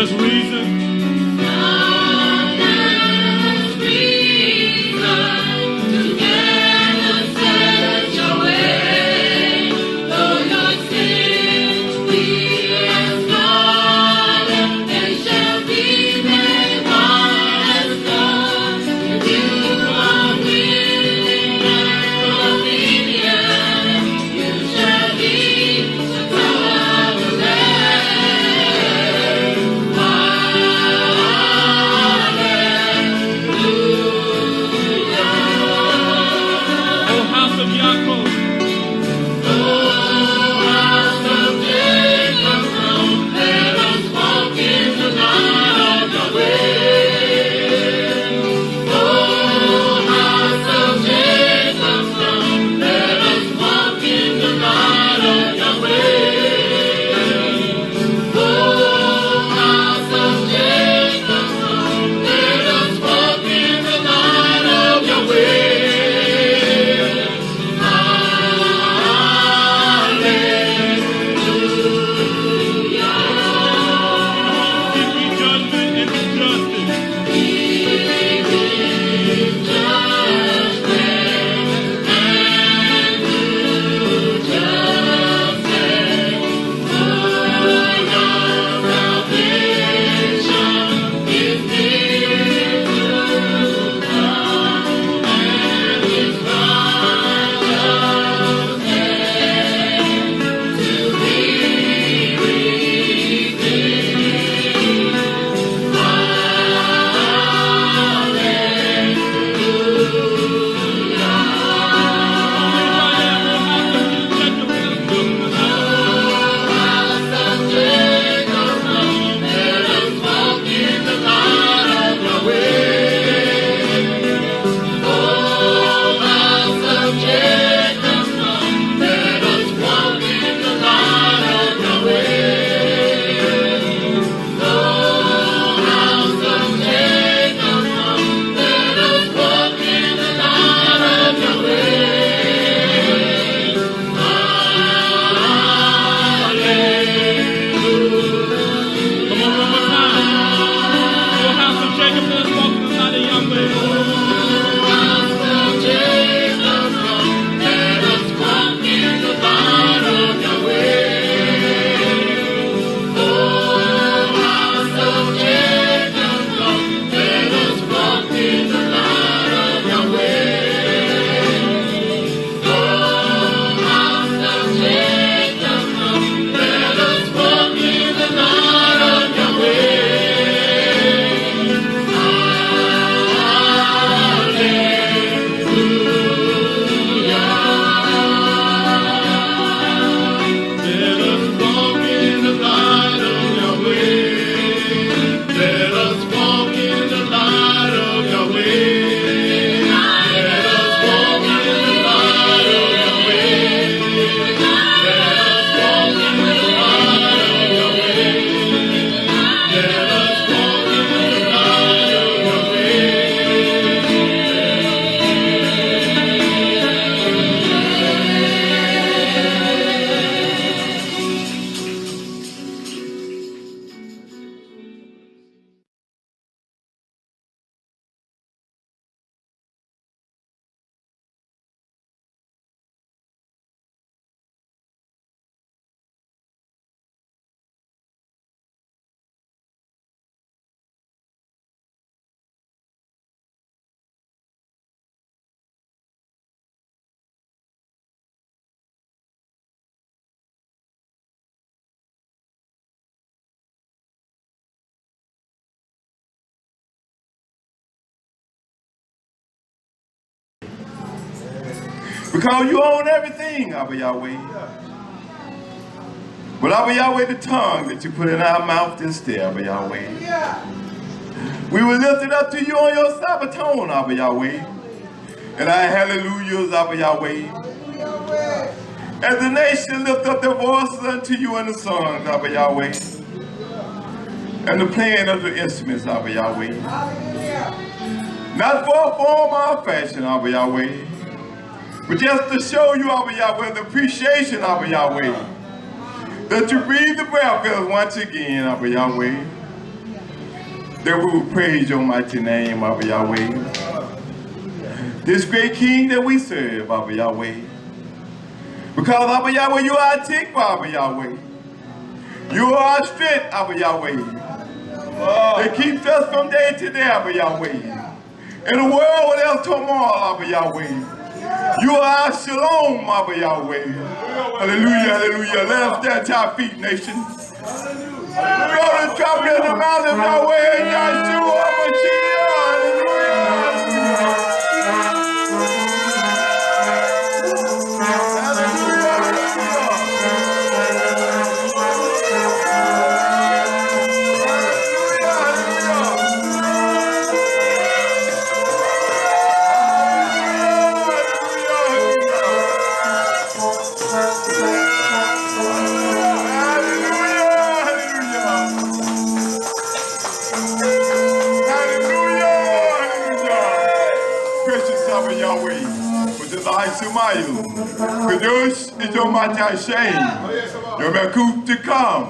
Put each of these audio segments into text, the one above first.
us reason. Because you own everything, Abba Yahweh. But Abba Yahweh, the tongue that you put in our mouth this day, Abba Yahweh. We will lift it up to you on your Sabbaton, Abba Yahweh. And our hallelujahs, Abba Yahweh. As the nation lift up their voices unto you in the songs, Abba Yahweh. And the playing of the instruments, Abba Yahweh. Not for a form or fashion, Abba Yahweh. But just to show you, Abba Yahweh, the appreciation, Abba Yahweh, that you breathe the breath of us once again, Abba Yahweh. that we will praise your mighty name, Abba Yahweh. This great King that we serve, Abba Yahweh. Because, Abba Yahweh, you are our tikva, Abba Yahweh. You are our strength, Abba Yahweh. That keeps us from day to day, Abba Yahweh. In a world without turmoil, Abba Yahweh. You are our shalom, Abba Yahweh. Hallelujah, hallelujah. Let us stand to our feet, nation. Go to trumpet in the mountain of Yahweh and Yahshua, Mashiach. Kadosh is your mighty Hashem. Your Mekut to come.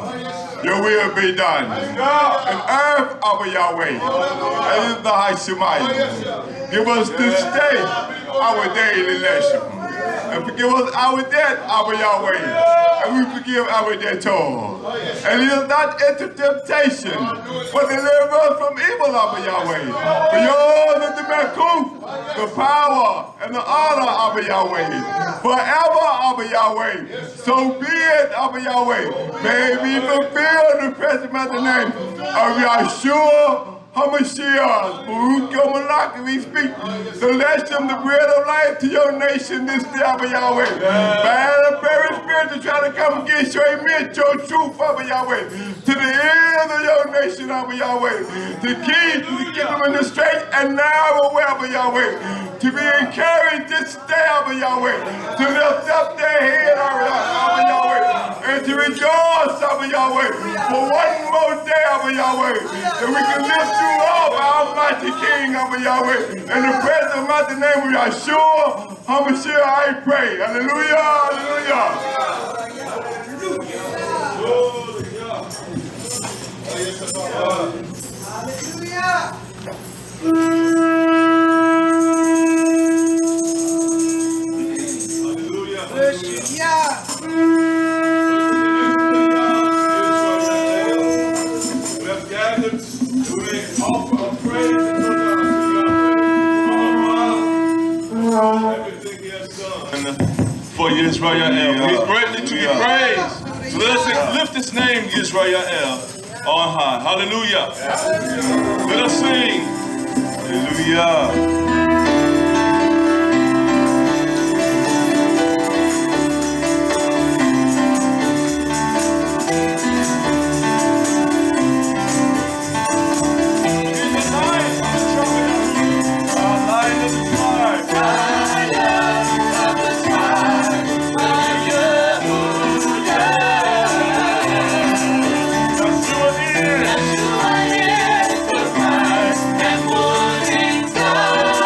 Your will be done. On earth, Abba Yahweh. And in the High Shemayim. Give us this day our daily lesson. And forgive us our debt, Abba Yahweh. And we forgive our debtors. And lead us not into temptation, but deliver us from evil, Abba Yahweh. For yours is the Mekut, the power, and the honor, Abba Yahweh. Forever, Abba Yahweh. So be it, Abba Yahweh. May it be fulfilled in the present mighty name of Yahshua HaMashiach. Baruch Yom Malach, we speak the lesson, the bread of life to your nation this day, Abba Yahweh. Ban the very spirit to try to come against your image, your truth, Abba Yahweh. To the ears of your nation, Abba Yahweh. To keep them in the straight and narrow way, Abba Yahweh. To be encouraged this day, Abba Yahweh. To lift up their head, Abba Yahweh. And to rejoice, Abba Yahweh. For one more day, Abba Yahweh. That we can lift you up, Almighty King, Abba Yahweh. In the present mighty name of Yahshua HaMashiach, I pray. Hallelujah, hallelujah. For Yisrael, he's greatly to be praised. So let's lift his name, Yisrael, on high. Hallelujah. Let us sing. Hallelujah. Yeshua is the bright and morning star.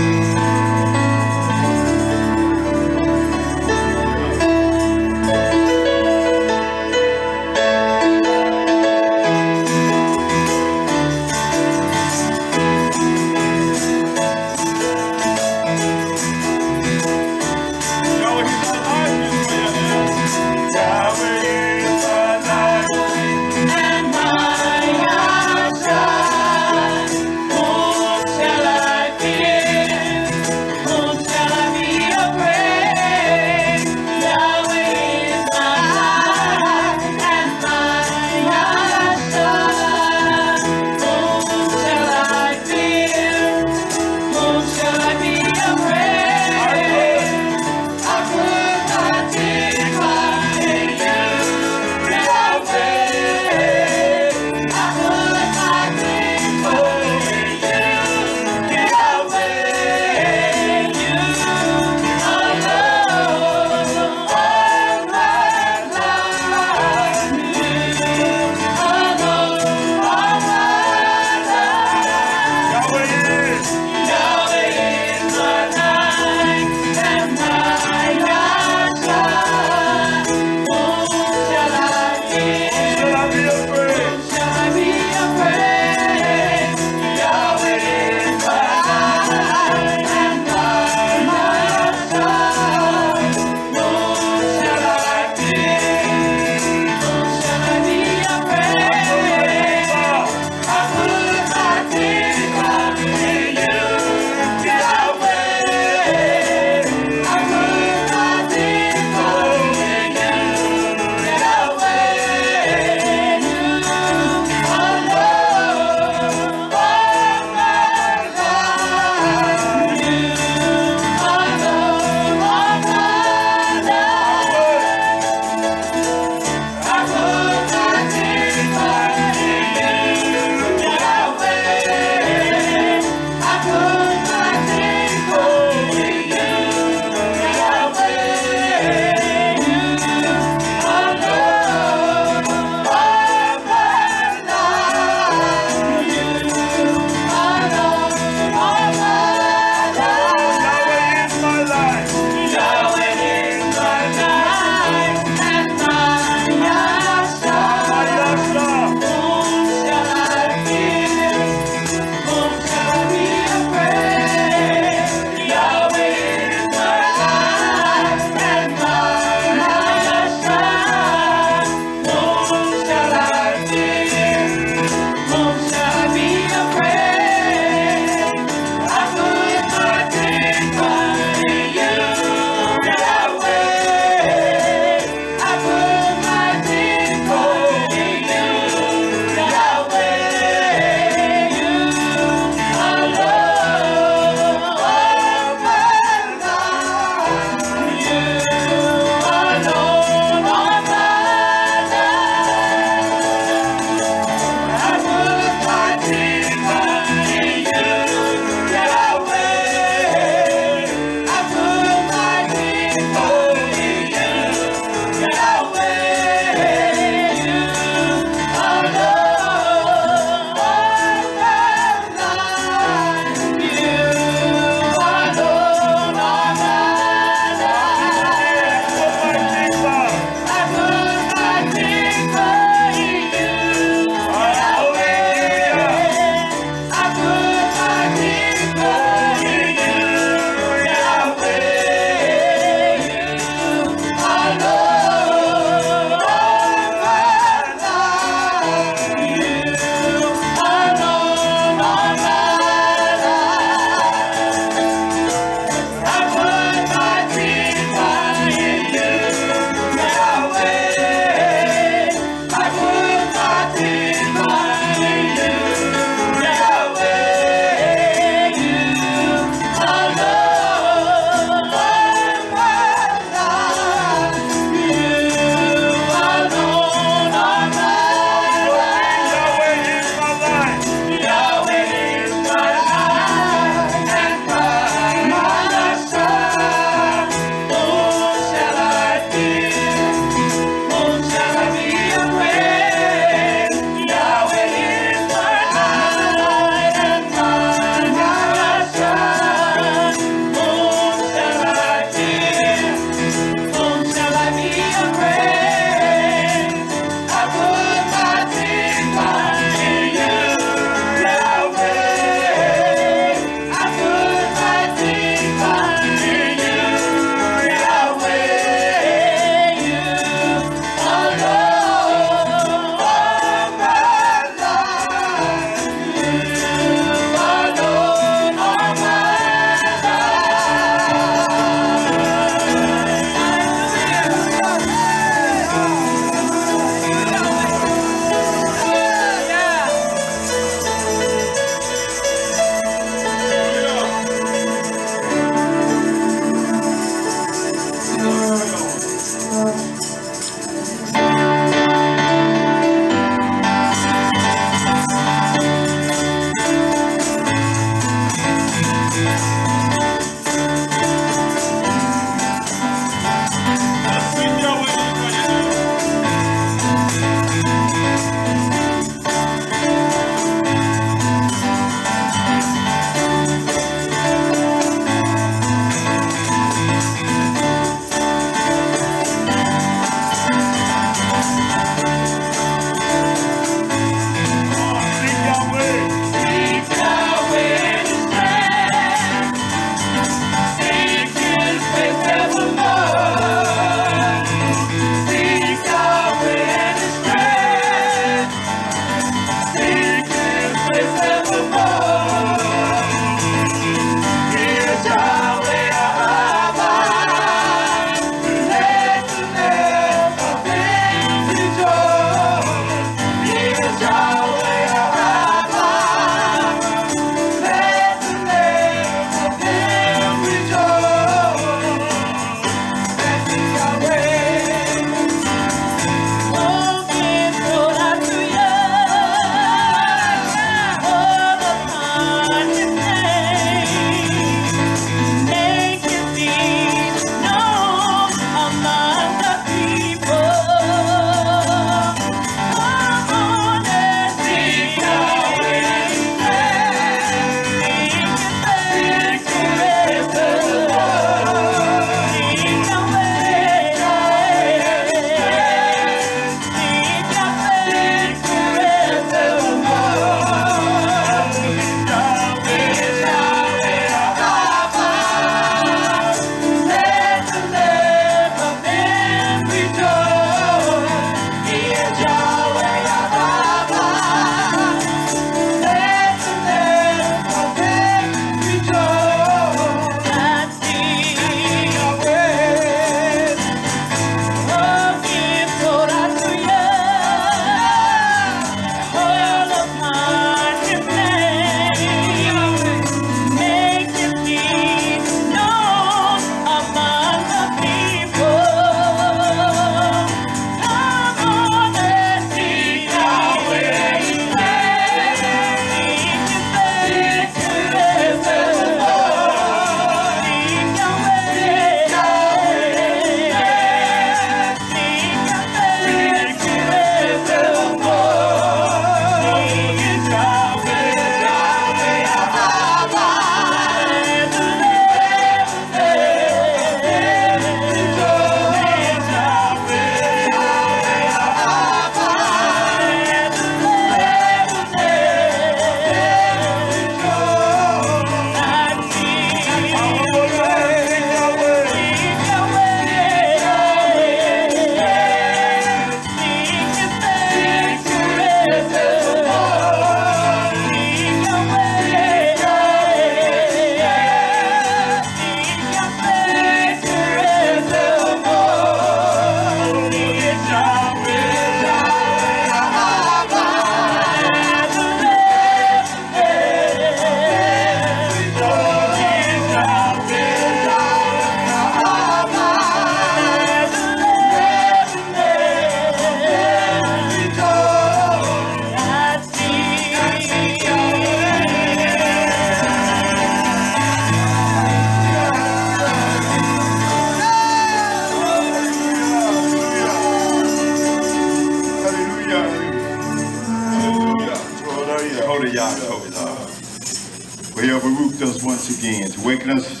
once again to waking us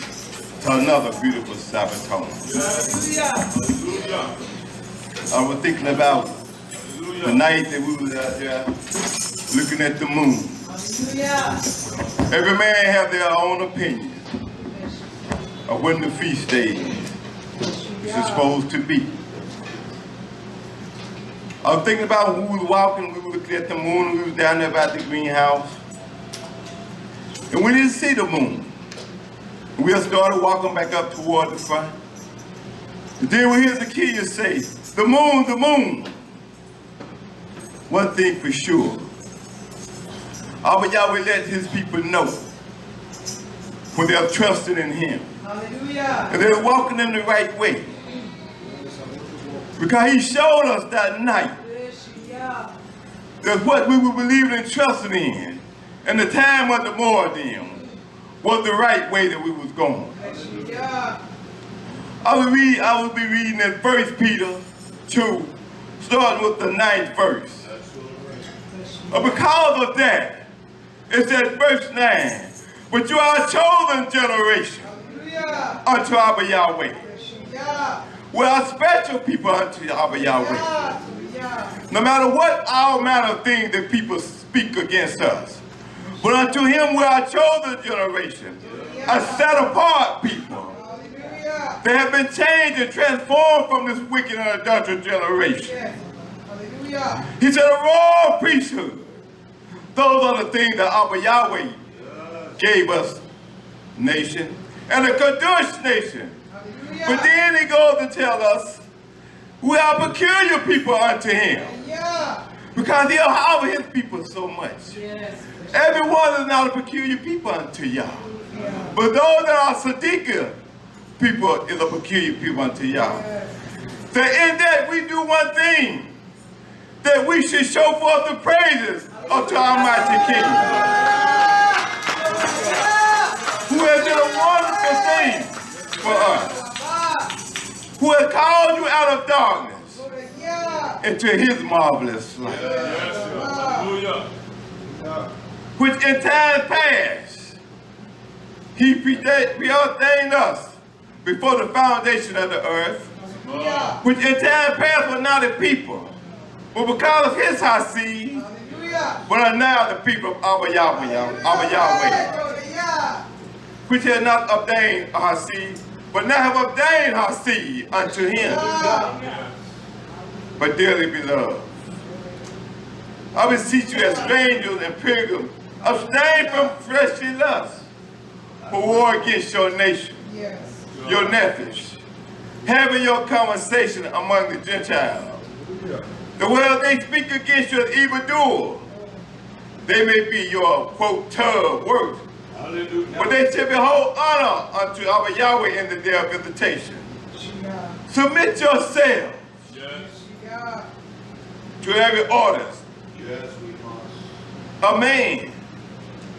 to another beautiful Sabbath home. I was thinking about the night that we were out there looking at the moon. Every man have their own opinion of when the feast day is supposed to be. I was thinking about when we were walking, we were looking at the moon, we was down there by the greenhouse, and we didn't see the moon. We started walking back up toward the front. And then we hear the kids say, the moon, the moon. One thing for sure, Abba Yahweh let his people know when they're trusting in him. Hallelujah. And they're walking in the right way. Because he showed us that night that what we were believing and trusting in and the time of the morning was the right way that we was going. I will be reading in 1 Peter 2, starting with the 9th verse. Because of that, it says verse 9, but you are a chosen generation unto Abba Yahweh. We are special people unto Abba Yahweh. No matter what all manner of things that people speak against us, but unto him we are a chosen generation, a set apart people. They have been changed and transformed from this wicked and adulterous generation. He said a royal priesthood. Those are the things that Abba Yahweh gave us, nation, and a Kadosh nation. But then he goes to tell us, we are peculiar people unto him. Because he'll harbor his people so much. Everyone is not a peculiar people unto Yah. But those that are Sadiqa people is a peculiar people unto Yah. That in that we do one thing, that we should show forth the praises unto our mighty King, who has done a wonderful thing for us, who has called you out of darkness into his marvelous light, which in time past he preordained us before the foundation of the earth, which in time past were not a people, but because of his Hasid, but are now the people of Abba Yahweh, which had not ordained a Hasid, but now have ordained Hasid unto him. But dearly beloved, I beseech you as strangers and pilgrims, abstain from fleshly lusts, for war against your nation, your nephews, having your conversation among the Gentiles. The world they speak against you as evildoers, they may be your, quote, tub worth. But they shall behold honor unto our Yahweh in the day of visitation. Submit yourselves to every order. A man,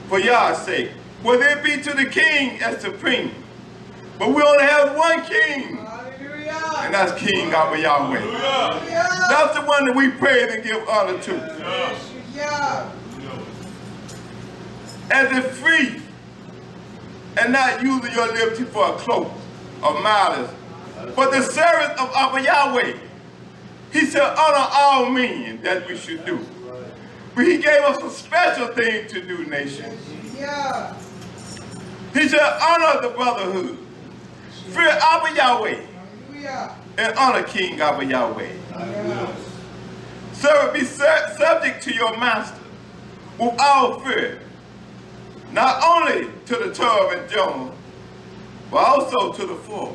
for Yah's sake, whether it be to the king as supreme. But we only have one king, and that's King Abba Yahweh. That's the one that we praise and give honor to. As if free and not using your liberty for a cloak of malice, but the servant of Abba Yahweh. He said, honor all men that we should do. But he gave us a special thing to do, nation. He said, honor the brotherhood. Fear Abba Yahweh. And honor King Abba Yahweh. Servant, be subject to your master with all fear. Not only to the Torah and Jonah, but also to the four.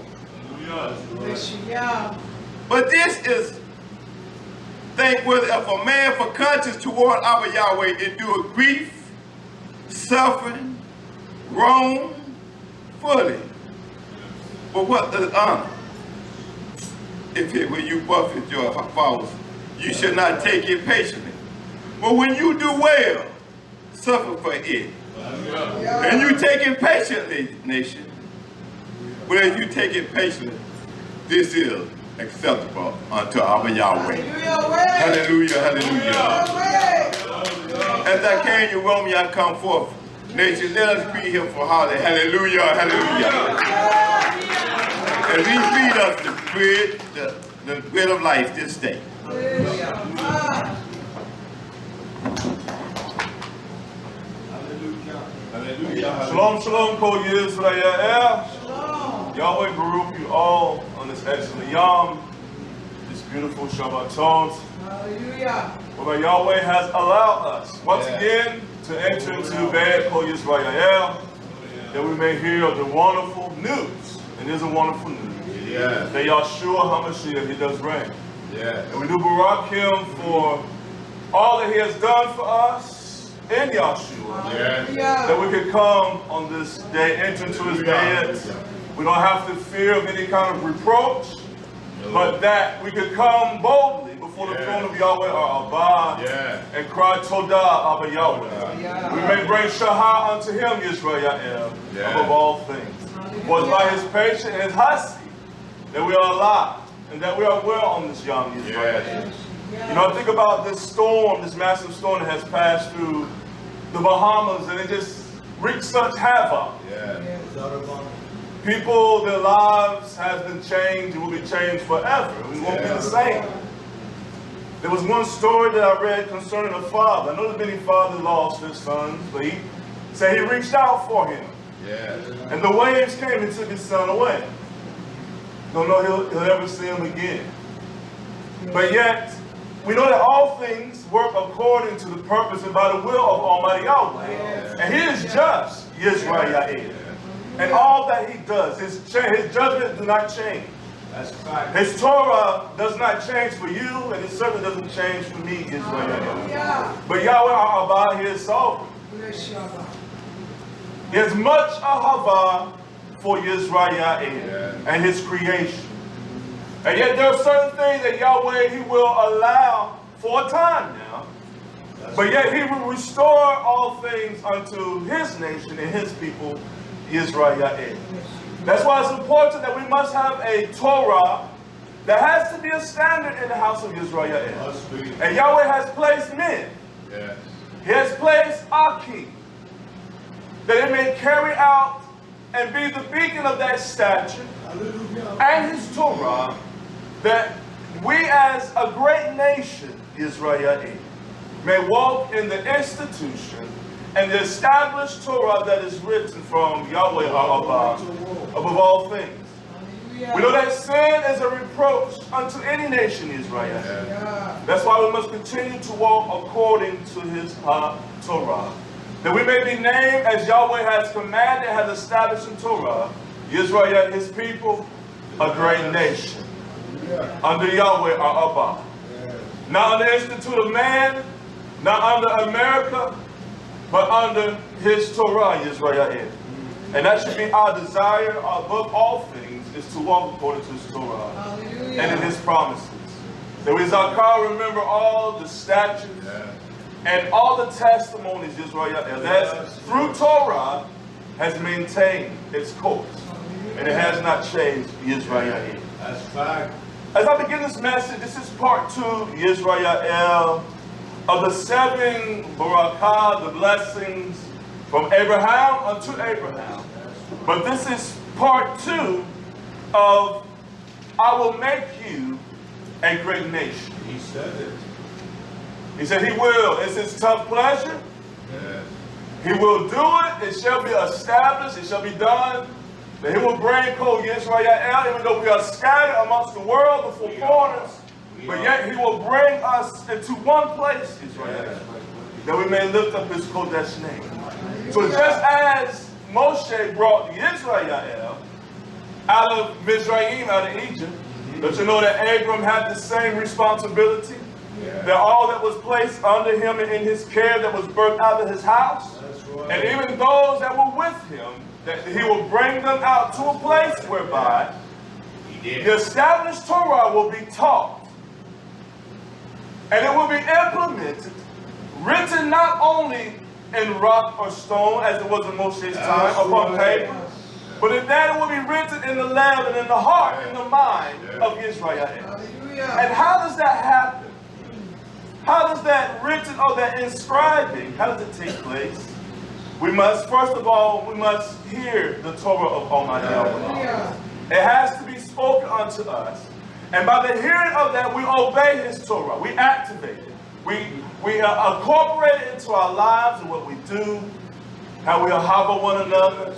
But this is thankworthy if a man for conscience toward Abba Yahweh endure grief, suffering, wrong, fully. But what does honor? If it were you buffet your faults, you should not take it patiently. But when you do well, suffer for it. And you take it patiently, nation. But if you take it patiently, this is acceptable unto Abba Yahweh. Hallelujah, hallelujah. As I came, you roll me, I come forth. Nation, let us be here for holiday. Hallelujah, hallelujah. As he feed us the bread of life this day. Shalom, shalom, Kol Yisrael. Yahweh Baruch you all on this excellent Yom, this beautiful Shabbaton. Hallelujah. Whereby Yahweh has allowed us once again to enter into bed Kol Yisrael, that we may hear the wonderful news. It is a wonderful news. Yeah. That Yahshua HaMashiach, he does reign. Yeah. And we do barak him for all that he has done for us in Yahshua. Yeah. That we could come on this day, enter into his bed. We don't have to fear of any kind of reproach, but that we could come boldly before the throne of Yahweh our Abba and cry Todah, Abba Yahweh. We may bring Shahar unto him, Yisrael, above all things. For it's by his patience and his hasi that we are alive and that we are well on this Yom Yisrael. You know, think about this storm, this massive storm that has passed through the Bahamas, and it just wreaked such havoc. People, their lives has been changed and will be changed forever. We won't be the same. There was one story that I read concerning a father. I know that many fathers lost their sons, but he said he reached out for him. And the waves came and took his son away. Don't know he'll ever see him again. But yet, we know that all things work according to the purpose and by the will of Almighty Yahweh. And he is just, Yisrael. And all that he does, his judgment do not change. That's a fact. His Torah does not change for you, and it certainly doesn't change for me, Israel. But Yahweh our Abba, he is sovereign. He has much ahava for Yisrael and his creation. And yet there are certain things that Yahweh, he will allow for a time now. But yet he will restore all things unto his nation and his people, Israel. That's why it's important that we must have a Torah that has to be a standard in the house of Israel. And Yahweh has placed men. He has placed our king, that it may carry out and be the beacon of that statute and his Torah, that we as a great nation, Israel, may walk in the institution and the established Torah that is written from Yahweh our above all things. We know that sin is a reproach unto any nation, Israel. That's why we must continue to walk according to his Torah, that we may be named as Yahweh has commanded, has established in Torah, Israel, his people, a great nation. Under Yahweh our Abba. Not under the Institute of Man, not under America, but under his Torah, Israel. And that should be our desire above all things, is to walk according to his Torah and in his promises. That we, Zakar, remember all the statutes and all the testimonies, Israel, that through Torah has maintained its course. And it has not changed, Israel. That's a fact. As I begin this message, this is part 2, Yisrael, of the 7 barakah, the blessings from Abraham unto Abraham. But this is part 2 of I will make you a great nation. He said it. He said he will. It's his tough pleasure. He will do it. It shall be established. It shall be done. That he will bring Kol Yisrael, even though we are scattered amongst the world before foreigners, but yet he will bring us into one place, Israel, that we may lift up his Kodesh name. So just as Moshe brought Israel out of Mizraim, out of Egypt, but you know that Abram had the same responsibility, that all that was placed under him and in his care that was birthed out of his house, and even those that were with him, that he will bring them out to a place whereby the established Torah will be taught. And it will be implemented, written not only in rock or stone, as it was in Moshe's time, upon paper, but that it will be written in the land and in the heart, in the mind of Israel. And how does that happen? How does that written or that inscribing, how does it take place? We must, first of all, we must hear the Torah of Almighty Yahweh. It has to be spoken unto us. And by the hearing of that, we obey His Torah. We activate it. We incorporate it into our lives and what we do, how we ahava one another,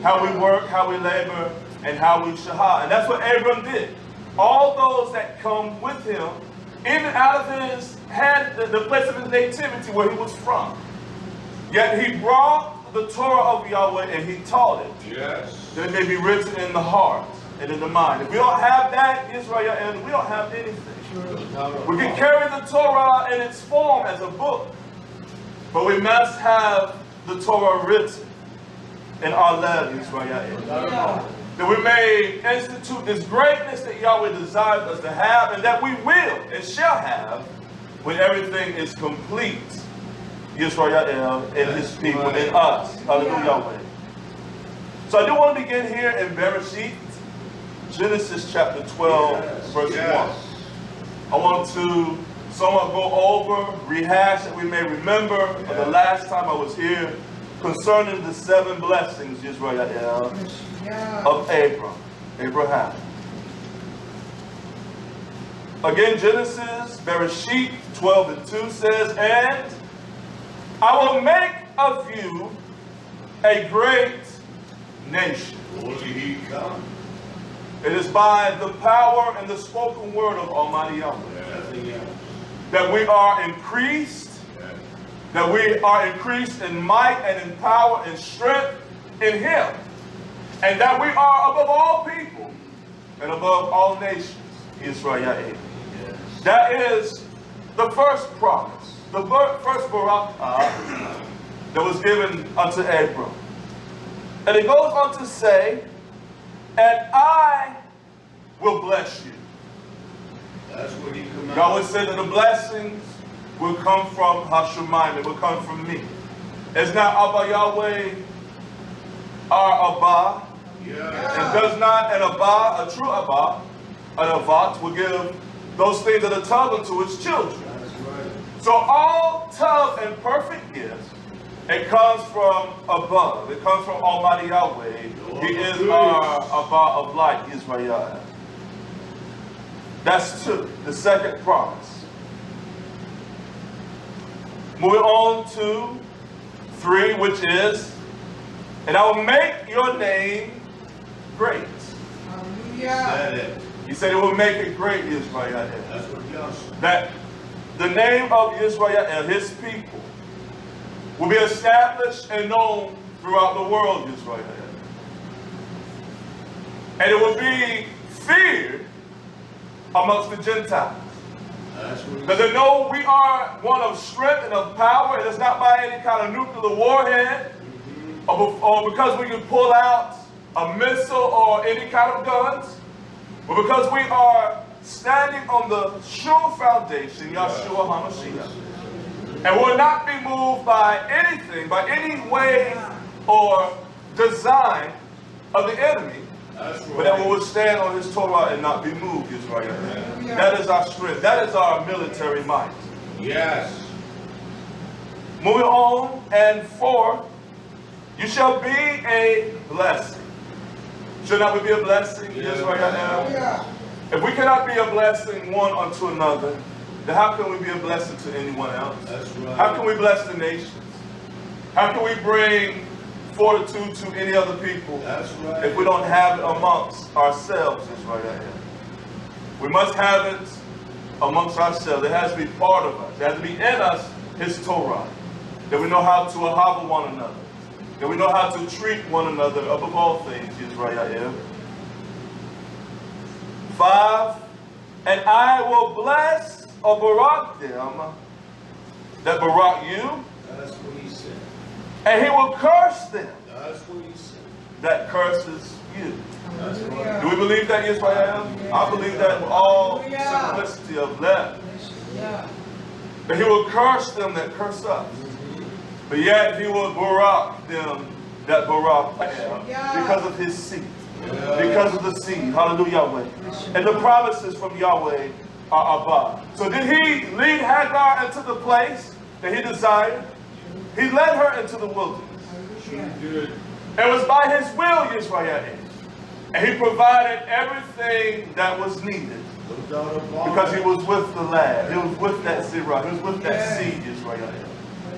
how we work, how we labor, and how we shahah. And that's what Abram did. All those that come with him, even out of his the place of his nativity where he was from. Yet he brought the Torah of Yahweh and he taught it. Yes. That it may be written in the heart and in the mind. If we don't have that, Israel, and we don't have anything. We can carry the Torah in its form as a book, but we must have the Torah written in our love, Israel. That we may institute this greatness that Yahweh desires us to have, and that we will and shall have when everything is complete, Yisrael and His people in us. Hallelujah. So I do want to begin here in Bereshit, Genesis chapter 12, verse 1. I want to somewhat go over, rehash that we may remember of the last time I was here concerning the 7 blessings, Yisrael, of Abraham. Again, Genesis, Bereshit 12 and 2 says, "And I will make of you a great nation." It is by the power and the spoken word of Almighty Yahweh that we are increased, that we are increased in might and in power and strength in Him, and that we are above all people and above all nations, Israel. That is the first promise, the first barakah that was given unto Abram. And it goes on to say, "And I will bless you." That's what He commanded. Yahweh said that the blessings will come from Hashemayim. It will come from me. It's not Abba Yahweh, our Abba. And does not an Abba, a true Abba, an Avat, will give those things that are tov unto his children. That's right. So all tov and perfect gifts, it comes from above. It comes from Almighty Yahweh. He is our Abba of light, Israel. That's 2, the second promise. Moving on to 3, which is, "And I will make your name great." Hallelujah. He said it will make it great, Israel. That's what Yahweh said. That the name of Israel and His people will be established and known throughout the world, Israel. And it will be feared amongst the Gentiles. Because they know we are one of strength and of power, and it's not by any kind of nuclear warhead, or because we can pull out a missile or any kind of guns, but because we are standing on the sure foundation, Yahshua HaMashiach, and will not be moved by anything, by any way or design of the enemy, but that we will stand on His Torah and not be moved, Israel. That is our strength. That is our military might. Yes. Moving on, and 4, "You shall be a blessing." Should not we be a blessing, Israel? If we cannot be a blessing one unto another, then how can we be a blessing to anyone else? That's right. How can we bless the nations? How can we bring fortitude to any other people if we don't have it amongst ourselves, Israel? We must have it amongst ourselves. It has to be part of us. It has to be in us, His Torah. That we know how to ahava one another. That we know how to treat one another above all things, Israel. 5, "And I will bless or barak them that barak you, That's what He said. and He will curse them That's what He said. that curses you." That's right. Do we believe that, Israel? I believe that with all simplicity of that. That He will curse them that curse us. But yet He will barak them that barak because of His seed. Because of the seed. Hallelujah, Yahweh. And the promises from Yahweh are above. So did He lead Hagar into the place that He desired? He led her into the wilderness. Good. It was by his will, Yisrael. And he provided everything that was needed. No doubt about Because it. he was with the lad. He was with that Zerah. He was with that seed, Israel.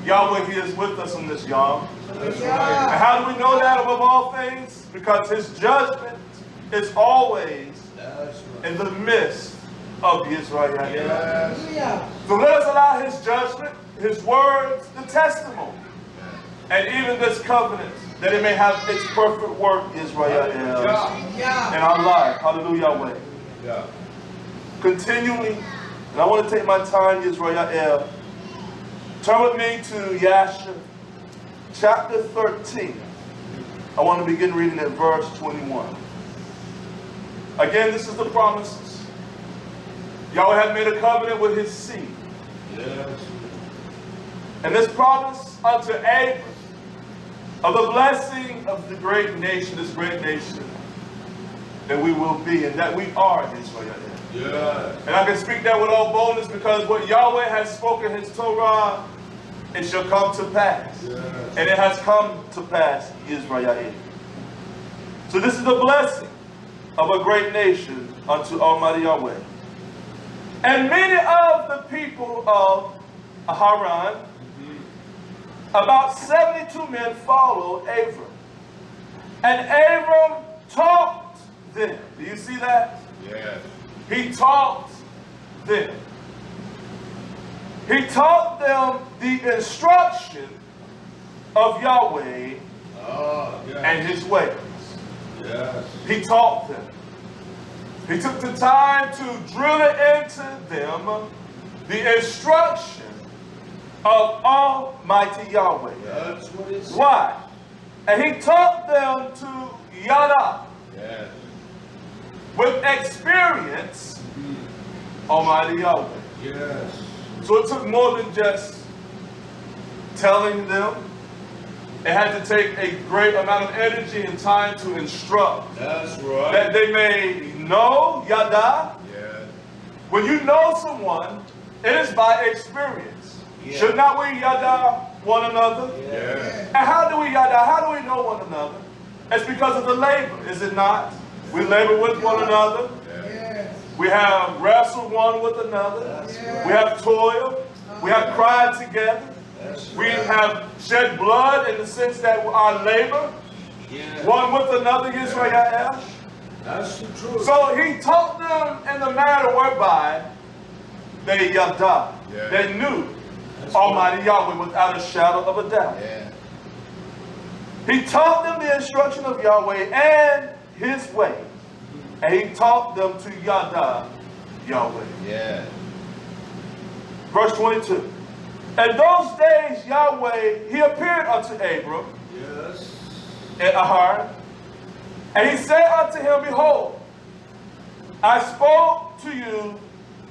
Yahweh, he is with us in this, y'all. That's And right. how do we know that above all things? Because his judgment is always That's right. in the midst of Israel. Yes. So let us allow his judgment, his words, the testimony, and even this covenant, that it may have its perfect work, Israel, in our life. Hallelujah, Yahweh. Yeah. Continually, and I want to take my time, Yisrael. Turn with me to Yasha, chapter 13. I want to begin reading at verse 21. Again, this is the promises. Yahweh had made a covenant with his seed. Yes. And this promise unto Abram of the blessing of the great nation, this great nation, that we will be and that we are Israel. Yes. And I can speak that with all boldness because what Yahweh has spoken his Torah, it shall come to pass. Yes. And it has come to pass, Israel. So this is the blessing of a great nation unto Almighty Yahweh. And many of the people of Haran, about 72 men followed Abram. And Abram taught them. Do you see that? Yes. He taught them. He taught them the instruction of Yahweh Oh, yes. and his ways. Yes. He taught them. He took the time to drill it into them the instruction of Almighty Yahweh. That's what it says. Why? And he taught them to Yada. Yes. With experience, Almighty Yahweh. Yes. So it took more than just telling them. It had to take a great amount of energy and time to instruct. That's right. That they may know Yada. Yes. When you know someone, it is by experience. Yeah. Should not we Yada one another? Yes. And how do we Yada? How do we know one another? It's because of the labor, is it not? We labor with one another. Yes. We have wrestled one with another. We have toiled. We have cried together. That's We right. have shed blood in the sense that our labor, Yes. one with another, Yisrael. That's the truth. So he taught them in the manner whereby they yada. Yeah. They knew That's Almighty Yahweh without a shadow of a doubt. Yeah. He taught them the instruction of Yahweh and his way. And he taught them to yada Yahweh. Yeah. Verse 22. In those days Yahweh, he appeared unto Abram Yes. in Ahar, and he said unto him, Behold, I spoke to you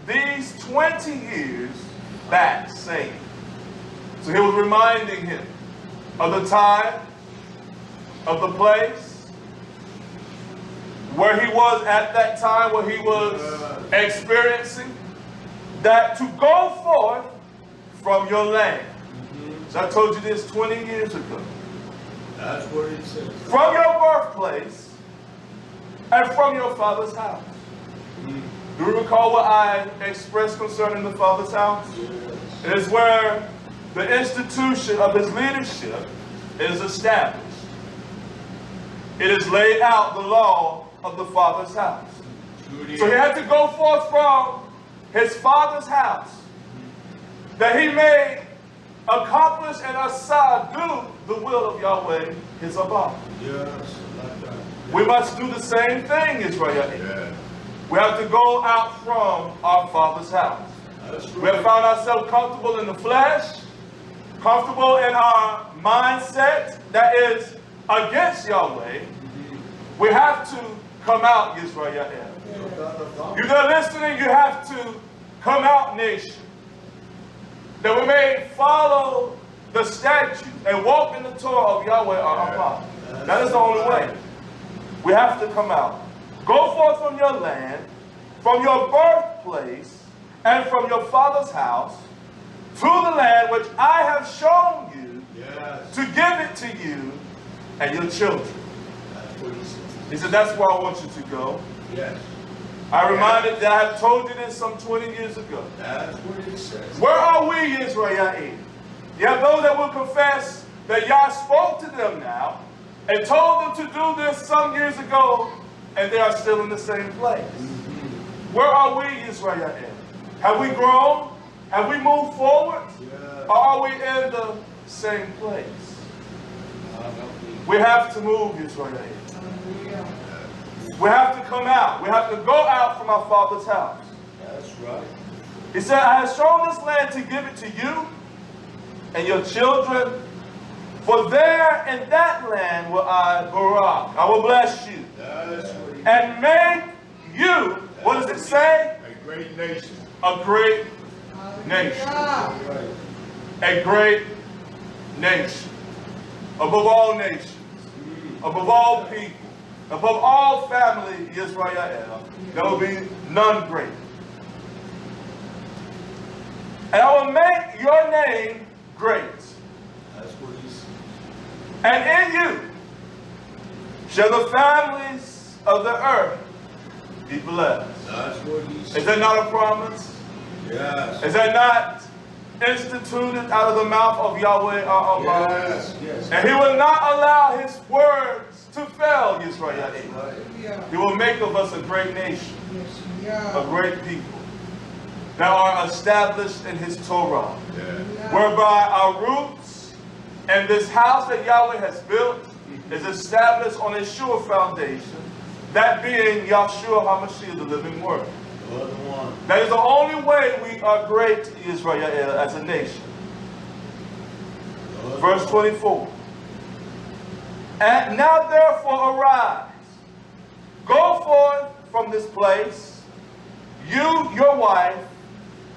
these 20 years back, saying. So he was reminding him of the time, of the place, where he was at that time, where he was experiencing that to go forth from your land. So I told you this 20 years ago. That's what it says. From your birthplace and from your father's house. Do you recall what I expressed concerning the father's house? It is where the institution of his leadership is established. It is laid out the law of the father's house. So he had to go forth from his father's house that he may accomplish and do the will of Yahweh, his Abba. Yes. Like that. We must do the same thing, Israel. Yeah. We have to go out from our father's house. That's We have right. found ourselves comfortable in the flesh, comfortable in our mindset that is against Yahweh. We have to come out, Israel. No doubt about You it. that are listening, you have to come out, nation, that we may follow the statutes and walk in the Torah of Yahweh our Abba. That is the only way. We have to come out. Go forth from your land, from your birthplace, and from your father's house, to the land which I have shown you, Yes. to give it to you and your children. That's what he said. He said, that's where I want you to go. Yes. I reminded that I have told you this some 20 years ago. That's what he says. Where are we, Yisrael? You have those that will confess that Yah spoke to them now and told them to do this some years ago, and they are still in the same place. Where are we, Yisrael? Have we grown? Have we moved forward? Yeah. Or are we in the same place? We have to move, Yisrael. We have to come out. We have to go out from our Father's house. That's right. He said, I have shown this land to give it to you and your children, for there in that land will I barak. I will bless you. That's what he And make you, what does it say? A great nation. A great nation. Right. A great nation. Above all nations. Above all people. Above all family, Yisrael. There will be none great. And I will make your name great. That's what he said. And in you shall the families of the earth be blessed. That's what he Is said. that not a promise? Yes. Is that not instituted out of the mouth of Yahweh our Allah? Yes. Yes. And he will not allow his words to fail, Yisrael. That's right. He will make of us a great nation, a great people that are established in his Torah, Yeah. whereby our roots and this house that Yahweh has built is established on a sure foundation, that being Yahshua HaMashiach, the living word. The other one. That is the only way we are great, Israel, as a nation. The other Verse one. 24. And now therefore arise, go forth from this place, you, your wife,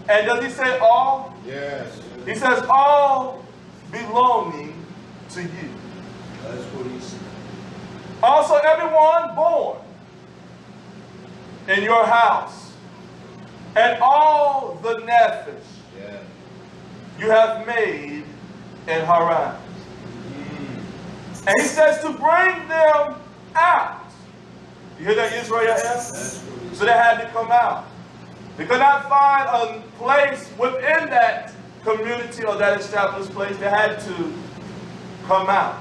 and does he say all? Yes. He says all belonging to you. That's what he said. Also everyone born in your house, and all the nephesh Yeah. you have made in Haran. And he says to bring them out. You hear that, Israel? That's what he So said. they had to come out. They could not find a place within that community or that established place. They had to come out.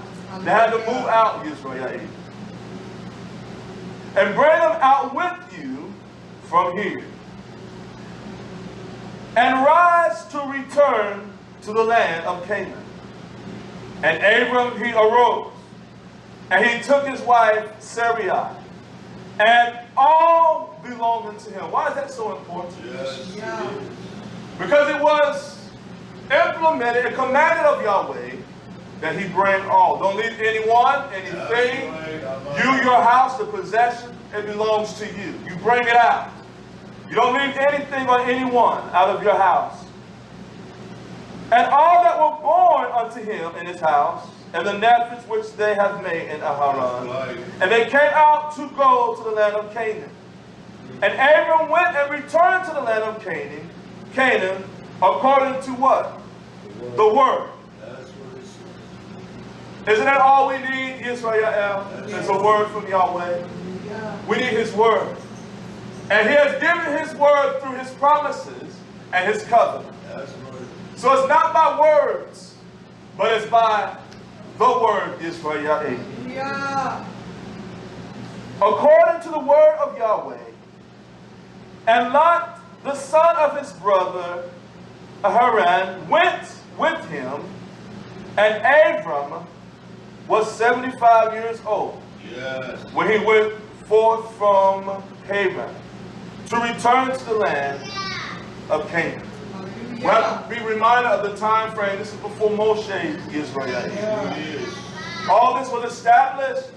They had to move out, Israel. And bring them out with you from here. And rise to return to the land of Canaan. And Abram, he arose, and he took his wife Sarai, and all belonging to him. Why is that so important? Yes. Yeah. Because it was implemented and commanded of Yahweh that he bring all. Don't leave anyone, anything. You, your house, the possession, it belongs to you. You bring it out. You don't leave anything or anyone out of your house. And all that were born unto him in his house, and the nephews which they have made in Aharon. And they came out to go to the land of Canaan. And Abram went and returned to the land of Canaan, according to what? The word. That's what it said. Isn't that all we need, Yisrael? Is a word from Yahweh. We need his word. And he has given his word through his promises and his covenant. That's what it So it's not by words, but it's by the word, Yisrael. Yeah. According to the word of Yahweh, and Lot, the son of his brother Haran, went with him, and Abram was 75 years old Yes. when he went forth from Haran to return to the land of Canaan. We have to be reminded of the time frame. This is before Moshe, Israel. Yeah. It is. All this was established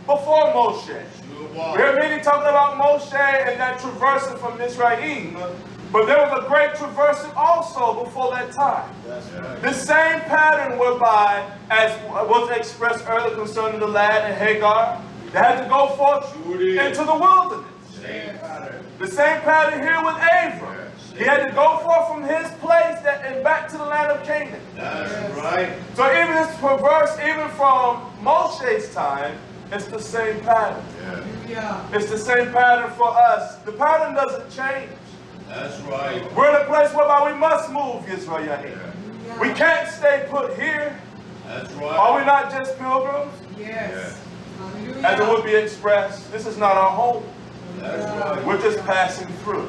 before Moshe. Sure We was. hear many talking about Moshe and that traversing from Israel, but there was a great traversing also before that time. That's right. The same pattern whereby, as was expressed earlier concerning the lad and Hagar, they had to go forth Sure is. into the wilderness. Same pattern. The same pattern here with Abram. Same He had to go forth from his place and back to the land of Canaan. That's right. So even this perverse, even from Moshe's time, it's the same pattern. Yeah. It's the same pattern for us. The pattern doesn't change. That's right. We're in a place whereby we must move, Yisrael. We can't stay put here. That's right. Are we not just pilgrims? Yes. Hallelujah. As it would be expressed, this is not our home. That's right. We're just passing through.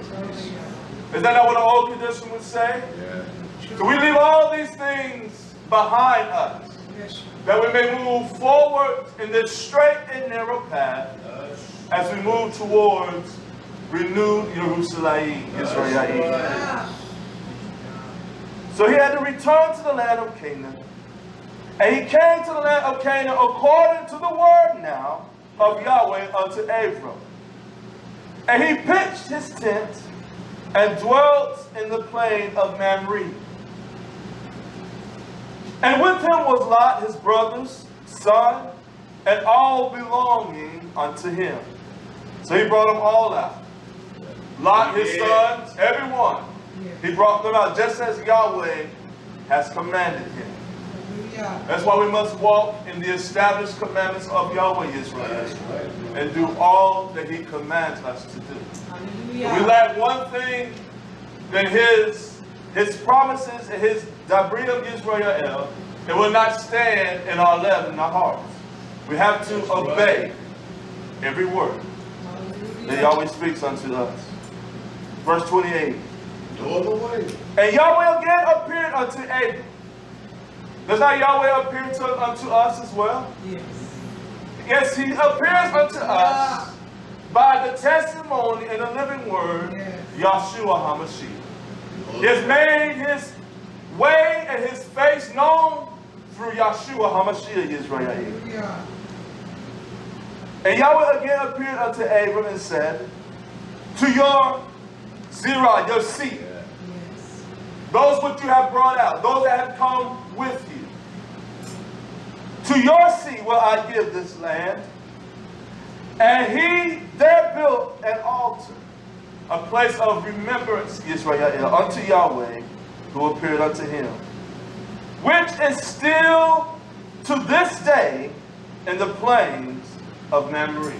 Is that not what the old tradition would say? Yeah. So we leave all these things behind us, Yes. that we may move forward in this straight and narrow path as we move towards renewed Jerusalem, Israel. Yeah. So he had to return to the land of Canaan. And he came to the land of Canaan according to the word now of Yahweh unto Abram. And he pitched his tent and dwelt in the plain of Mamre. And with him was Lot, his brother's son, and all belonging unto him. So he brought them all out. Lot, his sons, everyone. He brought them out just as Yahweh has commanded him. Hallelujah. That's why we must walk in the established commandments of Yahweh Yisrael That's right. and do all that he commands us to do. Hallelujah. If we lack one thing, then his promises and his Dabri of Yisrael, it will not stand in our love and our hearts. We have to obey every word that Yahweh speaks unto us. Verse 28. All the way. And Yahweh again appeared unto Abram. Does not Yahweh appear unto us as well? Yes. Yes, he appears unto us by the testimony and the living word, Yahshua HaMashiach. He has made his way and his face known through Yahshua HaMashiach, Israel. Hallelujah. And Yahweh again appeared unto Abram and said, to your Zerah, your seed, Yes. those which you have brought out, those that have come with you, to your seed will I give this land. And he there built an altar, a place of remembrance, Yisrael, unto Yahweh, who appeared unto him, which is still to this day in the plains of Mamre.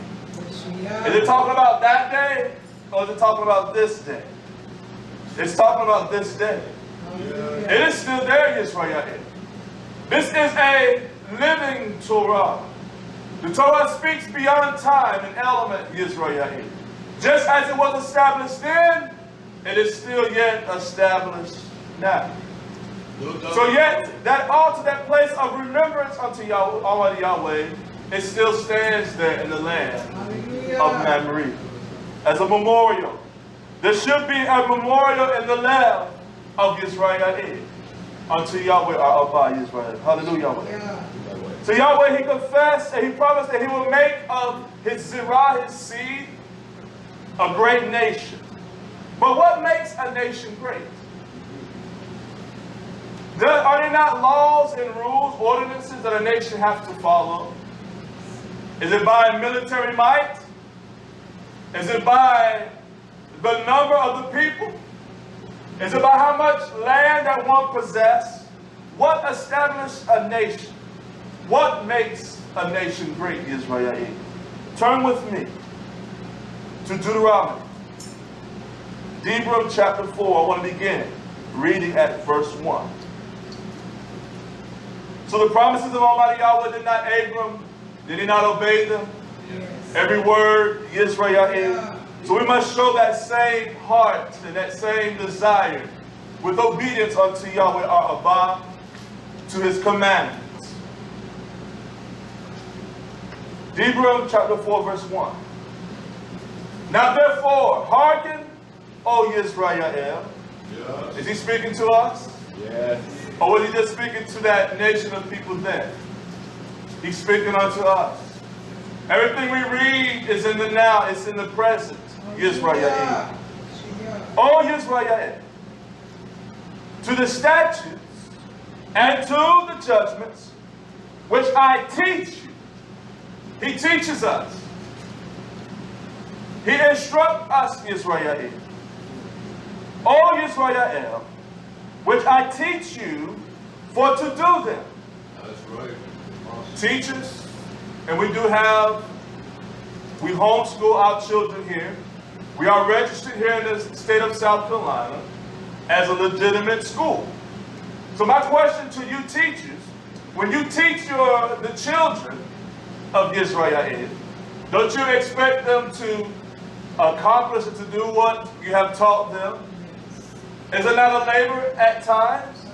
Is it talking about that day, or is it talking about this day? It's talking about this day. It is still there, Yisrael. This is a living Torah. The Torah speaks beyond time and element, Yisrael. Just as it was established then, it is still yet established now. So yet, that altar, that place of remembrance unto Yahweh, Almighty Yahweh, it still stands there in the land of Mamre as a memorial. There should be a memorial in the land of Israel unto Yahweh, our Abba Israel. Hallelujah. So Yahweh, he confessed and he promised that he will make of his Zerah, his seed, a great nation. But what makes a nation great? Are there not laws and rules, ordinances that a nation has to follow? Is it by military might? Is it by the number of the people? Is it by how much land that one possesses? What establishes a nation? What makes a nation great, Israel? Turn with me to Deuteronomy. Deuteronomy chapter 4, I want to begin reading at verse 1. So the promises of Almighty Yahweh did not Abram, did he not obey them? Yes. Every word, Israel. So we must show that same heart and that same desire with obedience unto Yahweh our Abba, to his commandments. Deuteronomy chapter 4 verse 1. Now therefore, hearken, O Yisrael. Yes. Is he speaking to us? Yes. Or was he just speaking to that nation of people then? He's speaking unto us. Everything we read is in the now, it's in the present. Yisrael. O Yisrael, to the statutes and to the judgments which I teach you. He teaches us. He instructs us, Israel. O Yisrael, which I teach you for to do them. That's right. Teachers, and we homeschool our children here. We are registered here in the state of South Carolina as a legitimate school. So my question to you teachers, when you teach the children of Yisrael, don't you expect them to accomplish and to do what you have taught them? Is it not a labor at times?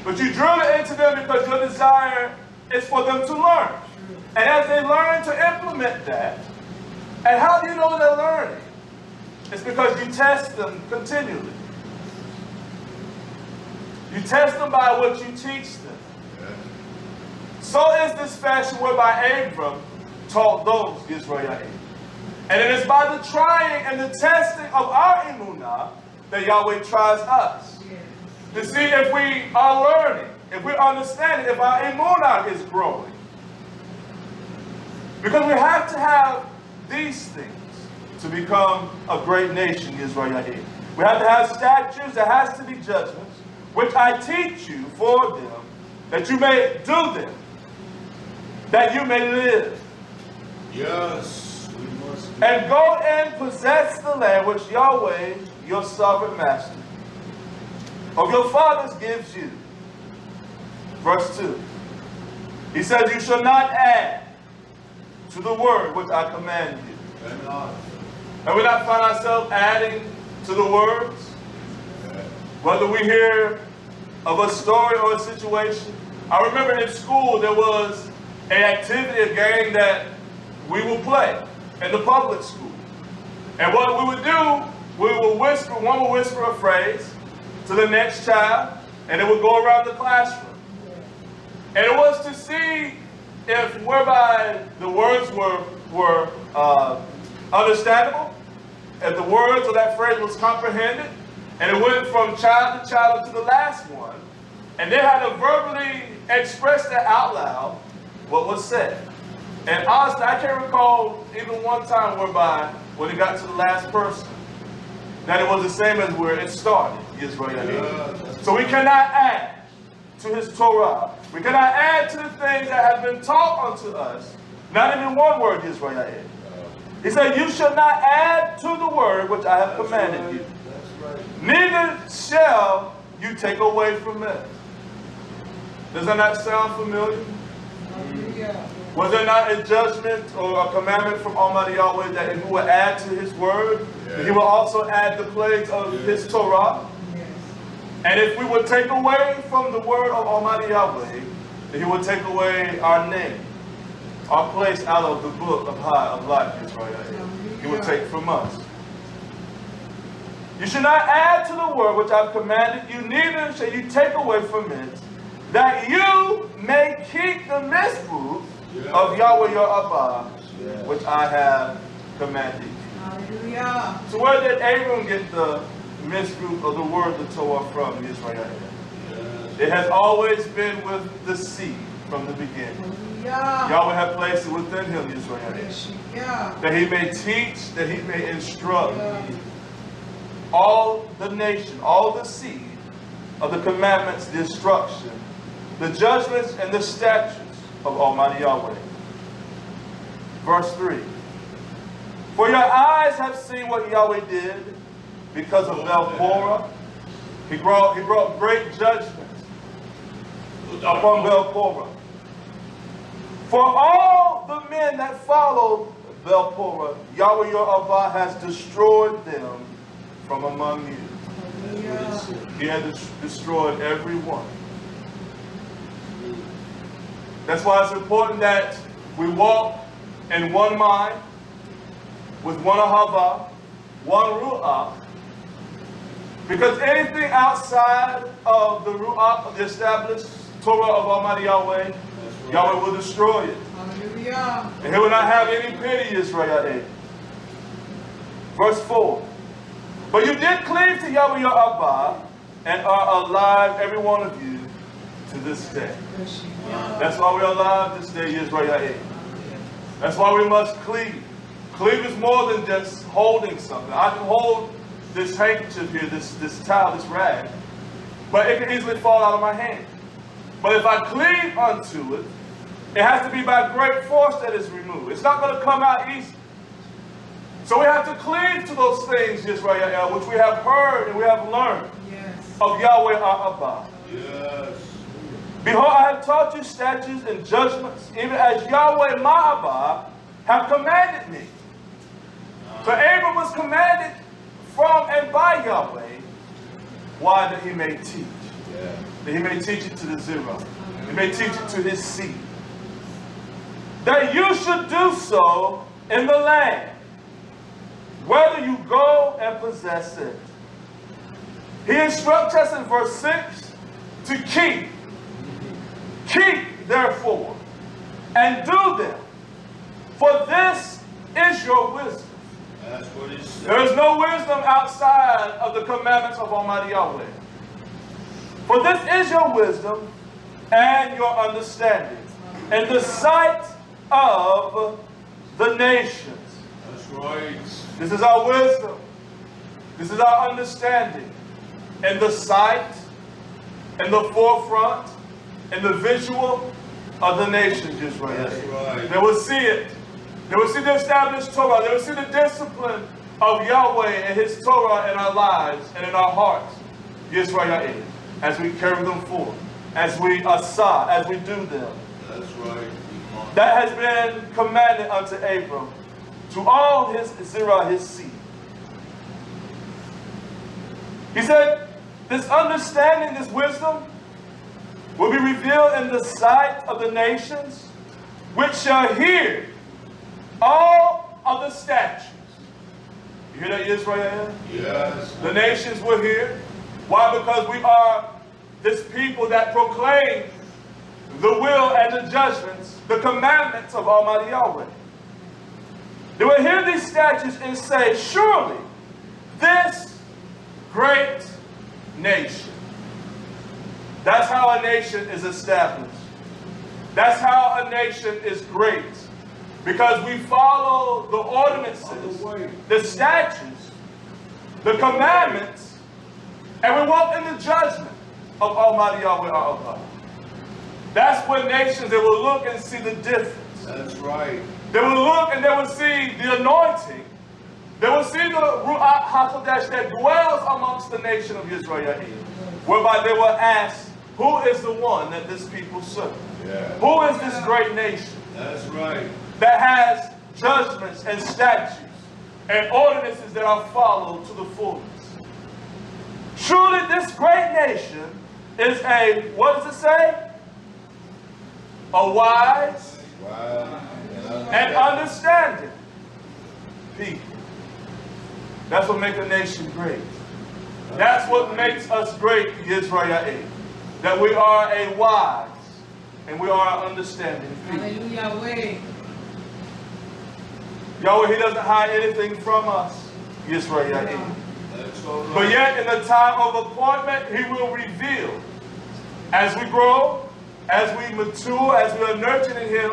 But you drill it into them because your desire is for them to learn. And as they learn to implement that, and how do you know they're learning? It's because you test them continually. You test them by what you teach them. So is this fashion whereby Abram taught those Yisrael. And it is by the trying and the testing of our emunah that Yahweh tries us. To see if we are learning, if we're understanding, if our emunah is growing. Because we have to have these things to become a great nation, Israel. We have to have statutes, there has to be judgments, which I teach you for them, that you may do them, that you may live. Yes, we must. And go and possess the land which Yahweh, your sovereign master, of your fathers gives you. Verse 2. He says, you shall not add to the word which I command you. Amen. And we not find ourselves adding to the words? Whether we hear of a story or a situation. I remember in school there was an activity, a game that we would play in the public school. And what we would do, we would whisper, one would whisper a phrase to the next child, and it would go around the classroom. And it was to see if whereby the words were understandable, if the words of that phrase was comprehended, and it went from child to child to the last one, and they had to verbally express that out loud what was said. And honestly, I can't recall even one time whereby, when it got to the last person, that it was the same as where it started, Israel. So we cannot add to his Torah. We cannot add to the things that have been taught unto us. Not even one word, Israel. He said, you shall not add to the word which I have commanded you. Neither shall you take away from it. Does that not sound familiar? Was there not a judgment or a commandment from Almighty Yahweh that if we would add to his word, that he will also add the plagues of his Torah? And if we would take away from the word of Almighty Yahweh, that he would take away our name, our place out of the book of life, Israel. He would take from us. You should not add to the word which I've commanded you, neither shall you take away from it, that you may keep the mitzvahs of Yahweh your Abba, which I have commanded you. Hallelujah. So where did Abram get the mitzvah of the word, the Torah, from Israel? It has always been with the seed from the beginning. Yahweh had placed it within him, Israel, that he may teach, that he may instruct all the nation, all the seed of the commandments, the instruction, the judgments, and the statutes of Almighty Yahweh. Verse 3. For your eyes have seen what Yahweh did because of Belporah. He brought great judgments upon Belporah. For all the men that followed Belporah, Yahweh your Abba has destroyed them from among you. He had destroyed every one. That's why it's important that we walk in one mind, with one ahava, one ru'ah, because anything outside of the ru'ah, of the established Torah of Almighty Yahweh, Yahweh will destroy it. Hallelujah. And he will not have any pity, Israel. Verse 4. But you did cleave to Yahweh your Abba, and are alive, every one of you, to this day. That's why we're alive this day, Israel. That's why we must cleave. Cleave is more than just holding something. I can hold this handkerchief here, this towel, this rag, but it can easily fall out of my hand. But if I cleave unto it, it has to be by great force that it's removed. It's not going to come out easy. So we have to cleave to those things, Yisrael, which we have heard and we have learned of Yahweh our Abba. Yes. Behold, I have taught you statutes and judgments, even as Yahweh my Abba have commanded me. So Abram was commanded from and by Yahweh. Why? That he may teach. Yeah. That he may teach it to the zero. He may teach it to his seed. That you should do so in the land, whether you go and possess it. He instructs us in verse 6 to keep. Keep, therefore, and do them, for this is your wisdom. That's what he said. There is no wisdom outside of the commandments of Almighty Yahweh. For this is your wisdom and your understanding in the sight of the nations. That's right. This is our wisdom. This is our understanding. In the sight, in the forefront, in the visual of the nations, Israel. That's right. They will see it. They will see the established Torah. They will see the discipline of Yahweh and His Torah in our lives and in our hearts, Yisrael, as we carry them forth, as we asa, as we do them. That's right. That has been commanded unto Abram, to all his Zerah, his seed. He said, this understanding, this wisdom, will be revealed in the sight of the nations, which shall hear all of the statutes. You hear that, Yisrael? Yes. The nations will hear. Why? Because we are this people that proclaim the will and the judgments, the commandments of Almighty Yahweh. They will hear these statutes and say, surely this great nation. That's how a nation is established. That's how a nation is great. Because we follow the ordinances, the statutes, the commandments, and we walk in the judgment of Almighty Yahweh our God. That's when nations, they will look and see the difference. That's right. They will look and they will see the anointing. They will see the Ruach HaKodesh that dwells amongst the nation of Israel, whereby they will ask, who is the one that this people serve? Yeah. Who is this great nation? That's right. That has judgments and statutes and ordinances that are followed to the fullness. Truly this great nation is a, what does it say? A wise and understanding people. That's what makes a nation great. That's what makes us great, Yisrael. That we are a wise and we are an understanding people. Hallelujah. Yahweh, He doesn't hide anything from us, Yisrael. That's all right. But yet in the time of appointment, He will reveal. As we grow, as we mature, as we are nurtured in Him,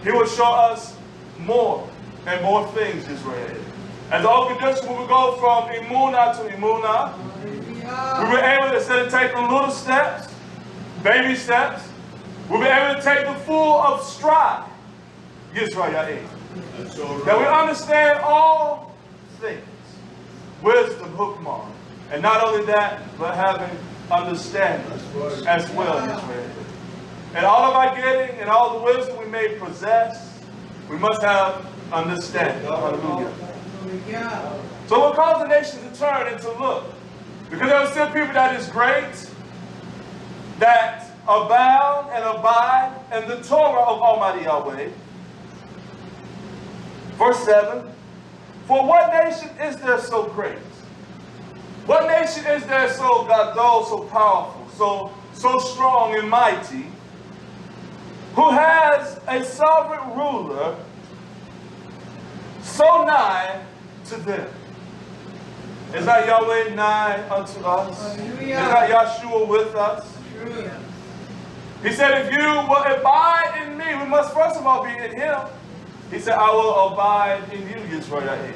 He will show us more and more things, Israel. As the old condition, we will go from Imunah to Imunah. We were able to, instead of taking little steps, baby steps, we'll be able to take the full of stride, Yisrael. That's all right. That we understand all things. Wisdom, hukmah. And not only that, but having understanding as well, Israel. And all of our getting and all the wisdom we may possess, we must have understanding. Hallelujah. So what caused the nation to turn and to look? Because there are still people that is great, that abound and abide in the Torah of Almighty Yahweh. Verse 7, for what nation is there so great? What nation is there so gadol, so powerful, so strong and mighty, who has a sovereign ruler so nigh to them? Is not Yahweh nigh unto us? Is not Yahshua with us? He said, if you will abide in me, we must first of all be in Him. He said, I will abide in you, Yisrael.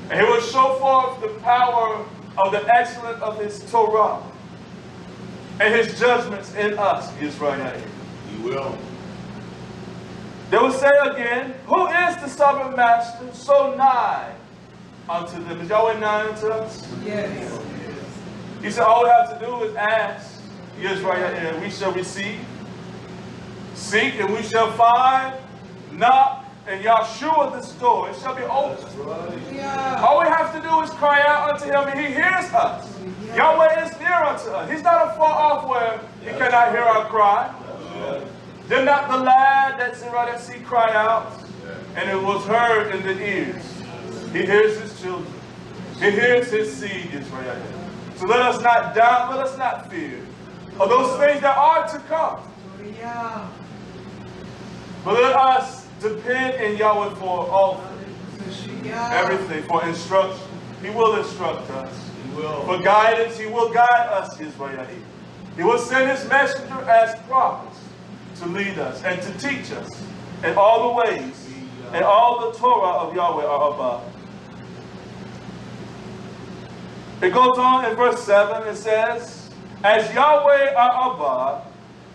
And he will show forth the power of the excellence of his Torah and his judgments in us, Yisrael. He will. They will say again, who is the sovereign master so nigh unto them? Is Yahweh nigh unto us? Yes. He said, all we have to do is ask, Yisrael, and we shall receive. Seek, and we shall find. Knock, and Yahshua this door, it shall be open. Yeah. All we have to do is cry out unto him, and he hears us. Yahweh is near unto us. He's not afar off where he cannot hear our cry. Did not the lad that's in right at sea cry out, and it was heard in the ears. He hears his children. He hears his seed, Israel. So let us not doubt, let us not fear of those things that are to come. Yeah. But let us depend in Yahweh for all things, everything, for instruction. He will instruct us. He will. For guidance, he will guide us, Israel. He will send his messenger as prophets to lead us and to teach us in all the ways, and all the Torah of Yahweh are above. It goes on in verse 7, it says, as Yahweh our Abba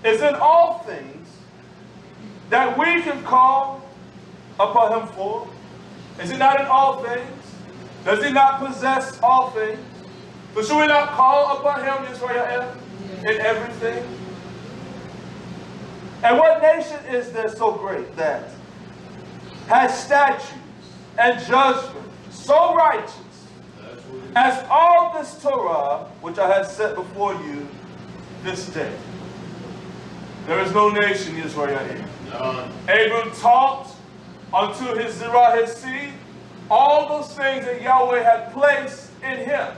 is in all things that we can call upon him for. Is he not in all things? Does he not possess all things? So should we not call upon him, Israel, in everything? And what nation is there so great that has statutes and judgment so righteous as all this Torah which I have set before you this day? There is no nation, Israel. None. Abram taught unto his Zerah, his seed, all those things that Yahweh had placed in him.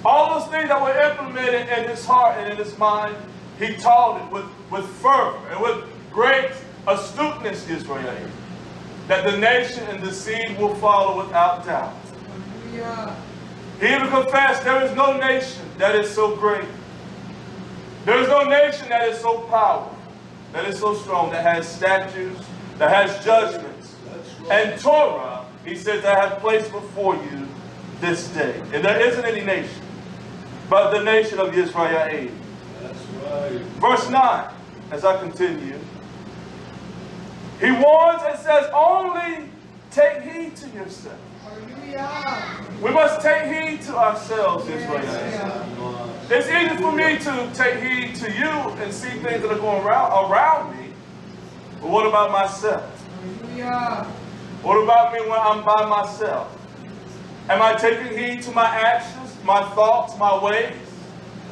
All those things that were implemented in his heart and in his mind, he taught it with fervor and with great astuteness, Israel, that the nation and the seed will follow without doubt. Yeah. He even confessed there is no nation that is so great. There is no nation that is so powerful, that is so strong, that has statutes, that has judgments. And Torah, he says, I have placed before you this day. And there isn't any nation but the nation of Yisrael. That's right. Verse 9, as I continue, he warns and says, only take heed to yourself. Hallelujah. We must take heed to ourselves, Israel. It's easy for me to take heed to you and see things that are going around me. But what about myself? Hallelujah. What about me when I'm by myself? Am I taking heed to my actions, my thoughts, my ways?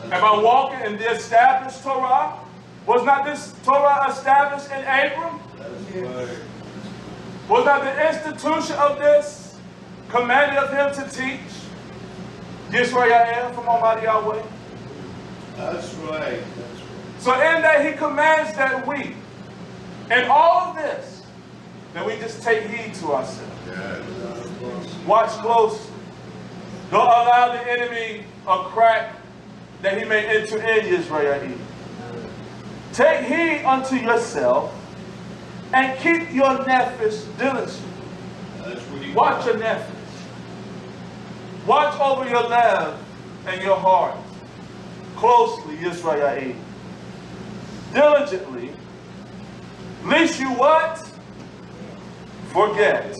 Am I walking in the established Torah? Was not this Torah established in Abram? That's right. Was not the institution of this commanded of him to teach Yisrael from Almighty Yahweh? That's right. That's right. So in that he commands that we, in all of this, that we just take heed to ourselves. Watch closely. Don't allow the enemy a crack that he may enter in Israel. Take heed unto yourself and keep your nefesh diligent. Watch your nefesh. Watch over your lev and your heart closely, Israel. Diligently, lest you what? Forget.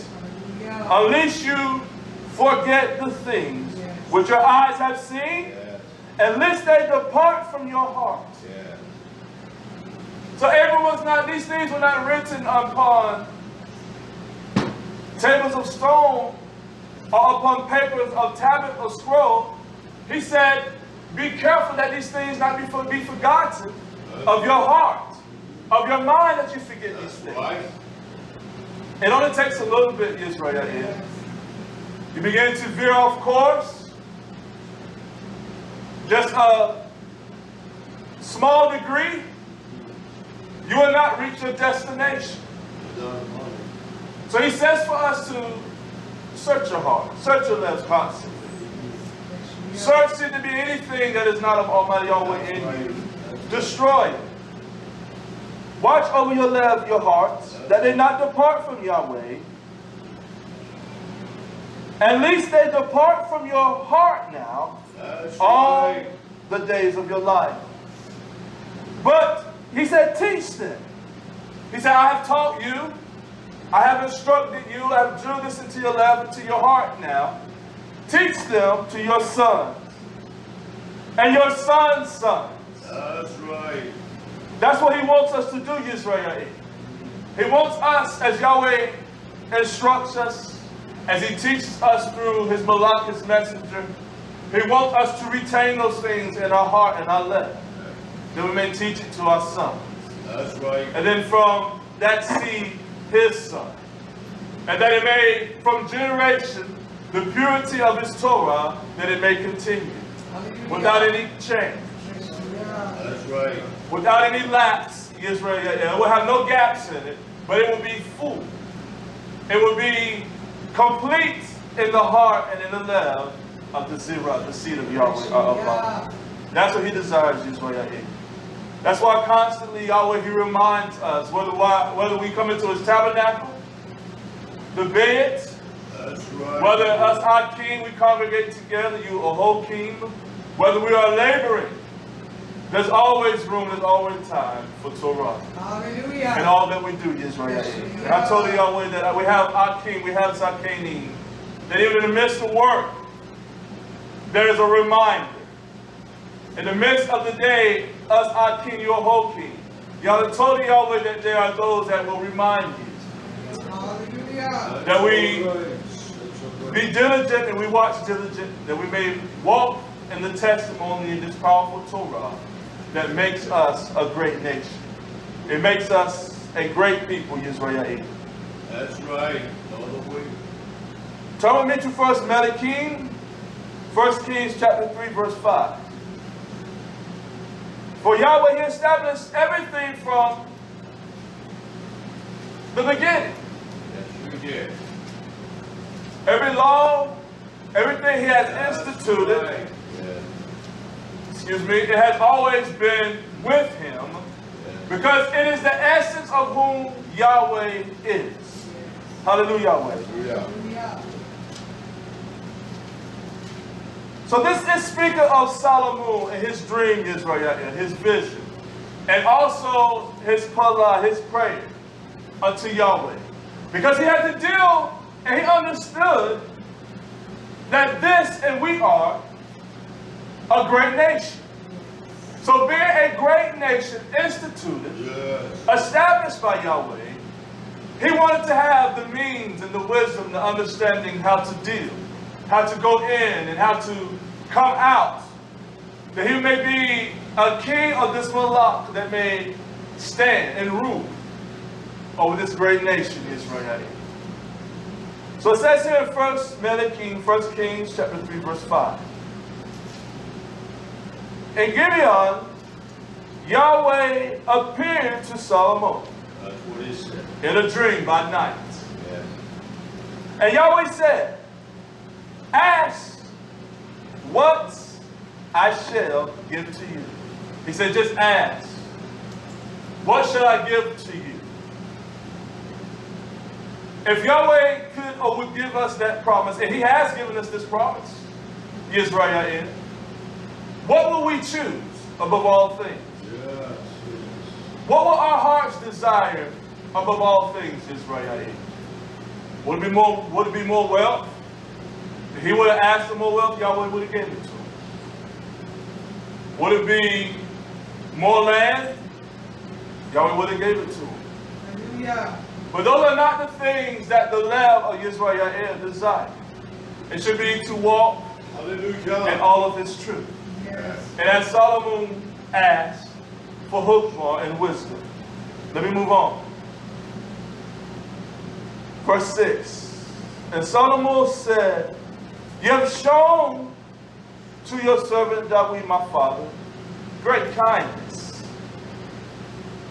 Unless you forget the things which your eyes have seen, and lest they depart from your heart. So Abram was not, these things were not written upon tables of stone or upon papers of tablet or scroll. He said, be careful that these things not be forgotten of your heart, of your mind, that you forget these things. It only takes a little bit, Israel. You begin to veer off course. Just a small degree, you will not reach your destination. So he says for us to search your heart, search your lips constantly. Search it to be anything that is not of Almighty Yahweh in you. Destroy it. Watch over your lips, your hearts, that they not depart from Yahweh. And lest they depart from your heart now That's all right. the days of your life. But he said, teach them. He said, I have taught you, I have instructed you, I have drew this into your life, into your heart now. Teach them to your sons and your sons' sons. That's right. That's what he wants us to do, Yisrael. He wants us, as Yahweh instructs us, as he teaches us through his Malach, his messenger, he wants us to retain those things in our heart and our left, that we may teach it to our sons. That's right. And then from that seed, his son. And that it may, from generation, the purity of his Torah, that it may continue. Hallelujah. Without any change. Hallelujah. That's right. Without any lapse, Israel. It will have no gaps in it, but it will be full. It will be complete in the heart and in the love of the Zerah, the seed of Yahweh. Of Allah. That's what he desires, Israel. That's why constantly Yahweh, he reminds us, whether we come into his tabernacle, the bed, That's right. whether us, our king, we congregate together, you a whole king, whether we are laboring, there's always room, there's always time for Torah. Hallelujah. And all that we do, Israel. And I told Yahweh that we have our king, we have Zakanim, that even in the midst of work, there is a reminder. In the midst of the day, us, our king, your whole king. Y'all told Yahweh that there are those that will remind you. Hallelujah. That we That's right. be diligent and we watch diligent, that we may walk in the testimony in this powerful Torah that makes us a great nation. It makes us a great people, Yisrael. That's right. All the way. Turn with me to 1 Melachim, 1 Kings chapter 3, verse 5. For Yahweh, he established everything from the beginning. Yes, you did. Every law, everything he has That's instituted, right. Yeah. excuse me, it has always been with him, because it is the essence of whom Yahweh is. Hallelujah, Yahweh. Yeah. Hallelujah. So this is speaking of Solomon and his dream, Israel, and his vision, and also his pala, his prayer unto Yahweh. Because he had to deal, and he understood that this and we are a great nation. So being a great nation instituted, Yes. established by Yahweh, he wanted to have the means and the wisdom, the understanding how to deal, how to go in and how to come out, that he may be a king of this Malach that may stand and rule over this great nation, Israel. So it says here in 1 Kings chapter 3, verse 5. In Gibeon, Yahweh appeared to Solomon That's what he said. in a dream by night. Yeah. And Yahweh said, ask what I shall give to you. He said, just ask. What shall I give to you? If Yahweh could or would give us that promise, and he has given us this promise, Yisrael, what will we choose above all things? Yes. What will our hearts desire above all things, Israel? Would it be more wealth? If he would have asked for more wealth, Yahweh would have given it to him. Would it be more land? Yahweh would have given it to him. Hallelujah. But those are not the things that the Lamb of Yisrael desire. It should be to walk Hallelujah. in all of his truth. Yes. And as Solomon asked for hukmah and wisdom. Let me move on. Verse 6. And Solomon said, you have shown to your servant David, my father, great kindness,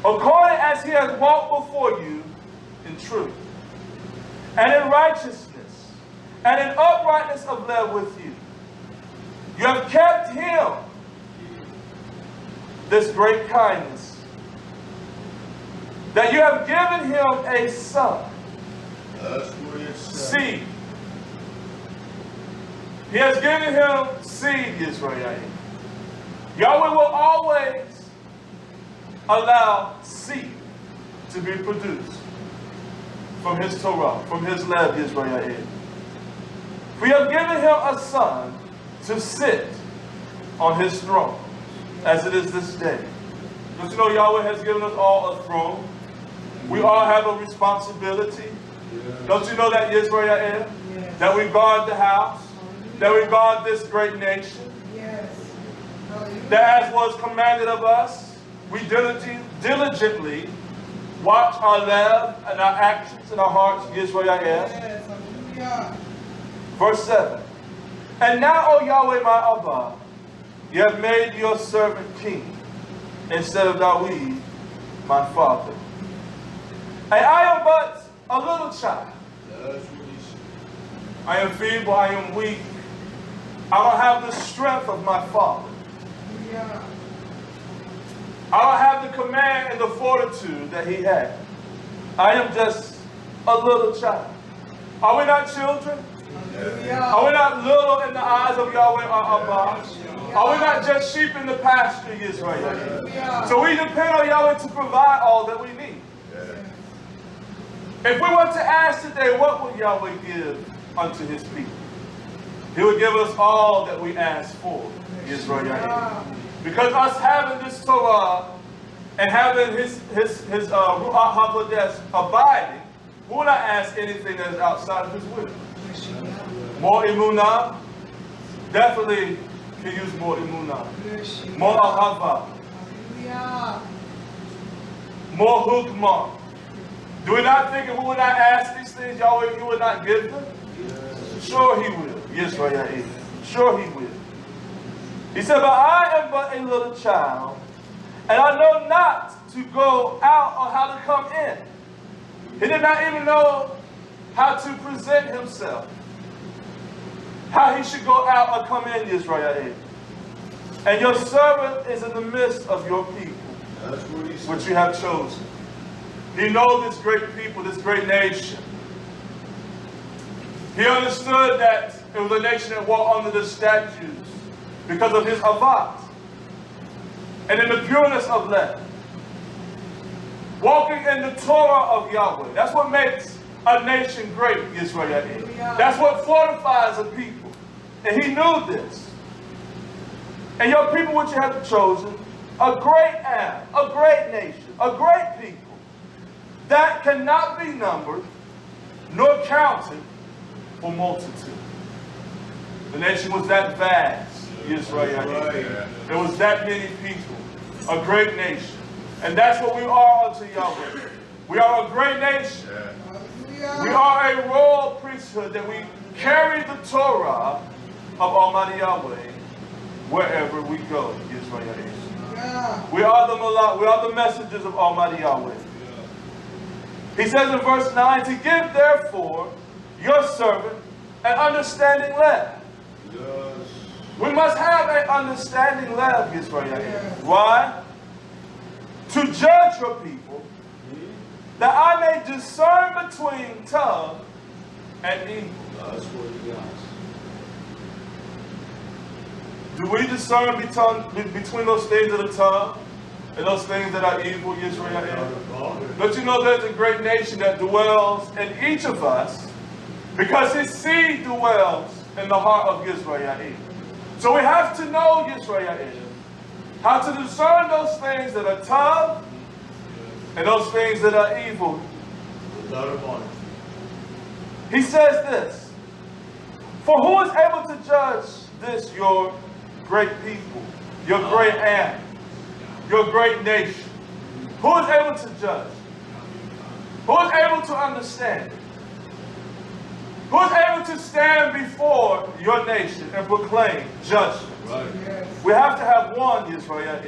according as he has walked before you in truth, and in righteousness, and in uprightness of love with you. You have kept him this great kindness, that you have given him a son, That's what he said. seed, He has given him seed, Yisrael. Yahweh will always allow seed to be produced from his Torah, from his lev, Yisrael. We have given him a son to sit on his throne, as it is this day. Don't you know Yahweh has given us all a throne? We all have a responsibility. Don't you know that, Yisrael? Yes. That we guard the house, that we guard this great nation, Yes. Hallelujah. that as was commanded of us, we diligently watch our lev and our actions and our hearts, Yisrael. Yes. Hallelujah. Verse 7. And now, O Yahweh my Abba, you have made your servant king instead of David, my father. And I am but a little child. I am feeble, I am weak. I don't have the strength of my father. Hallelujah. I don't have the command and the fortitude that he had. I am just a little child. Are we not children? Hallelujah. Are we not little in the eyes of Yahweh our Abba? Are we not just sheep in the pasture, Israel? Hallelujah. So we depend on Yahweh to provide all that we need. If we were to ask today, what would Yahweh give unto his people? He would give us all that we ask for, Israel. Because us having this Torah and having his Ruach HaKodesh abiding, we will not ask anything that is outside of his will. More emunah, definitely can use more emunah. More ahava, Hallelujah. more hukmah. Do we not think if we would not ask these things, Yahweh, you would not give them? Sure he will. Yisrael. Sure he will. He said, but I am but a little child, and I know not to go out or how to come in. He did not even know how to present himself, how he should go out or come in, Yisrael. And your servant is in the midst of your people, which you have chosen. He knows this great people, this great nation. He understood that it was a nation that walked under the statutes because of his avat and in the pureness of lev. Walking in the Torah of Yahweh. That's what makes a nation great, Israel. That's what fortifies a people. And he knew this. And your people which you have chosen, a great am, a great nation, a great people, that cannot be numbered nor counted for multitude. The nation was that vast, Israel. There was that many people, a great nation. And that's what we are unto Yahweh. We are a great nation. We are a royal priesthood that we carry the Torah of Almighty Yahweh wherever we go, Israel. We are the Malach, we are the messengers of Almighty Yahweh. He says in verse 9, to give therefore your servant an understanding lev. We must have an understanding lev, Israel. Why? To judge your people, that I may discern between tov and evil. Do we discern between those things that are tov and those things that are evil, Yisrael? Don't you know there's a great nation that dwells in each of us because his seed dwells in the heart of Yisrael. So we have to know, Yisrael, how to discern those things that are tov and those things that are evil. He says this, for who is able to judge this, your great people, your great am, your great nation? Who is able to judge? Who is able to understand? Who is able to stand before your nation and proclaim judgment? We have to have one, Yisrael,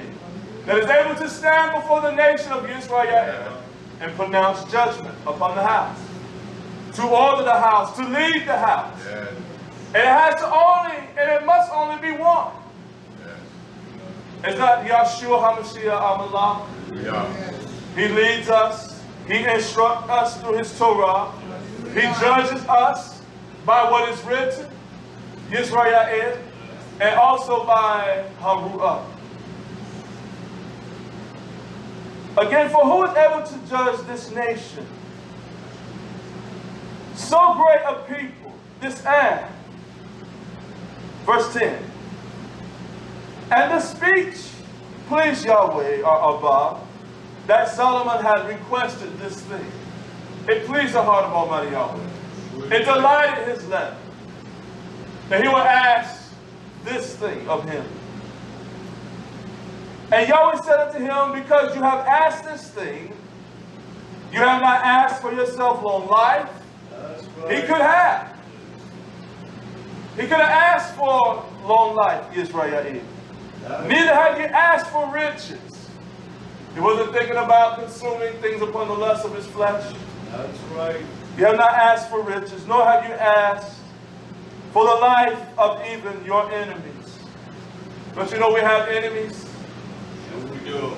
that is able to stand before the nation of Yisrael and pronounce judgment upon the house, to order the house, to lead the house. And it must only be one. It's not Yahshua HaMashiach Amallah. He leads us. He instructs us through his Torah. He judges us by what is written. Yisrael, and also by Haruah. Again, for who is able to judge this nation? So great a people, this ad. Verse 10. And the speech pleased Yahweh, or Abba, that Solomon had requested this thing. It pleased the heart of Almighty Yahweh. It delighted his lap, that he would ask this thing of him. And Yahweh said unto him, because you have asked this thing, you have not asked for yourself long life. He could have. He could have asked for long life, Yisrael. Neither have you asked for riches. He wasn't thinking about consuming things upon the lust of his flesh. That's right. You have not asked for riches, nor have you asked for the life of even your enemies. Don't you know we have enemies? Yes, we do.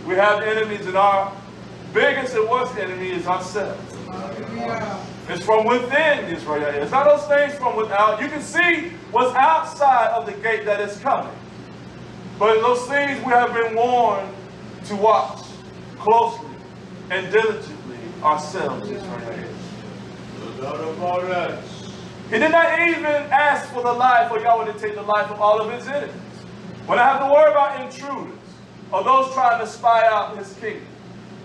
We have enemies, and our biggest and worst enemy is ourselves. Hallelujah. It's from within, Israel. It's not those things from without. You can see what's outside of the gate that is coming. But those things we have been warned to watch closely and diligently ourselves, Israel. No doubt about that. He did not even ask for the life of Yahweh to take the life of all of his enemies. When I have to worry about intruders or those trying to spy out his kingdom,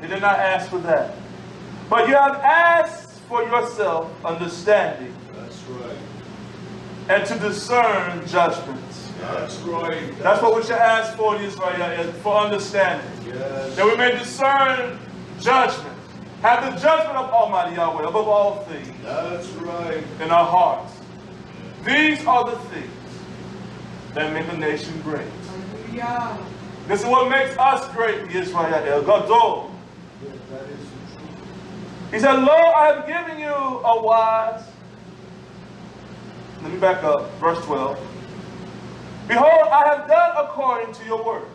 he did not ask for that. But you have asked for yourself understanding. That's right. And to discern judgments. That's right. That's what we should ask for, Israel, for understanding. Yes. That we may discern judgment. Have the judgment of Almighty Yahweh above all things That's right. in our hearts. These are the things that make a nation great. Hallelujah. This is what makes us great, Yisrael. Gadol. Yes, that is the truth. He said, Lo, I have given you a wise. Let me back up. Verse 12. Behold, I have done according to your words.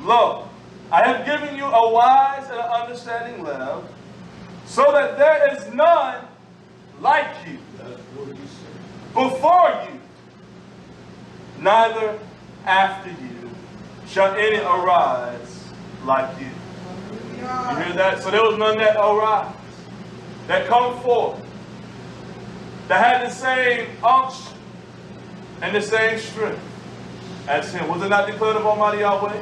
Lo, I have given you a wise and an understanding love, so that there is none like you That's what he said. before you, neither after you shall any arise like you. You Hallelujah. hear that? So there was none that arise, that come forth, that had the same unction and the same strength as him. Was it not declared of Almighty Yahweh?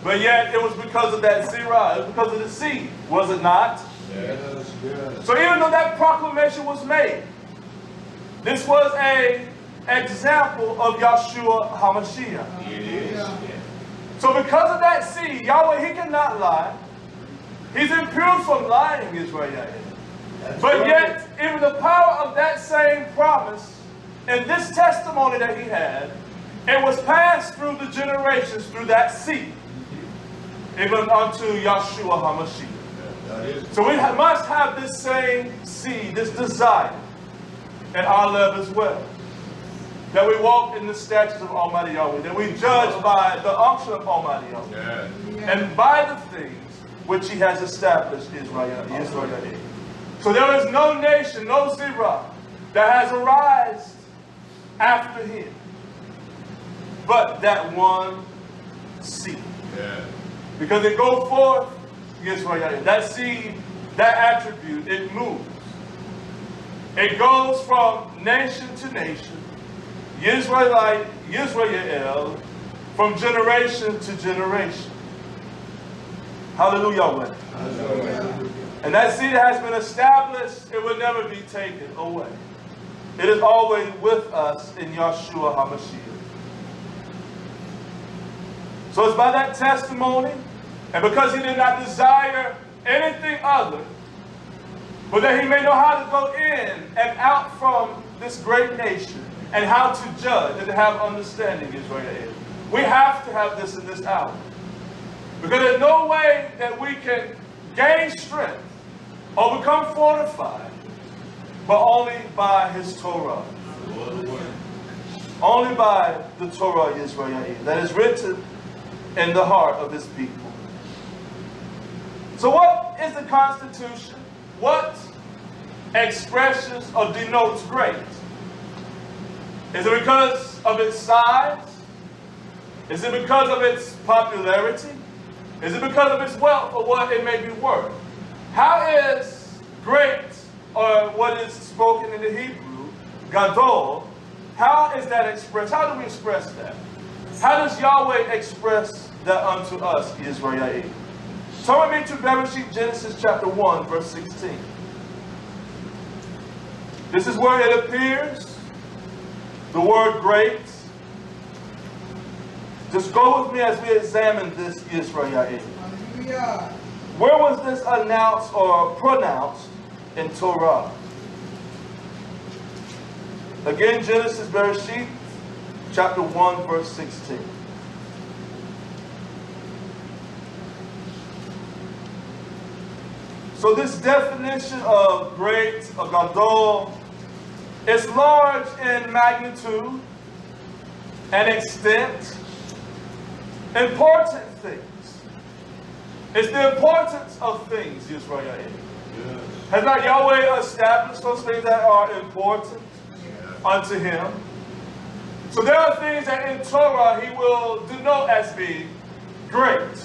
But yet it was because of that zirah, it was because of the seed, was it not? Yes, yes. So even though that proclamation was made, this was an example of Yahshua HaMashiach. It is. So because of that seed, Yahweh, he cannot lie. He's impure from lying, Israel. That's But right. yet, even the power of that same promise and this testimony that he had, it was passed through the generations through that seed, even unto Yahshua HaMashiach. That is. So we must have this same seed, this desire in our love as well. That we walk in the statutes of Almighty Yahweh. That we judge by the unction of Almighty Yahweh. Yeah. And by the things which he has established Israel. So there is no nation, no zirah that has arisen after him, but that one seed. Yeah. Because it goes forth, Israel. That seed, that attribute, it moves. It goes from nation to nation, Yisrael, from generation to generation. Hallelujah. Hallelujah. And that seed has been established, it will never be taken away. It is always with us in Yahshua HaMashiach. So it's by that testimony, and because he did not desire anything other, but that he may know how to go in and out from this great nation, and how to judge and to have understanding, Israel. We have to have this in this hour. Because there's no way that we can gain strength or become fortified, but only by his Torah. Only by the Torah, Israel, that is written in the heart of his people. So what is the Constitution? What expresses or denotes grace? Is it because of its size? Is it because of its popularity? Is it because of its wealth or what it may be worth? How is great, or what is spoken in the Hebrew, gadol, how is that expressed? How do we express that? How does Yahweh express that unto us, Yisrael? Turn with me to Bereshit, Genesis chapter 1, verse 16. This is where it appears, the word great. Just go with me as we examine this, Yisrael. Hallelujah. Where was this announced or pronounced in Torah? Again, Genesis, Bereshit, chapter 1, verse 16. So this definition of great, or gadol, is large in magnitude and extent, important things. It's the importance of things, Yisrael. Yes. Has not Yahweh established those things that are important unto him? So there are things that in Torah he will denote as being great,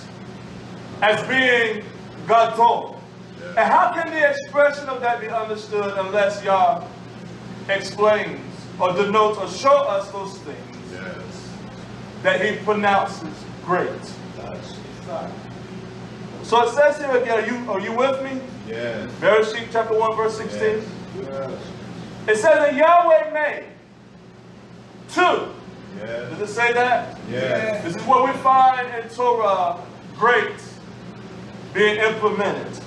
as being gadol. And how can the expression of that be understood unless Yah explains or denotes or show us those things Yes. that he pronounces great? That's the fact. So it says here again, are you with me? Yes. Bereshit chapter 1 verse 16. Yes. It says that Yahweh made two. Yes. Does it say that? Yes. This is what we find in Torah, great being implemented.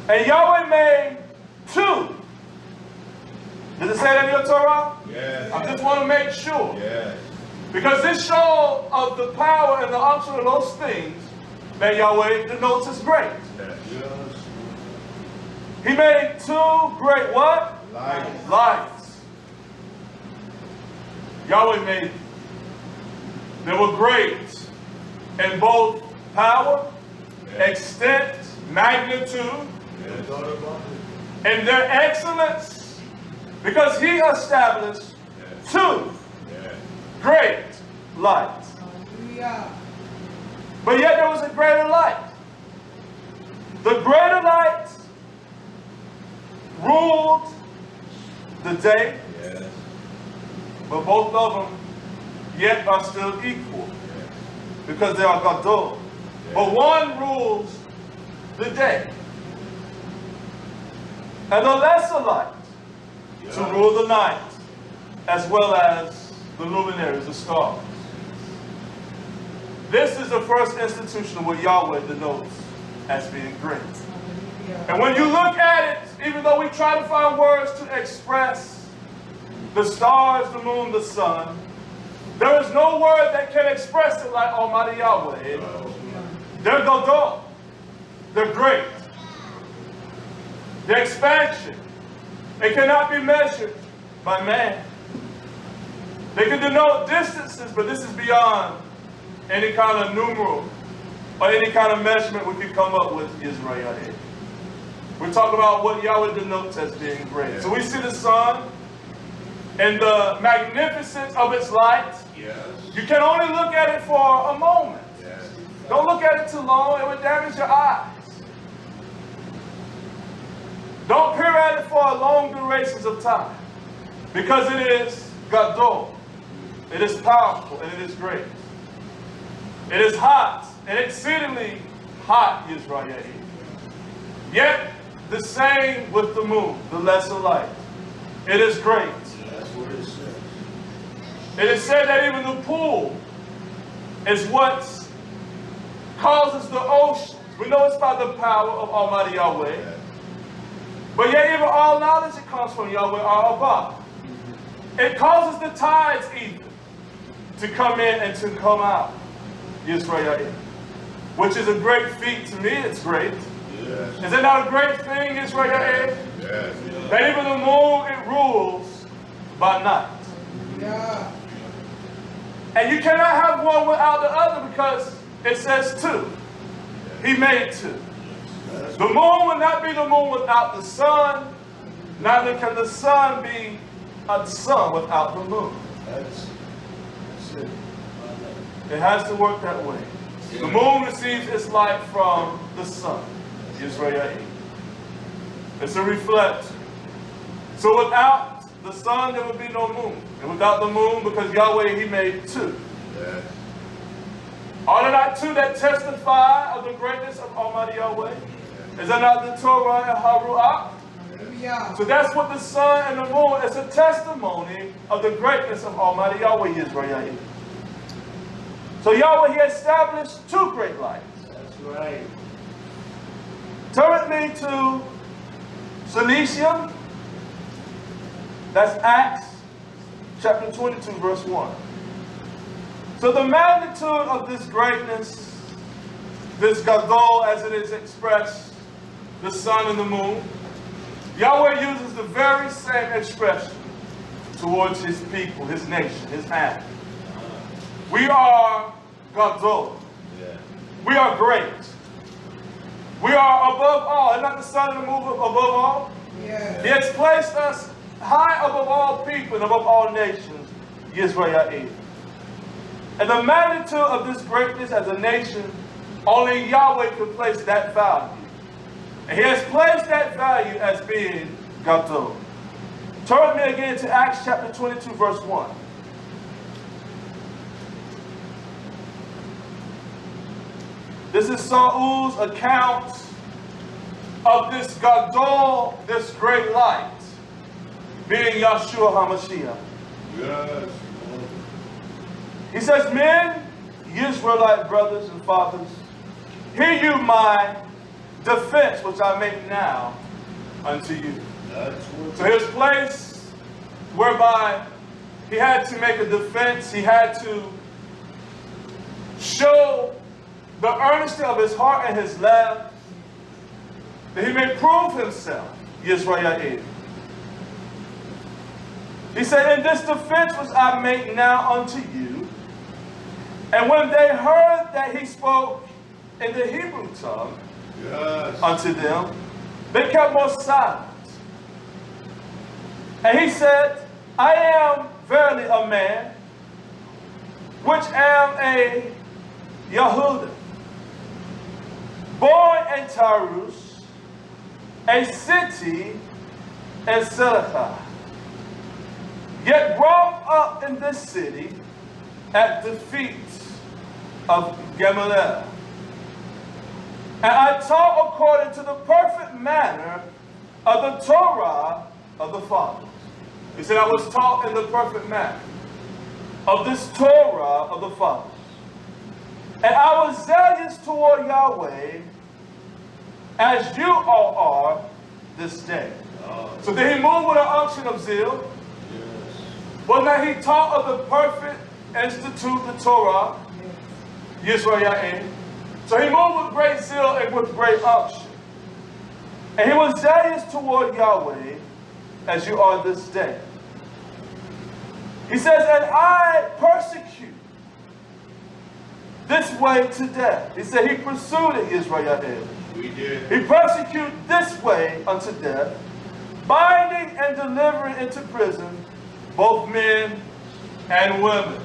And Yahweh made two. Does it say that in your Torah? Yes. I just want to make sure. Yes. Because this show of the power and the unction of those things that Yahweh denotes as great. Yes. He made two great what? Light. Lights. Yahweh made them. They were great in both power, extent, magnitude, Yes. Thought about it. and their excellence, because he established Yes. two Yes. great lights. Hallelujah. But yet there was a greater light. The greater light ruled the day, Yes. but both of them yet are still equal Yes. because they are gadol. But one rules the day. And the lesser light to rule the night, as well as the luminaries, the stars. This is the first institution of what Yahweh denotes as being great. Hallelujah. And when you look at it, even though we try to find words to express the stars, the moon, the sun, there is no word that can express it like Almighty Yahweh. They're gadol. They're great. The expansion, it cannot be measured by man. They can denote distances, but this is beyond any kind of numeral or any kind of measurement we could come up with, Israel. We talk about what Yahweh denotes as being great. So we see the sun and the magnificence of its light. Yes. You can only look at it for a moment. Yes. Don't look at it too long, it would damage your eyes. Don't peer at it for long durations of time, because it is gadol. It is powerful and it is great. It is hot and exceedingly hot, Yisrael. Yet the same with the moon, the lesser light. It is great. That's what it says. It is said that even the pool is what causes the oceans. We know it's by the power of Almighty Yahweh. Yes. But yet even all knowledge that comes from Yahweh are above. It causes the tides even to come in and to come out, Yisrael. Which is a great feat to me, it's great. Yes. Is it not a great thing, Yisrael? Yes. That even the moon, it rules by night. Yeah. And you cannot have one without the other because it says two. He made two. The moon will not be the moon without the sun. Neither can the sun be a sun without the moon. That's it. It has to work that way. The moon receives its light from the sun. Yisrael. It's a reflector. So without the sun, there would be no moon. And without the moon, because Yahweh, He made two. Yes. Are there not two that testify of the greatness of Almighty Yahweh? Is that not the Torah and Haruach? Hallelujah. So that's what the sun and the moon is, a testimony of the greatness of Almighty Yahweh Yisrael. So Yahweh, He established two great lights. That's right. Turn with me to Cilicia. That's Acts chapter 22, verse 1. So the magnitude of this greatness, this Gadol as it is expressed, the sun and the moon, Yahweh uses the very same expression towards His people, His nation, His hand. We are Gadol. Yeah. We are great. We are above all. Is not the sun and the moon above all? Yes. He has placed us high above all people and above all nations, Yisrael. And the magnitude of this greatness as a nation, only Yahweh could place that value. And He has placed that value as being Gadol. Turn with me again to Acts chapter 22, verse 1. This is Saul's account of this Gadol, this great light, being Yahshua HaMashiach. Yes. He says, men, Israelite brothers and fathers, hear you my defense, which I make now unto you. That's what. So his place whereby he had to make a defense, he had to show the earnestness of his heart and his love, that he may prove himself, Yisrael. He said, in this defense which I make now unto you, and when they heard that he spoke in the Hebrew tongue Yes. unto them, they kept more silent. And he said, I am verily a man, which am a Yehuda, born in Tarus, a city in Silica, yet brought up in this city at the feet of Gamaliel. And I taught according to the perfect manner of the Torah of the fathers. He said, I was taught in the perfect manner of this Torah of the fathers. And I was zealous toward Yahweh, as you all are this day. So did he move with an unction of zeal? Yes. Was not he taught of the perfect institute, the Torah, Yisrael? So he moved with great zeal and with great unction. And he was zealous toward Yahweh, as you are this day. He says, and I persecute this way to death. He said he pursued it, Israel. We did. He persecuted this way unto death, binding and delivering into prison both men and women.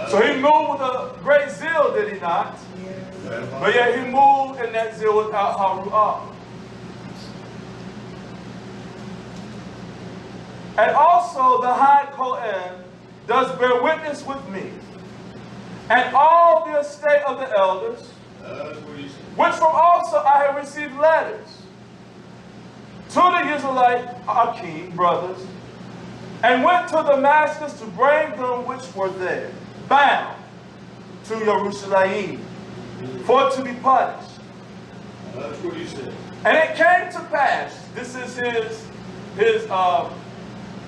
So he moved with a great zeal, did he not? Yes. But yet he moved in that zeal without Haruah. And also the high Kohen does bear witness with me, and all the estate of the elders, That's what he said. which from also I have received letters to the Israelite Akim brothers, and went to Damascus to bring them which were there, bound to Jerusalem, for to be punished. That's what he said. And it came to pass, this is his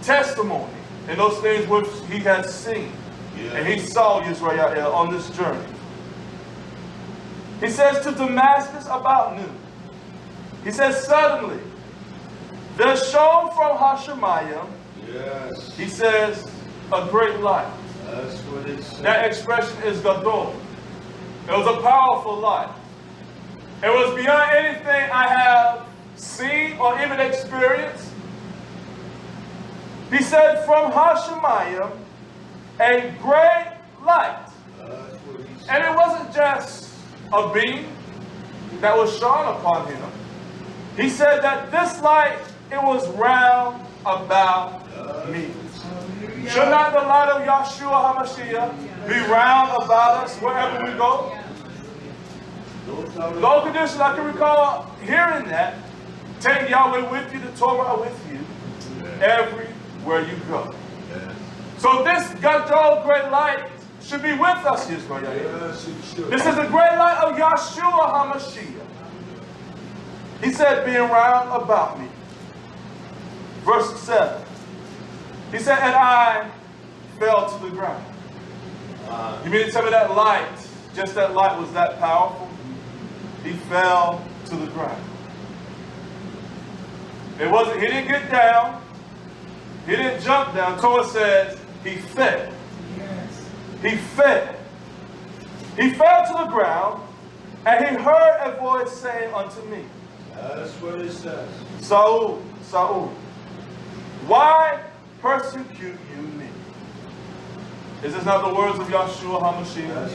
testimony, and those things which he has seen, and he saw Yisrael on this journey. He says to Damascus about noon, he says, suddenly there shone from Hashemayim, Yes. he says, a great light. That's what it said. That expression is Gadol. It was a powerful light. It was beyond anything I have seen or even experienced. He said, from Hashemayim, a great light. That's what he said. And it wasn't just a beam that was shone upon him. He said that this light, it was round about me. Hallelujah. Should not the light of Yahshua HaMashiach be round about us wherever we go? No condition I can recall hearing that. Take Yahweh with you, the Torah with you, everywhere you go. So this Gadol great light should be with us, Yisrael. Yes, it should. This is the great light of Yahshua HaMashiach. He said, being round about me. Verse 7. He said, and I fell to the ground. You mean to tell me that light, just that light was that powerful? He fell to the ground. It wasn't, he didn't get down. He didn't jump down. Torah says he fell. Yes. He fell. He fell to the ground, and he heard a voice saying unto me, That's what it says. Saul, Saul, why persecute you me? Is this not the words of Yahshua HaMashiach? That's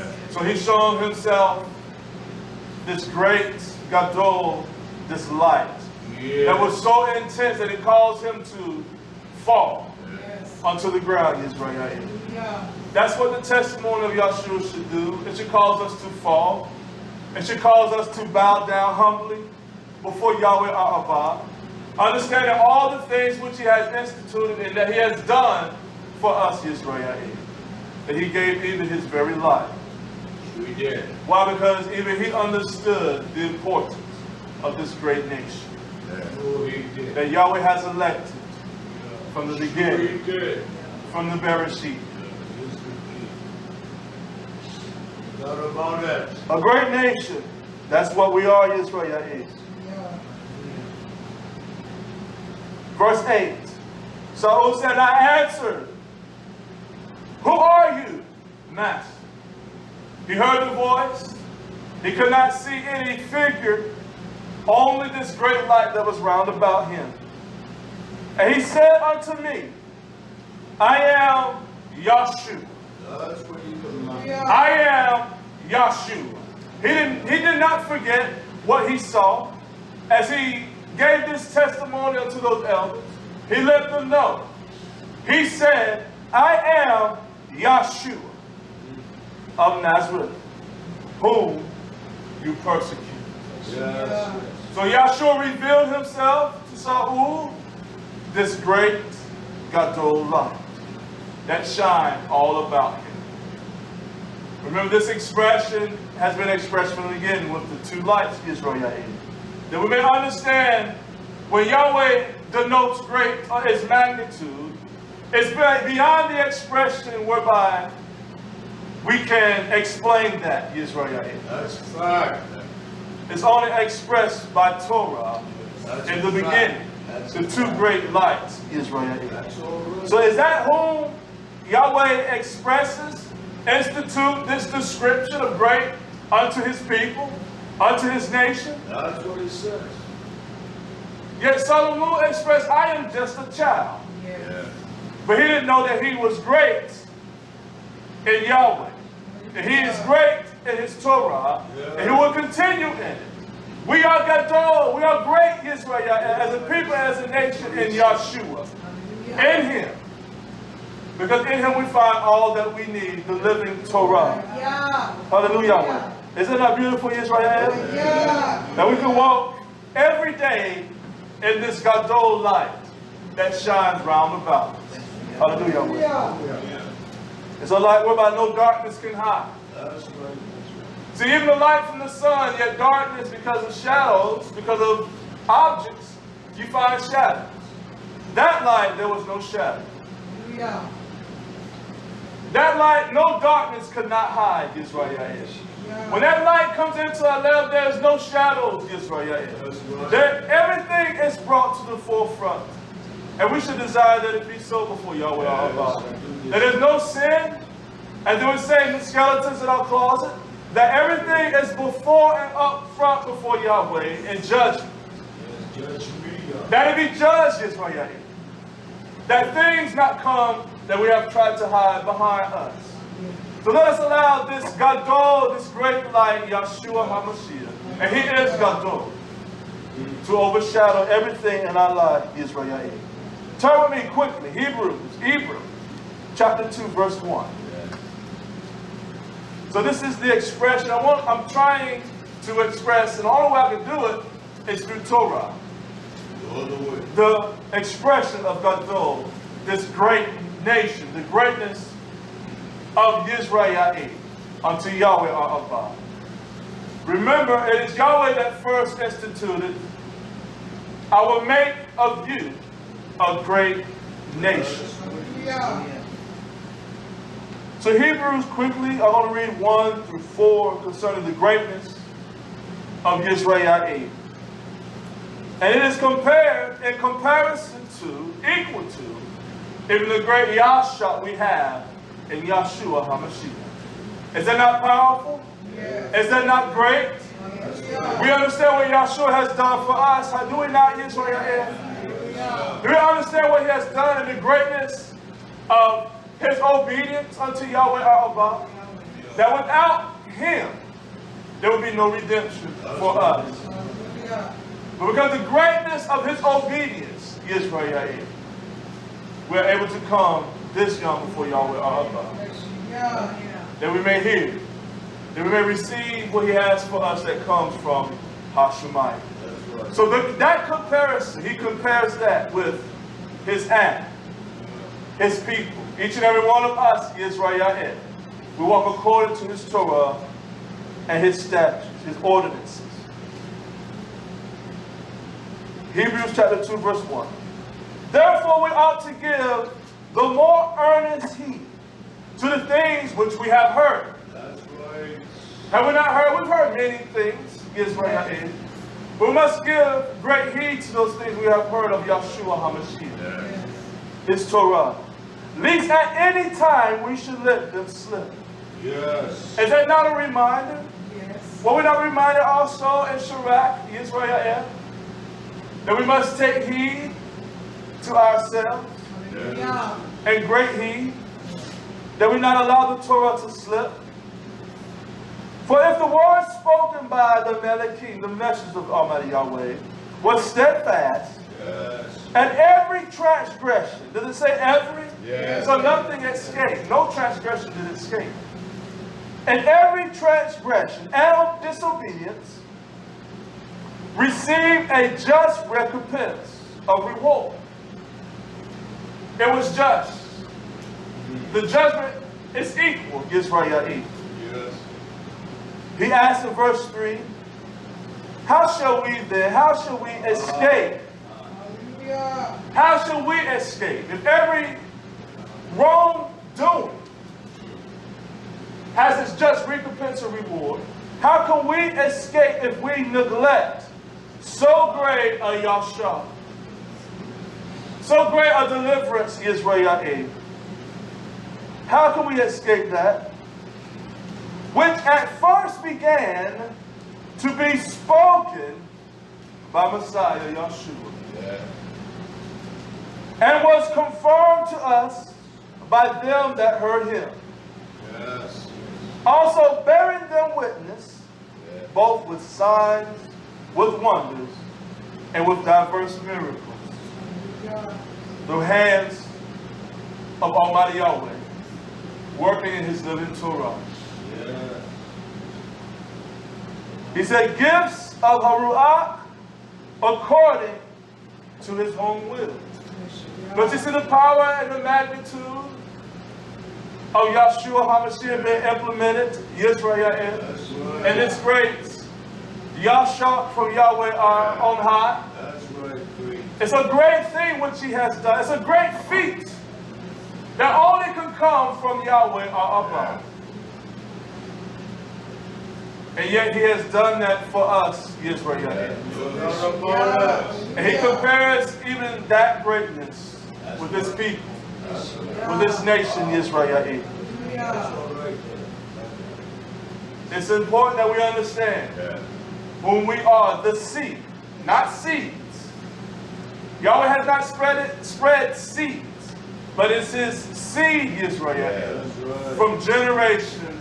right. So he's showing himself this great Gadol, this light, that was so intense that it caused him to fall Yes. onto the ground, Israel. Hallelujah. That's what the testimony of Yahshua should do. It should cause us to fall. It should cause us to bow down humbly before Yahweh our Abba, understanding all the things which he has instituted and that he has done for us, Israel. That he gave even his very life. We did. Why? Because even he understood the importance of this great nation Oh, he did. that Yahweh has elected from the He beginning, did. from the Bereshit. Yes, we did. Not about it. A great nation. That's what we are, Israel. Yeah. Verse 8. Saul said, I answered, who are you, Master? He heard the voice. He could not see any figure, only this great light that was round about him. And he said unto me, I am Yahshua. That's what he did. I am Yahshua. He did not forget what he saw as he gave this testimony unto those elders. He let them know. He said, I am Yahshua of Nazareth, whom you persecute. Yes. So Yahshua revealed himself to Saul, this great Gadol light that shined all about him. Remember, this expression has been expressed from the beginning with the two lights, Israel. That we may understand when Yahweh denotes great its magnitude, it's beyond the expression whereby we can explain that, Israel. That's a fact. It's only expressed by Torah That's in a the fact. beginning. That's The a two fact. great lights, Israel. That's all right. So is that whom Yahweh expresses, institute this description of great unto his people, unto his nation? That's what he says. Yet Solomon expressed, I am just a child. Yes. But he didn't know that he was great in Yahweh. That he is great in his Torah, and he will continue in it. We are Gadol, we are great Israel as a people, as a nation in Yahshua, in him. Because in him we find all that we need, the living Torah. Yeah. Hallelujah. Isn't that beautiful, Israel? Yeah. That we can walk every day in this Gadol light that shines round about us. Hallelujah. Yeah. It's a light whereby no darkness can hide. That's right. See, even the light from the sun, yet darkness because of shadows, because of objects, you find shadows. That light, there was no shadow. Yeah. That light, no darkness could not hide, Israel. When that light comes into our life, there is no shadows, Israel. That's right. That everything is brought to the forefront. And we should desire that it be so before Yahweh our God. That there's no sin, and do it say in the skeletons in our closet, that everything is before and up front before Yahweh in judgment. Yes, judge me, God. That it be judged, Israel. that things not come that we have tried to hide behind us. So let us allow this Gadol, this great light, Yeshua HaMashiach, and He is Gadol, to overshadow everything in our life, Yisrael. Turn with me quickly, Hebrews, chapter 2, verse 1. So this is the expression I'm trying to express, and the only way I can do it is through Torah. The expression of Gadol, this great nation, the greatness of Yisrael unto Yahweh our Abba. Remember, it is Yahweh that first instituted, I will make of you a great nation. So Hebrews, quickly, I'm going to read 1 through 4 concerning the greatness of Yisrael. And it is compared, in comparison to, equal to, even the great Yahshua we have in Yeshua HaMashiach. Is that not powerful? Yes. Is that not great? Yes. We understand what Yeshua has done for us. How do we not, Israel? Yes. Do we understand what He has done and the greatness of His obedience unto Yahweh our Abba? That without Him, there would be no redemption for us. But because of the greatness of His obedience, Israel, we are able to come this young before Yahweh our Abba. That we may hear, that we may receive what He has for us that comes from Hashemayim. Right. So that comparison, He compares that with His act, His people. Each and every one of us, Israel, we walk according to His Torah and His statutes, His ordinances. Hebrews chapter 2, verse 1. Therefore we ought to give the more earnest heed to the things which we have heard. That's right. Have we not heard? We've heard many things, Israel. But we must give great heed to those things we have heard of Yeshua HaMashiach. Yes. His Torah. Lest at any time we should let them slip. Yes. Is that not a reminder? Yes. Were we not reminded also in Sirach, Israel, that we must take heed to ourselves? Yes. And great heed that we not allow the Torah to slip. For if the word spoken by the Melechim, the message of Almighty Yahweh, was steadfast, yes, and every transgression, does it say every? Yes. So nothing escaped. No transgression did escape. And every transgression and disobedience received a just recompense of reward. It was just. The judgment is equal, Yisrael. Yes. He asked in verse 3, how shall we then, how shall we escape? How shall we escape? If every wrongdoing has its just recompense or reward, how can we escape if we neglect so great a Yahshua? So great a deliverance, Israel. How can we escape that? Which at first began to be spoken by Messiah Yeshua. Yeah. And was confirmed to us by them that heard Him. Yes. Also bearing them witness, yeah, both with signs, with wonders, and with diverse miracles. Yeah. The hands of Almighty Yahweh working in His living Torah. Yeah. He said, gifts of Haruach according to His own will. Yeah. But you see the power and the magnitude of Yeshua HaMashiach being implemented, Yisrael, right, and His grace, Yahshua from Yahweh are on high. That's right. It's a great thing which He has done. It's a great feat that only can come from Yahweh our Abba. And yet He has done that for us, Israel. And He compares even that greatness with His people, with this nation, Israel. It's important that we understand whom we are, the seed, not seeds. Yahweh has not spread seeds. but it's his seed, Yisrael, That's right. from generation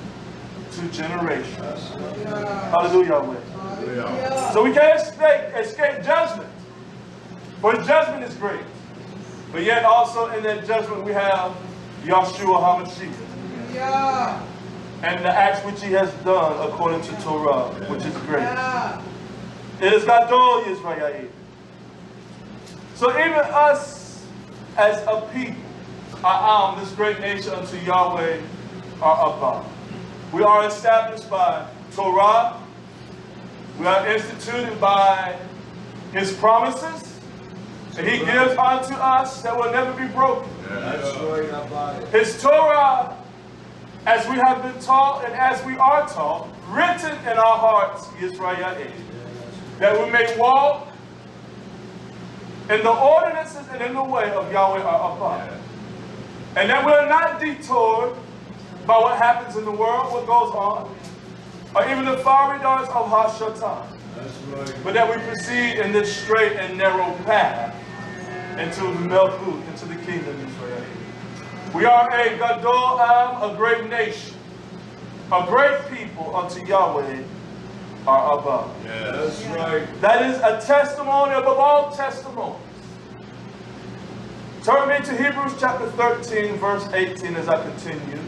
to generation. That's right. Yeah. Hallelujah, Yahweh. Hallelujah. So we can't escape judgment, for judgment is great. But yet also in that judgment we have Yahshua HaMashiach Yeah. and the acts which he has done according to Torah, which is great. Yeah. It is Gadol Yisrael. So even us as a people, this great nation unto Yahweh, are above. We are established by Torah. We are instituted by his promises. And he gives unto us that will never be broken. That's right about it. His Torah, as we have been taught and as we are taught, written in our hearts, Yisrael, that we may walk in the ordinances and in the way of Yahweh our Father. And that we are not detoured by what happens in the world, what goes on, or even the fiery darts of Hashatan. That's right. But that we proceed in this straight and narrow path into Melchut, into the kingdom of Israel. We are a Gadol Am, a great nation, a great people unto Yahweh are above. That's right. That is a testimony above all testimonies. Turn me to Hebrews chapter 13, verse 18 as I continue.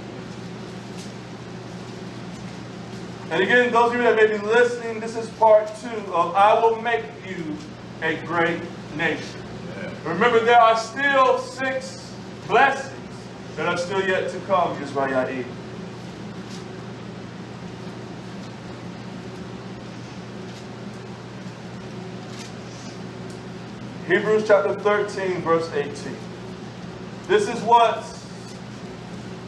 And again, those of you that may be listening, this is part 2 of I will make you a great nation. Remember, there are still 6 blessings that are still yet to come, Yisrael. Hebrews chapter 13, verse 18. This is what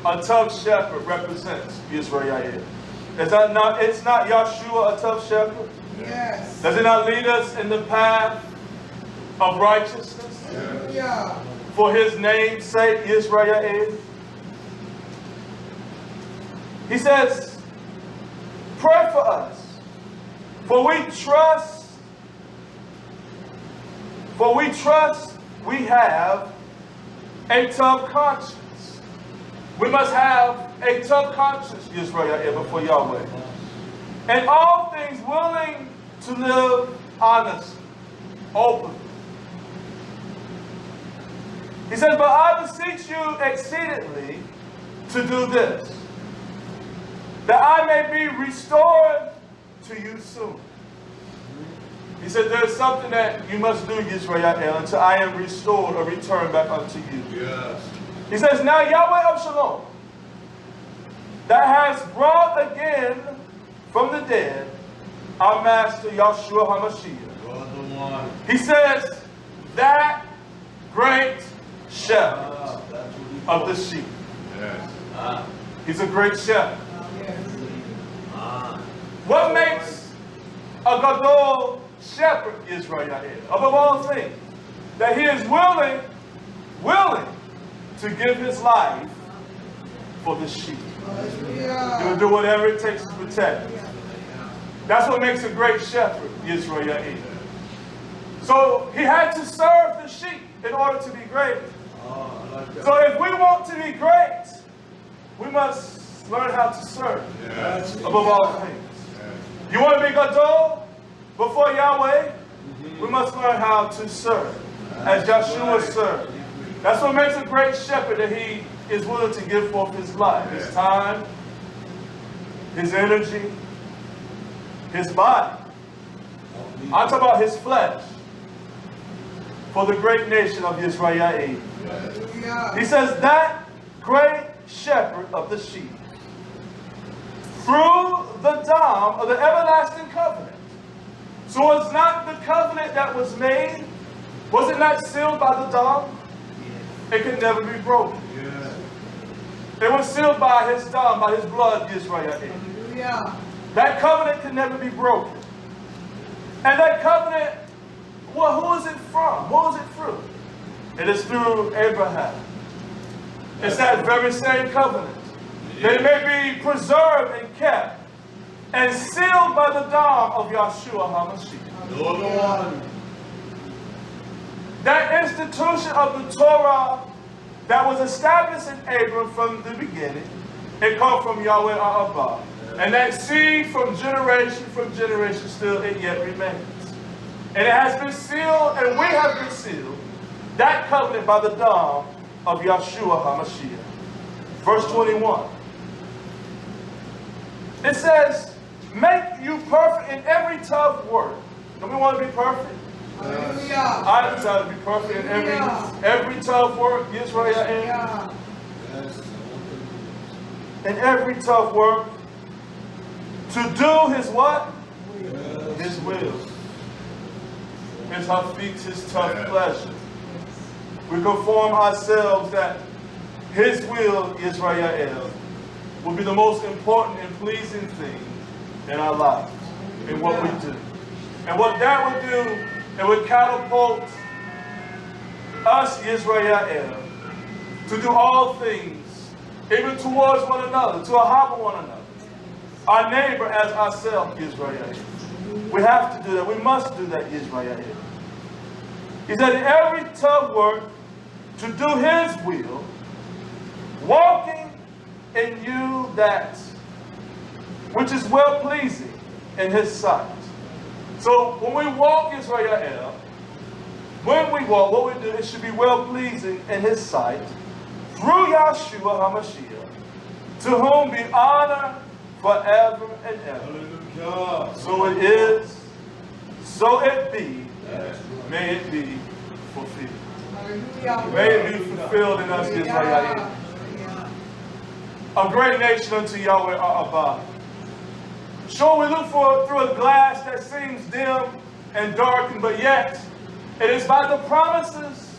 a tough shepherd represents, Yisrael. It's not Yahshua, a tough shepherd? Yes. Does it not lead us in the path of righteousness? Yeah. For his name's sake, Yisrael. He says, pray for us, for we trust we have a tough conscience. We must have a tough conscience, Yisrael, before Yahweh. And all things willing to live honestly, openly. He says, but I beseech you exceedingly to do this, that I may be restored to you soon. He said, there's something that you must do, Yisrael, until I am restored or returned back unto you. Yes. He says, now Yahweh of Shalom, that has brought again from the dead our master Yahshua HaMashiach. You're the one. He says, that great shepherd That's what we of the sheep. Yes. He's a great shepherd. Yes. What makes a Gadol shepherd, Israel, above all things? That he is willing to give his life for the sheep. He Hallelujah. will do whatever it takes to protect it. That's what makes a great shepherd, Israel. So he had to serve the sheep in order to be great. I like that. So if we want to be great, we must learn how to serve Yes. above all things. You want to be Gadol before Yahweh? We must learn how to serve as Joshua served. That's what makes a great shepherd, that he is willing to give forth his life, his time, his energy, his body. I'm talking about his flesh for the great nation of Yisrael. Hallelujah. He says, that great shepherd of the sheep, through the dam of the everlasting covenant. So it's not the covenant that was made, was it not sealed by the dam? It could never be broken. Yes. It was sealed by his dam, by his blood, Israel. Hallelujah. That covenant can never be broken. And that covenant, well, who is it from? Who is it through? It is through Abraham. It's that very same covenant. They may be preserved and kept and sealed by the dam of Yahshua HaMashiach. You're the one. That institution of the Torah that was established in Abram from the beginning. It comes from Yahweh Abba. And that seed from generation still it yet remains. And it has been sealed, and we have been sealed, that covenant by the dawn of Yeshua HaMashiach. Verse 21. It says, make you perfect in every tough work. Don't we want to be perfect? Hallelujah. I desire to be perfect in every tough work. Yisrael. Hallelujah. In every tough work. To do his what? His will. His hafik, his tough pleasure. We conform ourselves that his will, Yisrael, will be the most important and pleasing thing in our lives, in what we do. And what that would do, it would catapult us, Yisrael, to do all things, even towards one another, to ahava one another. Our neighbor as ourselves, Yisrael. We have to do that. We must do that, Yisrael. He said, in every tough work, to do his will, walking in you that which is well-pleasing in his sight. So when we walk, Yisrael, when we walk, what we do, it should be well-pleasing in his sight, through Yeshua HaMashiach, to whom be honor forever and ever. Hallelujah. So it is, so it be, may it be fulfilled. Hallelujah. May it be fulfilled in us, Yisrael. A great nation unto Yahweh Abba. Sure, we look through a glass that seems dim and darkened, but yet it is by the promises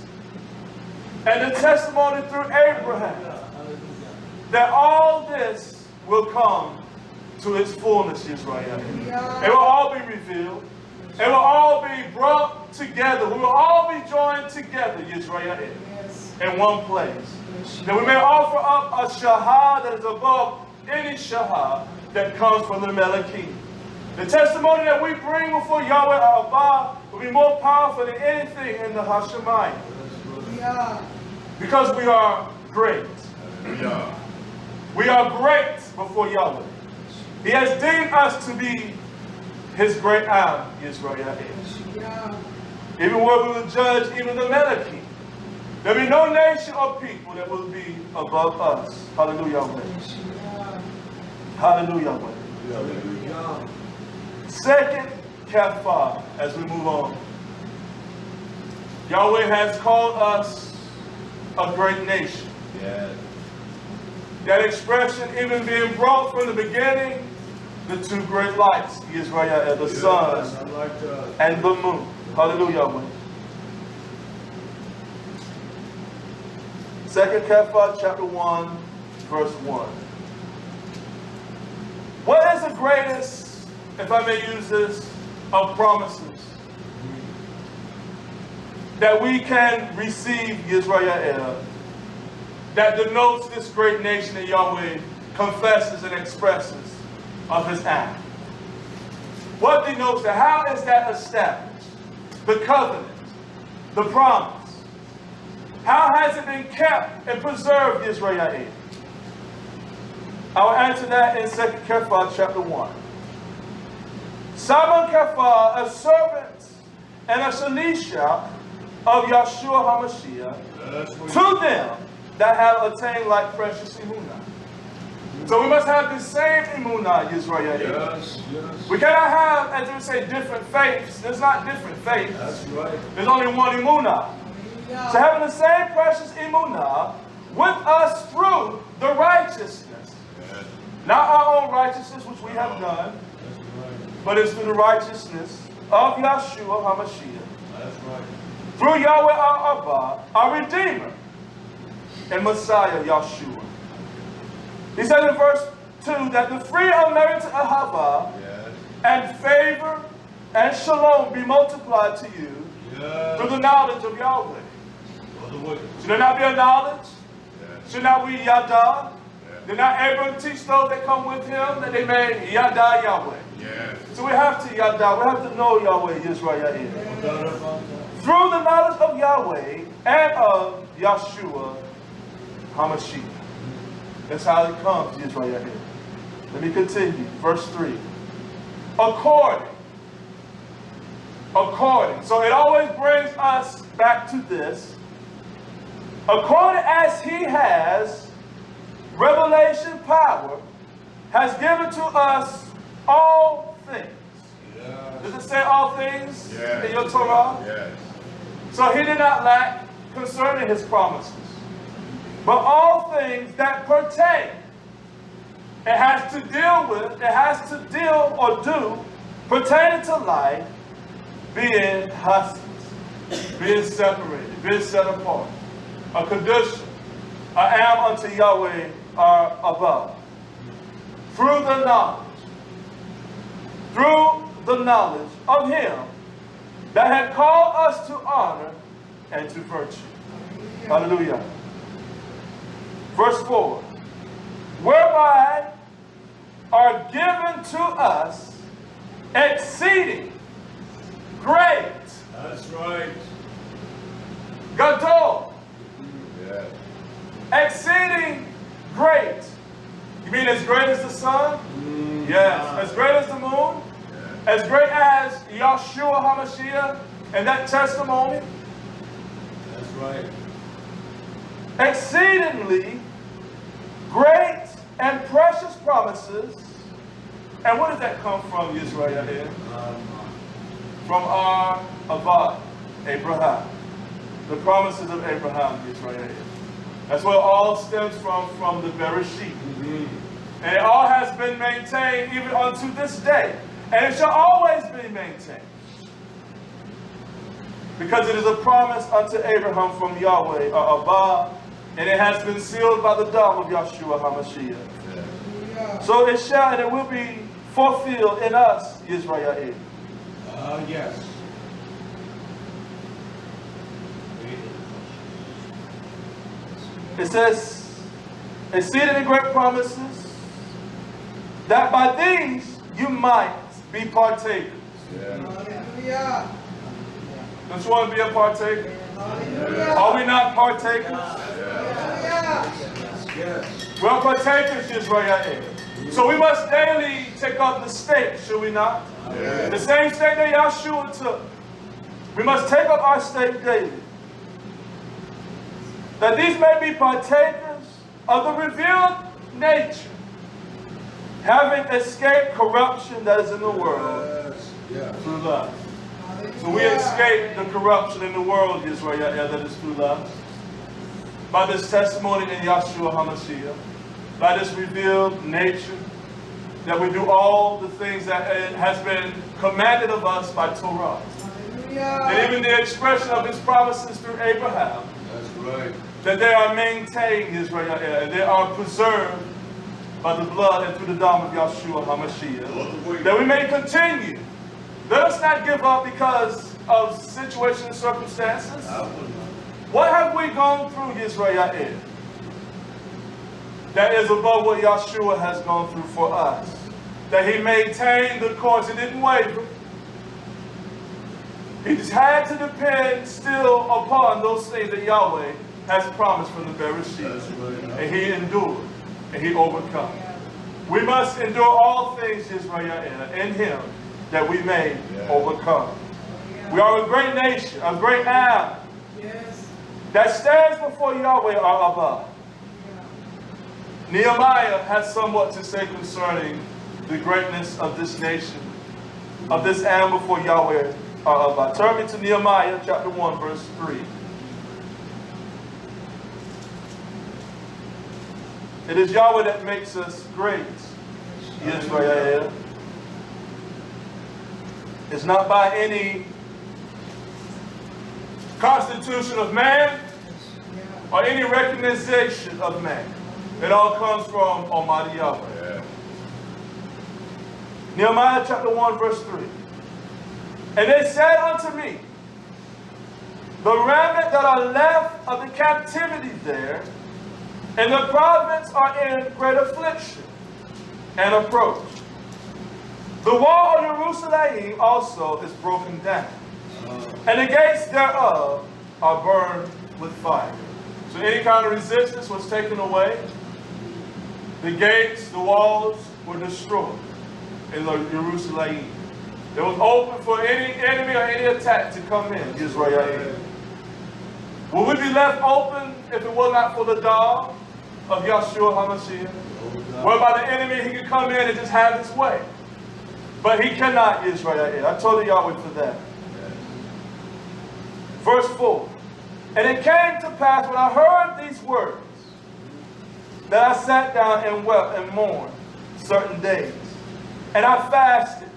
and the testimony through Abraham that all this will come to its fullness, Israel. It will all be revealed. It will all be brought together. We will all be joined together, Israel, in one place. That we may offer up a shahah that is above any shahah that comes from the Melechim. The testimony that we bring before Yahweh Abba will be more powerful than anything in the Hashemayim. Because we are great. We are great before Yahweh. He has deemed us to be his great Am, Yisrael. Even where we will judge even the Melechim. There will be no nation or people that will be above us. Hallelujah. Hallelujah. Second kafah, as we move on. Yahweh has called us a great nation. That expression even being brought from the beginning, the two great lights, Israel, the sun and the moon. Hallelujah. Second Kepha, chapter 1, verse 1. What is the greatest, if I may use this, of promises that we can receive, Yisrael, that denotes this great nation that Yahweh confesses and expresses of his act? What denotes that? How is that established? The covenant, the promise. How has it been kept and preserved, Israel? I will answer that in 2 Kepha, chapter 1. Simon Kepha, a servant and a shalisha of Yeshua HaMashiach, to them that have attained like precious emunah. So we must have the same emunah, Yisrael. Yes. We cannot have, as we say, different faiths. There's not different faiths. That's right. There's only one emunah. So having the same precious emunah with us through the righteousness. Yes. Not our own righteousness, which we have done, but it's through the righteousness of Yeshua HaMashiach. That's right. Through Yahweh our Abba, our Redeemer, and Messiah Yeshua. He said in verse 2 that the free unmerited ahava and favor and shalom be multiplied to you through the knowledge of Yahweh. Should there not be a knowledge? Should not we yada? Did not Abram teach those that come with him that they may yada Yahweh? So we have to yada. We have to know Yahweh, Yisrael. Through the knowledge of Yahweh and of Yeshua HaMashiach. That's how it comes, Yisrael. Let me continue. Verse 3. According. So it always brings us back to this. According as he has revelation power, has given to us all things. Yes. Does it say all things Yes. in your Torah? Yes. So he did not lack concerning his promises. But all things that pertain, it has to deal with, it has to deal or do pertaining to life, being hushed, being separated, being set apart. A condition, I am unto Yahweh are above. Through the knowledge of him that had called us to honor and to virtue. Hallelujah. Verse 4. Whereby are given to us exceeding great. That's right. Gadol. Yes. Exceeding great. You mean as great as the sun? Yes. As great as the moon? As great as Yahshua HaMashiach and that testimony? That's right. Exceedingly great and precious promises. And where does that come from, Yisrael? From our Avad, Abraham. The promises of Abraham, Yisrael. That's where it all stems from the Bereshit. And it all has been maintained even unto this day. And it shall always be maintained. Because it is a promise unto Abraham from Yahweh, or Abba, and it has been sealed by the dome of Yahshua HaMashiach. So it shall and it will be fulfilled in us, Israel. Yes. It says, exceeding great promises, that by these you might be partakers. Hallelujah. Don't you want to be a partaker? Hallelujah. Are we not partakers? Hallelujah. Yes. We are partakers, Israel. So we must daily take up the stake, should we not? Yes. The same stake that Yahshua took. We must take up our stake daily. That these may be partakers of the revealed nature, having escaped corruption that is in the world Yes. through love. So we escape the corruption in the world, Israel, that is through love. By this testimony in Yahshua HaMashiach, by this revealed nature, that we do all the things that has been commanded of us by Torah. And even the expression of his promises through Abraham, That's right. that they are maintained, Israel, and they are preserved by the blood and through the dome of Yahshua HaMashiach, that we may continue. Let us not give up because of situations and circumstances. What have we gone through, Israel, that is above what Yahshua has gone through for us? That he maintained the course, he didn't waver. He just had to depend still upon those things that Yahweh has promised from the Bereshit. And he endured, and he overcome. We must endure all things, Israel, in him, that we may overcome. We are a great nation, a great am, that stands before Yahweh our Abba. Nehemiah has somewhat to say concerning the greatness of this nation, of this am before Yahweh our Abba. Turn me to Nehemiah chapter 1, verse 3. It is Yahweh that makes us great, Israel. It's not by any constitution of man or any recognition of man. It all comes from Almighty Yahweh. Nehemiah chapter 1, verse 3. And they said unto me, the remnant that are left of the captivity there, and the province are in great affliction and approach. The wall of Jerusalem also is broken down, and the gates thereof are burned with fire. So any kind of resistance was taken away. The gates, the walls were destroyed in Jerusalem. It was open for any enemy or any attack to come in, Yisrael. Will we be left open if it were not for the door of Yahshua HaMashiach? Whereby the enemy, he could come in and just have his way. But he cannot, Yisrael. I told Yahweh for that. Verse 4. And it came to pass when I heard these words, that I sat down and wept and mourned certain days. And I fasted.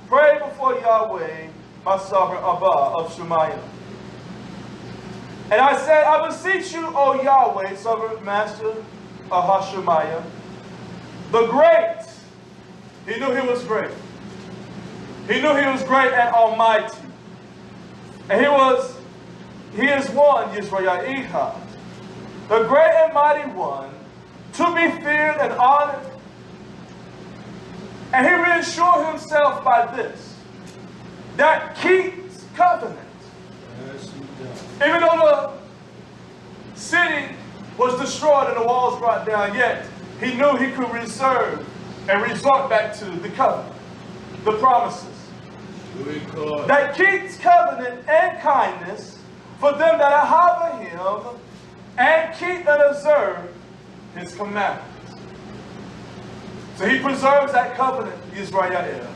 Prayed before Yahweh, my sovereign Abba of Shemayim. And I said, I beseech you, O Yahweh, sovereign master of Hashemayim, the great. He knew he was great. He knew he was great and almighty. And he is one, Yisrael Ehad, the great and mighty one, to be feared and honored. And he reassured himself by this, that keeps covenant. Even though the city was destroyed and the walls brought down, yet he knew he could reserve and resort back to the covenant, the promises. That keeps covenant and kindness for them that are him and keep and observe his commandments. So he preserves that covenant, Yisrael,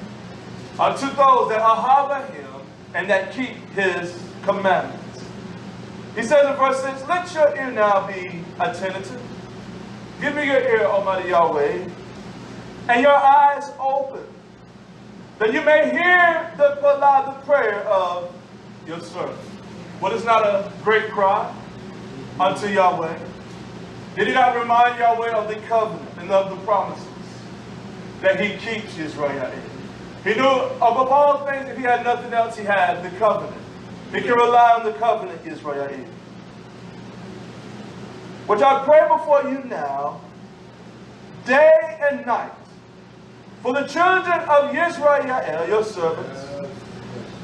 unto those that are him and that keep his commandments. He says in verse 6, let your ear now be attentive. Give me your ear, Almighty Yahweh, and your eyes open, that you may hear the prayer of your servant. What is not a great cry unto Yahweh? Did he not remind Yahweh of the covenant and of the promises that he keeps Israel? He knew above all things, if he had nothing else, he had the covenant. He can rely on the covenant, Israel. Which I pray before you now, day and night, for the children of Yisrael, your servants,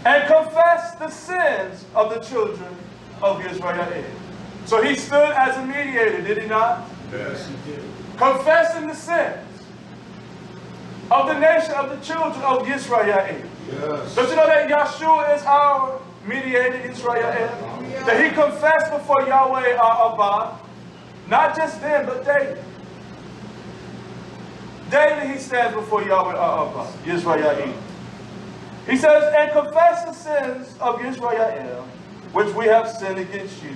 and confess the sins of the children of Israel. So he stood as a mediator, did he not? Yes, he did. Confessing the sins of the nation of the children of Israel. Yes. Don't you know that Yahshua is our mediator, Israel? That he confessed before Yahweh our Abba, not just then, but daily. Daily he stands before Yahweh our Abba, Yisrael. He says, and confess the sins of Israel, which we have sinned against you.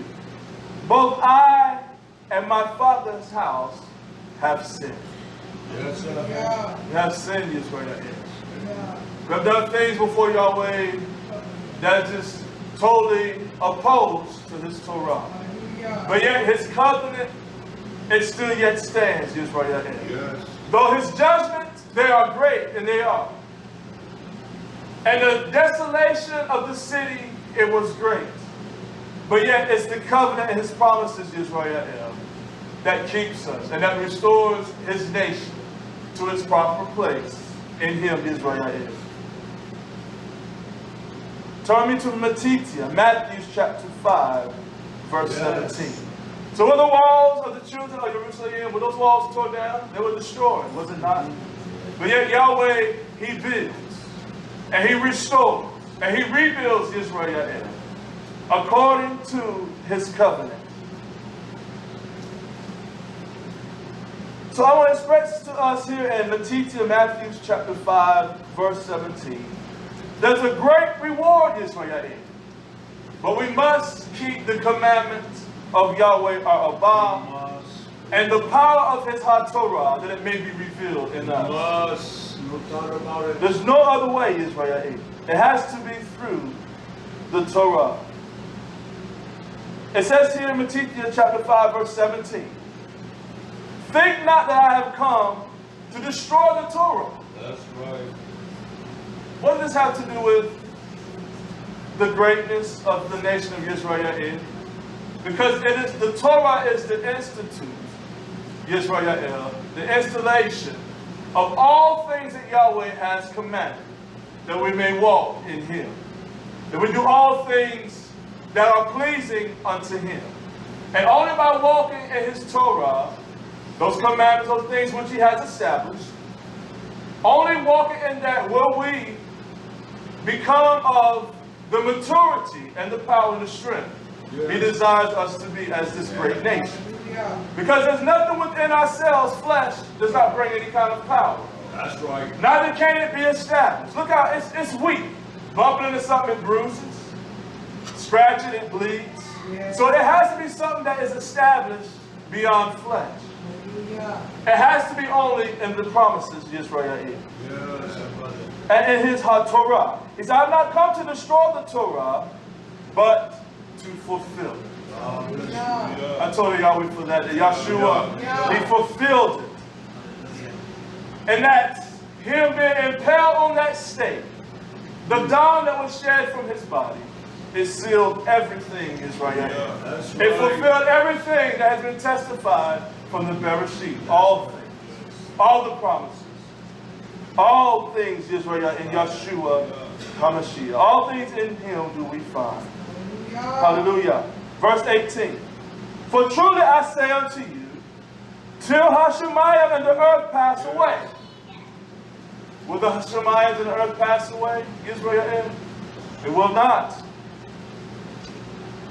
Both I and my father's house have sinned. Yes, sir. We have sinned, Yisrael. We have done things before Yahweh that is just totally opposed to his Torah. But yet his covenant, it still yet stands, Yisrael. Yes. Though his judgments, they are great, and they are. And the desolation of the city, it was great. But yet it's the covenant and his promises, Israel, that keeps us and that restores his nation to its proper place in him, Israel. Turn me to Matthew chapter 5, verse 17. So were the walls of the children of Jerusalem, were those walls torn down? They were destroyed, was it not? But yet Yahweh, he builds, and he restores, and he rebuilds Israel according to his covenant. So I want to express to us here in Matthew chapter 5, verse 17. There's a great reward, Israel, but we must keep the commandments of Yahweh our Abba and the power of his HaTorah, that it may be revealed in us. No thought about it. There's no other way, Israel. It has to be through the Torah. It says here in Matthew chapter 5, verse 17, think not that I have come to destroy the Torah. That's right. What does this have to do with the greatness of the nation of Israel? Because it is the Torah is the institute, Yisrael, the installation of all things that Yahweh has commanded, that we may walk in him, that we do all things that are pleasing unto him. And only by walking in his Torah, those commandments, those things which he has established, only walking in that will we become of the maturity and the power and the strength he desires us to be as this great nation. Because there's nothing within ourselves, flesh, does not bring any kind of power. That's right. Neither can it be established. Look how it's weak. Bumping into something, it bruises. Scratching, it bleeds. So there has to be something that is established beyond flesh. It has to be only in the promises Yisrael. And in his Torah. He said, I have not come to destroy the Torah, but to fulfill it. I told Yahweh for that Yahshua, he fulfilled it. And that him being impaled on that stake, the dawn that was shed from his body, it sealed everything Israel. It fulfilled everything that has been testified from the Bereshit. All things. All the promises. All things Israel in Yahshua HaMashiach. All things in him do we find. Hallelujah. Verse 18. For truly I say unto you, till Hashemayim and the earth pass away. Will the Hashemayim and the earth pass away, Israel? It will not.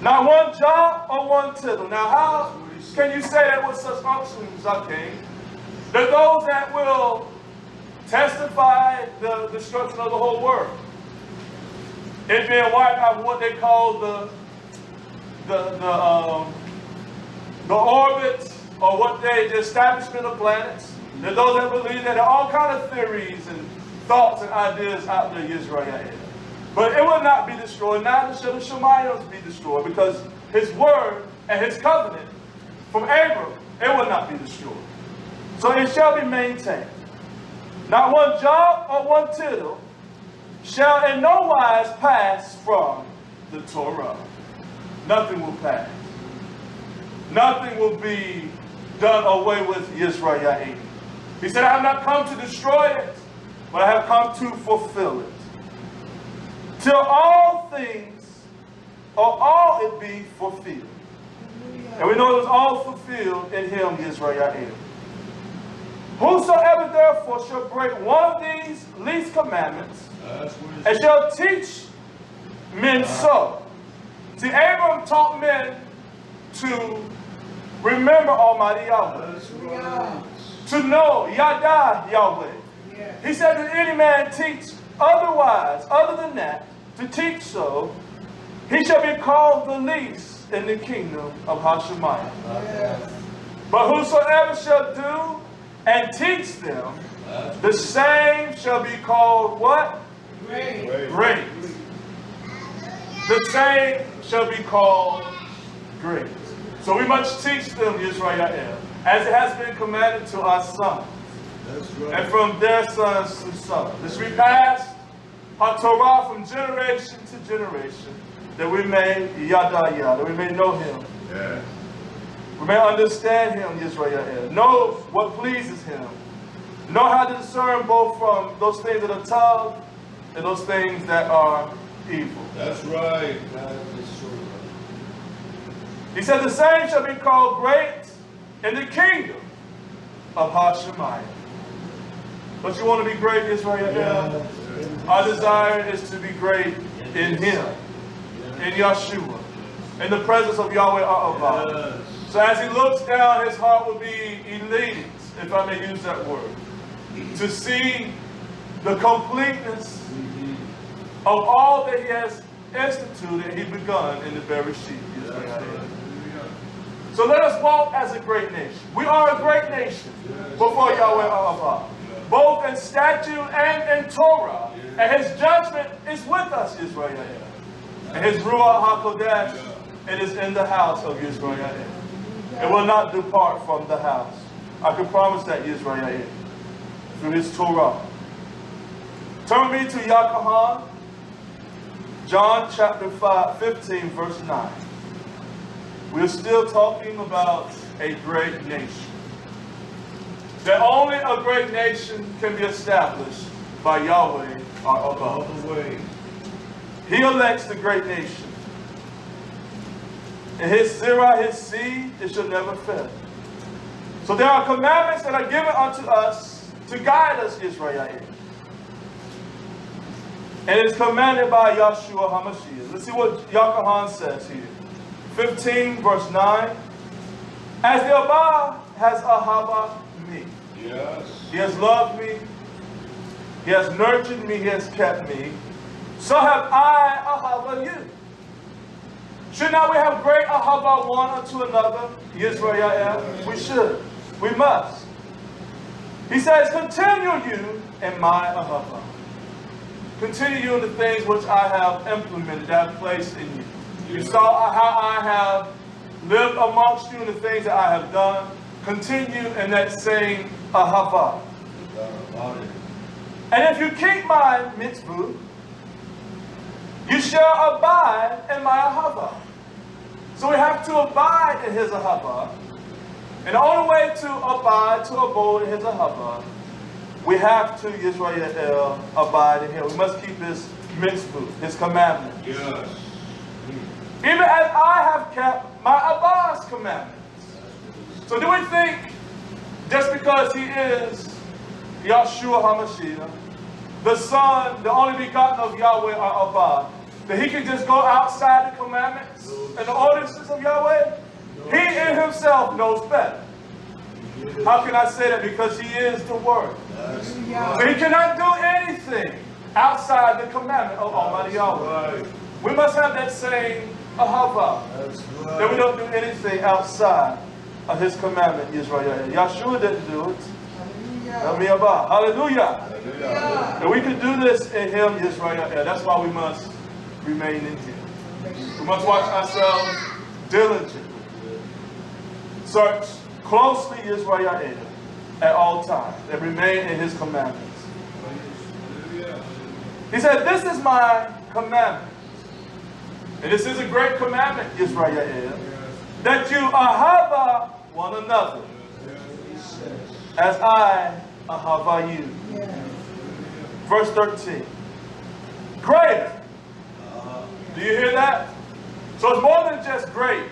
Not one jot or one tittle. Now how can you say that with such unction, Zakim? That those that will testify the destruction of the whole world, it being wiped out what they call the orbit, or what the establishment of planets. There are those that believe that there are all kinds of theories and thoughts and ideas out there, Israel. But it will not be destroyed. Neither shall the Shemayim be destroyed, because his word and his covenant from Abram, it will not be destroyed. So it shall be maintained. Not one jot or one tittle shall in no wise pass from the Torah. Nothing will pass. Nothing will be done away with Yisrael. He said, I have not come to destroy it, but I have come to fulfill it. Till all things, or all it be fulfilled. And we know it was all fulfilled in him, Yisrael. Whosoever therefore shall break one of these least commandments, and shall teach men so. See, Abram taught men to remember Almighty Yahweh. To know Yada Yahweh. He said that any man teach otherwise, other than that, to teach so, he shall be called the least in the kingdom of Hashemayim. But whosoever shall do and teach them, the same shall be called what? Great. The same shall be called great. So we must teach them, Yisrael, as it has been commanded to our sons. And from their sons to sons. This we pass our Torah from generation to generation, that we may yada yada, that we may know him. We may understand him, Yisrael. Know what pleases him. Know how to discern both from those things that are tough and those things that are evil. That's right. He said, the same shall be called great in the kingdom of Hashemayim. Don't you want to be great, Israel? Our desire is to be great in him, in Yahshua, in the presence of Yahweh our Abba. So as he looks down, his heart will be elated, if I may use that word, to see the completeness of all that he has instituted and he begun in the Bereshit. So let us walk as a great nation. We are a great nation before Yahweh our Abba, both in statute and in Torah. And his judgment is with us, Israel. And his Ruach HaKodesh, it is in the house of Israel. It will not depart from the house. I can promise that, Israel, through his Torah. Turn me to Yakahan, John chapter 15, verse 9. We're still talking about a great nation. That only a great nation can be established by Yahweh our Abba. He elects the great nation. and his zerah, his seed, it shall never fail. So there are commandments that are given unto us to guide us, Israel. And it's commanded by Yahshua HaMashiach. Let's see what Yakahan says here. 15 verse 9. As the Abba has ahava me. Yes. He has loved me. He has nurtured me. He has kept me. So have I ahava you. Should not we have great ahava one unto another? Yisrael. We should. We must. He says, continue you in my ahava. Continue you in the things which I have implemented, that I have placed in you. You saw how I have lived amongst you and the things that I have done. Continue in that same ahava. And if you keep my mitzvah, you shall abide in my ahava. So we have to abide in his ahava. And the only way to abide, to abode in his ahava, we have to, Yisrael, abide in him. We must keep his mitzvah, his commandment. Yes. Even as I have kept my Abba's commandments. So do we think, just because he is Yahshua HaMashiach, the Son, the only begotten of Yahweh, our Abba, that he can just go outside the commandments and the ordinances of Yahweh? He in himself knows better. How can I say that? Because he is the Word. So he cannot do anything outside the commandment of Almighty Yahweh. We must have that same ahava, that we don't do anything outside of his commandment, Yisrael. Yahshua didn't do it. Hallelujah. Hallelujah. And we can do this in him, Yisrael. That's why we must remain in him. We must watch ourselves diligently. Search closely, Yisrael, at all times, and remain in his commandments. He said, this is my commandment. And this is a great commandment, Yisrael, that you ahava one another, as I ahava you. Verse 13. Greater. Do you hear that? So it's more than just great.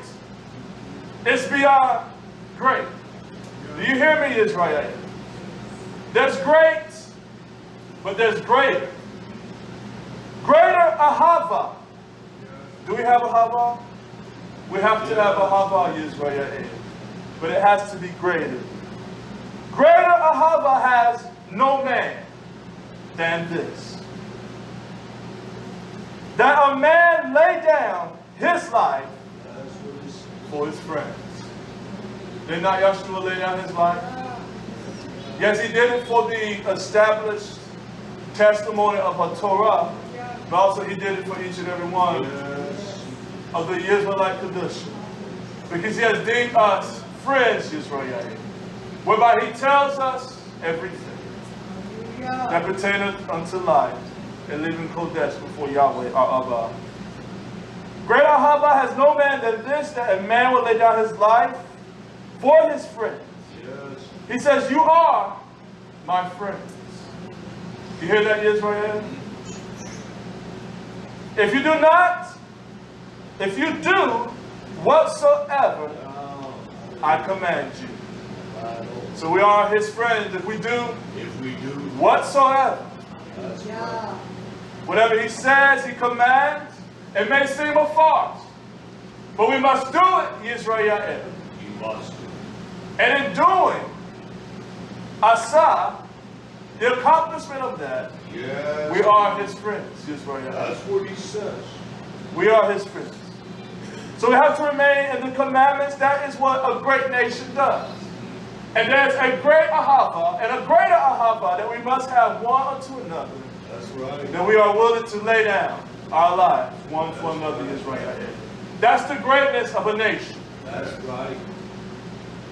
It's beyond great. Do you hear me, Israel? There's great, but there's greater. Greater ahava. Do we have ahava? We have to have ahava, Israel. But it has to be greater. Greater ahava has no man than this, that a man lay down his life for his friends. Did not Yahshua lay down his life? Yes, he did it for the established testimony of a Torah, but also he did it for each and every one of the Israelite Kedusha. Because he has deemed us friends, Yisrael, whereby he tells us everything that pertaineth unto life and living Kodesh before Yahweh, our Abba. Greater ahava has no man than this, that a man will lay down his life for his friends. Yes. He says, you are my friends. You hear that, Israel? If you do not, if you do whatsoever I command you. So we are his friends if we do whatsoever. Whatever he says, he commands. It may seem a farce, but we must do it, Yisrael. You must. And in doing, asa, the accomplishment of that, yes, we are his friends, Yisrael. That's what he says. We are his friends. So we have to remain in the commandments. That is what a great nation does. And there's a great ahava and a greater ahava that we must have one unto another. That's right. That we are willing to lay down our lives one for another, Israel. That's the greatness of a nation. That's right.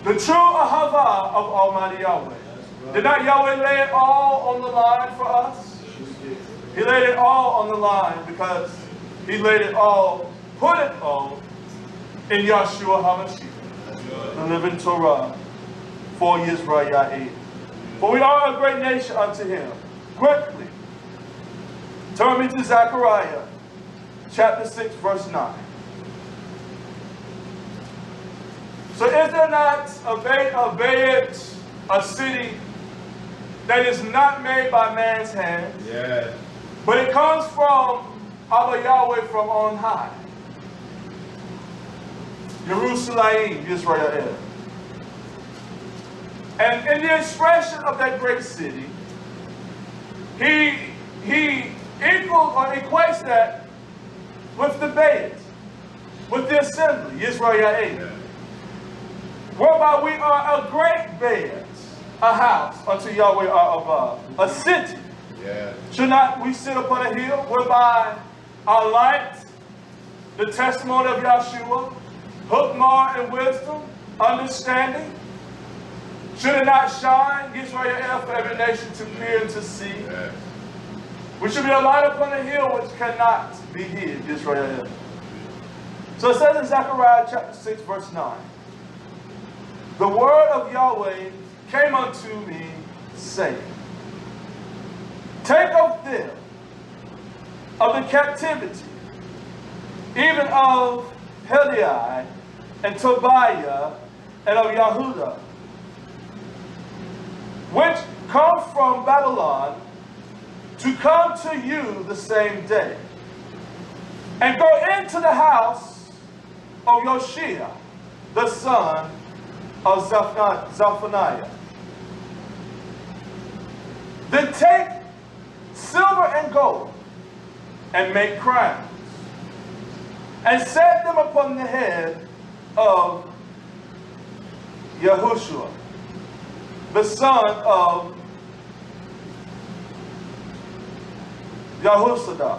The true ahava of Almighty Yahweh. Right. Did not Yahweh lay it all on the line for us? He laid it all on the line because he laid it all, put it all in Yahshua HaMashiach, the living Torah for Yisrael. For we are a great nation unto him. Quickly, turn me to Zechariah chapter 6, verse 9. So is there not a city that is not made by man's hands, Yes. but it comes from our Yahweh from on high? Jerusalem, Yisrael. And in the expression of that great city, he equals or equates that with the Beit, with the assembly, Yisrael, whereby we are a great Beit, a house unto Yahweh our above, a city. Yes. Should not we sit upon a hill whereby our light, the testimony of Yahshua, Hukmah and wisdom, understanding, should it not shine, Yisrael, for every nation to peer and to see? Yes. We should be a light upon a hill which cannot be hid, Yisrael. So it says in Zechariah chapter 6, verse 9, the word of Yahweh came unto me, saying, take of them, of the captivity, even of Heliai and Tobiah and of Yehuda, which come from Babylon, to come to you the same day, and go into the house of Yoshia, the son of Zephaniah. Then take silver and gold, and make crowns, and set them upon the head of Yahushua, the son of Yahusadah,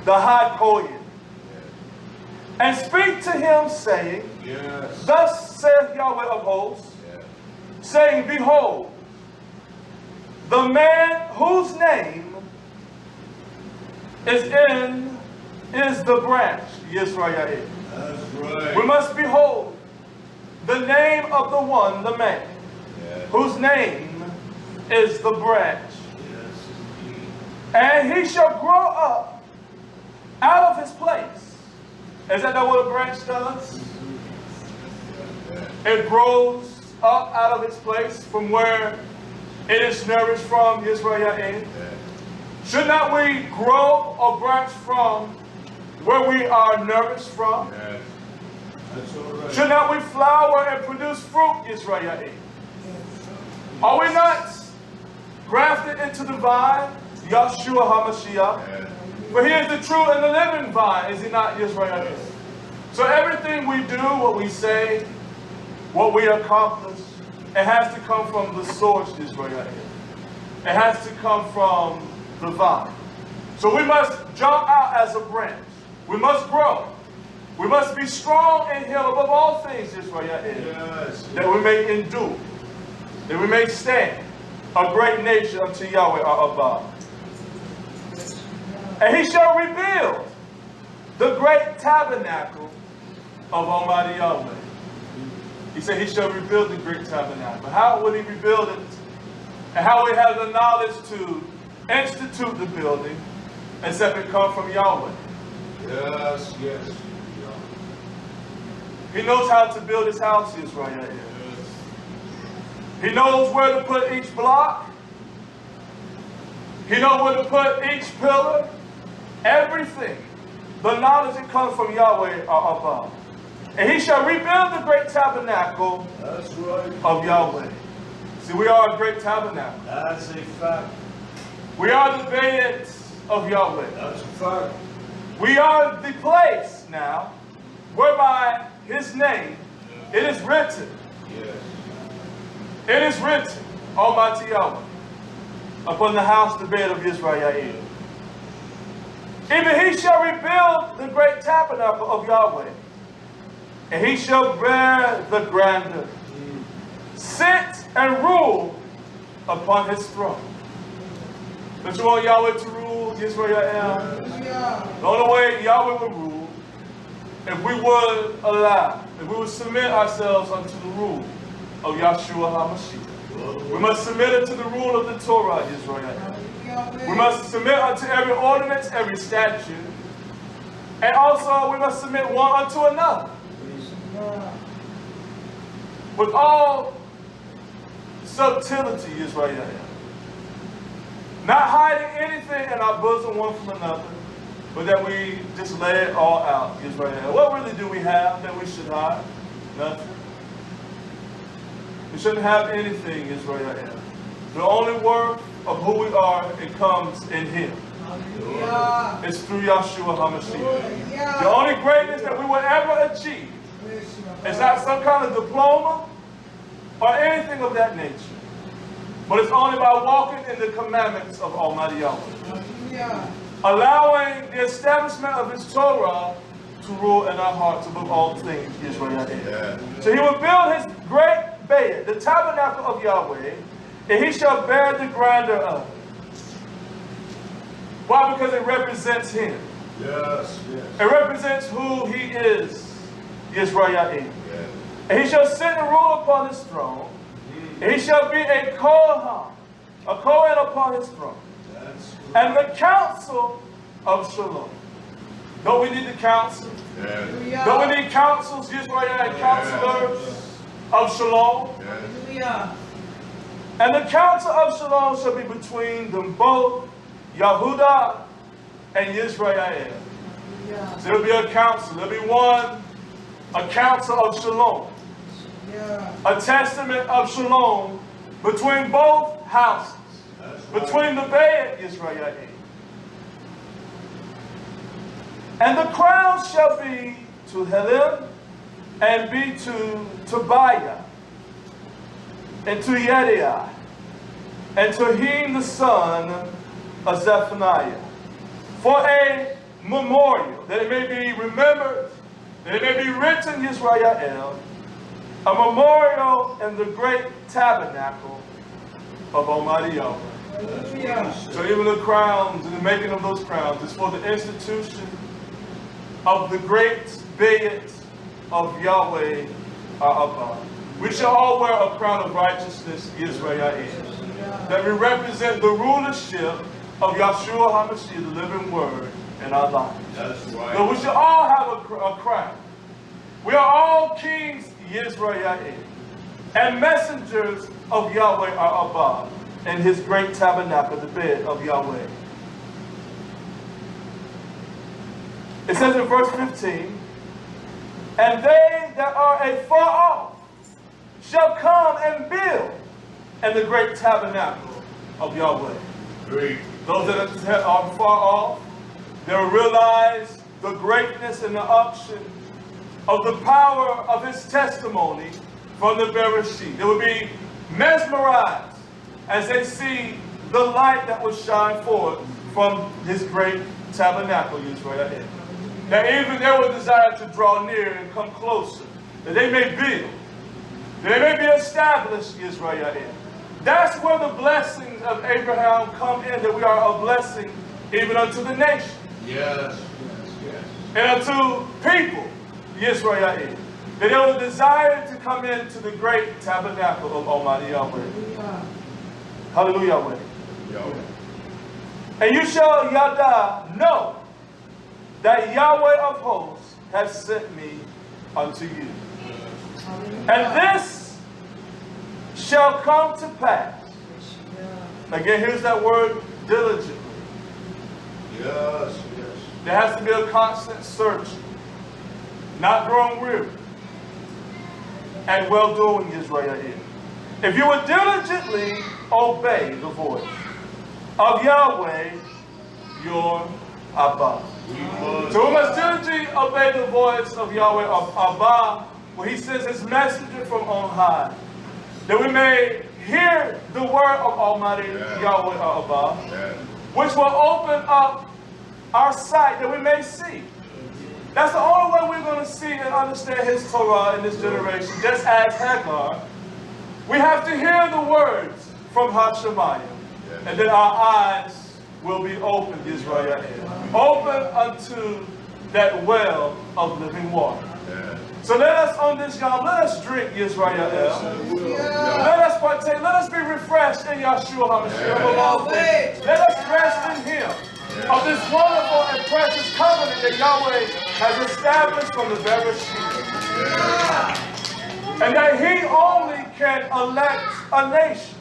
the high Kohen, and speak to him, saying, Yes. thus saith Yahweh of hosts, Yes. saying, behold, the man whose name is the branch, Yisrael. That's right. We must behold the name of the one, the man, Yes. whose name is the branch. Yes, indeed. And he shall grow up out of his place. Is that not what a branch does? It grows up out of its place from where it is nourished from, Yisrael. Yes. Should not we grow or branch from where we are nourished from? Yes. That's all right. Should not we flower and produce fruit, Yisrael? Are we not grafted into the vine, Yahshua HaMashiach? Yes. For he is the true and the living vine, is he not, Yisrael? So everything we do, what we say, what we accomplish, it has to come from the source, Yisrael. It has to come from the vine. So we must jump out as a branch. We must grow. We must be strong and heal above all things, Yisrael, Yes. that we may endure, that we may stand a great nation unto Yahweh our above. And he shall rebuild the great tabernacle of Almighty Yahweh. He said he shall rebuild the great tabernacle. How would he rebuild it? And how would he have the knowledge to institute the building except it come from Yahweh? Yes, yes. He knows how to build his house, Israel. He knows where to put each block. He knows where to put each pillar. Everything. The knowledge that comes from Yahweh are above. And he shall rebuild the great tabernacle That's right. of Yahweh. See, we are a great tabernacle. That's a fact. We are the Beit of Yahweh. That's a fact. We are the place now whereby his name, it is written. Yes. It is written, Almighty Yahweh, upon the house, the bed of Israel. Even he shall rebuild the great tabernacle of Yahweh, and he shall bear the grandeur, sit and rule upon his throne. Don't you want Yahweh to rule Israel? The only way Yahweh will rule, if we would allow, if we would submit ourselves unto the rule of Yahshua HaMashiach. We must submit it to the rule of the Torah, Israel. We must submit unto every ordinance, every statute. And also we must submit one unto another. with all subtlety, Yisrael. Not hiding anything in our bosom one from another, but that we just lay it all out, Yisrael. What really do we have that we should hide? Nothing. We shouldn't have anything, Yisrael. The only worth of who we are, it comes in Him. Hallelujah. It's through Yahshua HaMashiach. Hallelujah. The only greatness that we will ever achieve is not some kind of diploma or anything of that nature, but it's only by walking in the commandments of Almighty Yahweh. Hallelujah. Allowing the establishment of His Torah to rule in our hearts above all things, Israel. So He will build His great bed, the tabernacle of Yahweh, and He shall bear the grandeur of it. Why? Because it represents Him. Yes, yes. It represents who He is, Yisrael. And He shall sit and rule upon His throne. And He shall be a Kohen upon His throne. And the council of Shalom. Don't we need the council? Hallelujah. Don't we need councils, Yisrael, counselors of Shalom? Hallelujah. And the council of Shalom shall be between them both, Yahudah and Yisrael. Hallelujah. So there'll be a council. There'll be a council of Shalom. Yeah. A testament of Shalom between both houses. Between the Bay and Israel. And the crown shall be to Helim and be to Tobiah and to Yediah and to him the son of Zephaniah for a memorial, that it may be remembered, that it may be written, Yisrael, a memorial in the great tabernacle of Almighty Yahweh. Hallelujah. So even the crowns and the making of those crowns is for the institution of the great bed of Yahweh our Abba. We shall all wear a crown of righteousness, Israel, that we represent the rulership of Yahshua HaMashiach, the living word, in our lives. That's right. So we shall all have a crown. We are all kings, Israel, and messengers of Yahweh our Abba, in His great tabernacle, the bed of Yahweh. It says in verse 15, and they that are afar off shall come and build in the great tabernacle of Yahweh. Great. Those that are far off, they'll realize the greatness and the unction of the power of His testimony from the Bereshit. They will be mesmerized as they see the light that will shine forth from His great tabernacle, Israel. That even they will desire to draw near and come closer, that they may build, that they may be established, Israel. That's where the blessings of Abraham come in, that we are a blessing even unto the nation. Yes, yes, yes. And unto people, Israel. That they will desire to come into the great tabernacle of Almighty Yahweh. Hallelujah. Hallelujah. Yo. And you shall, Yada, know that Yahweh of hosts has sent me unto you. And this shall come to pass. Again, here's that word, diligently. Yes, yes. There has to be a constant searching, not growing weary, and well-doing, Israel. If you would diligently obey the voice of Yahweh, your Abba. So we must diligently obey the voice of Yahweh of Abba, when He sends His messenger from on high, that we may hear the word of Almighty Yahweh our Abba, which will open up our sight that we may see. That's the only way we're going to see and understand His Torah in this generation, just as Hagar. We have to hear the words from Hashemayim, and then our eyes will be opened, Israel. Open unto that well of living water. So let us on this Yom, let us drink, Israel. Let us partake, let us be refreshed in Yahshua HaMashiach. Let us rest in Him of this wonderful and precious covenant that Yahweh has established from the Bereshit. And that he only can elect a nation,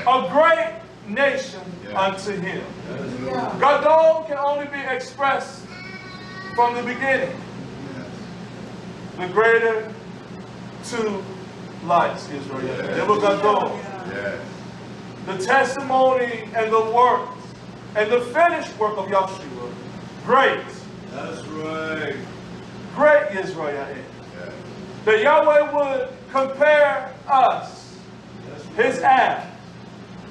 a great nation unto him. Gadol can only be expressed from the beginning. The greater two lights, Israel. There was Gadol. The testimony and the work and the finished work of Yahshua. Great. That's right. Great Israel. That Yahweh would compare us, his act,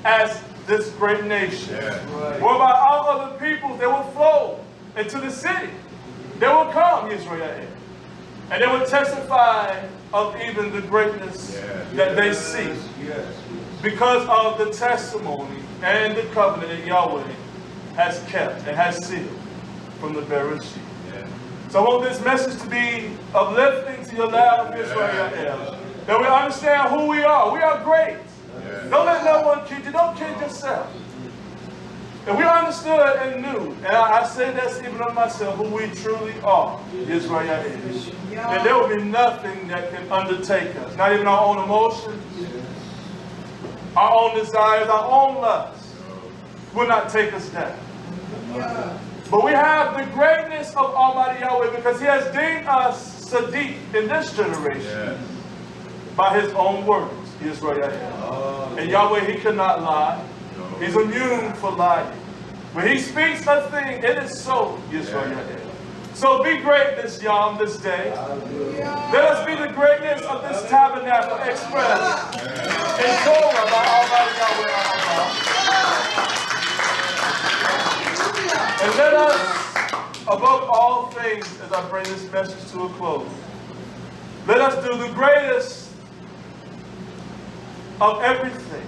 as this great nation. Whereby all other peoples, they will flow into the city. They will come, Israel. And they will testify of even the greatness that they see. Because of the testimony and the covenant that Yahweh has kept and has sealed from the Bereshit. So I want this message to be uplifting to your loud of Israel. That we understand who we are. We are great. Don't let no one kid you. Don't kid yourself. If we understood and knew, and I say this even of myself, who we truly are, Israel is, then there will be nothing that can undertake us. Not even our own emotions, our own desires, our own lusts will not take us down. But we have the greatness of Almighty Yahweh because he has deemed us Sadiq in this generation by his own words, Israel. And Yahweh, he cannot lie. He's immune for lying. When he speaks a thing, it is so, Israel. So be great this Yom, this day. Let us be the greatness of this tabernacle expressed in Torah by Almighty Yahweh. And let us, above all things, as I bring this message to a close, let us do the greatest of everything.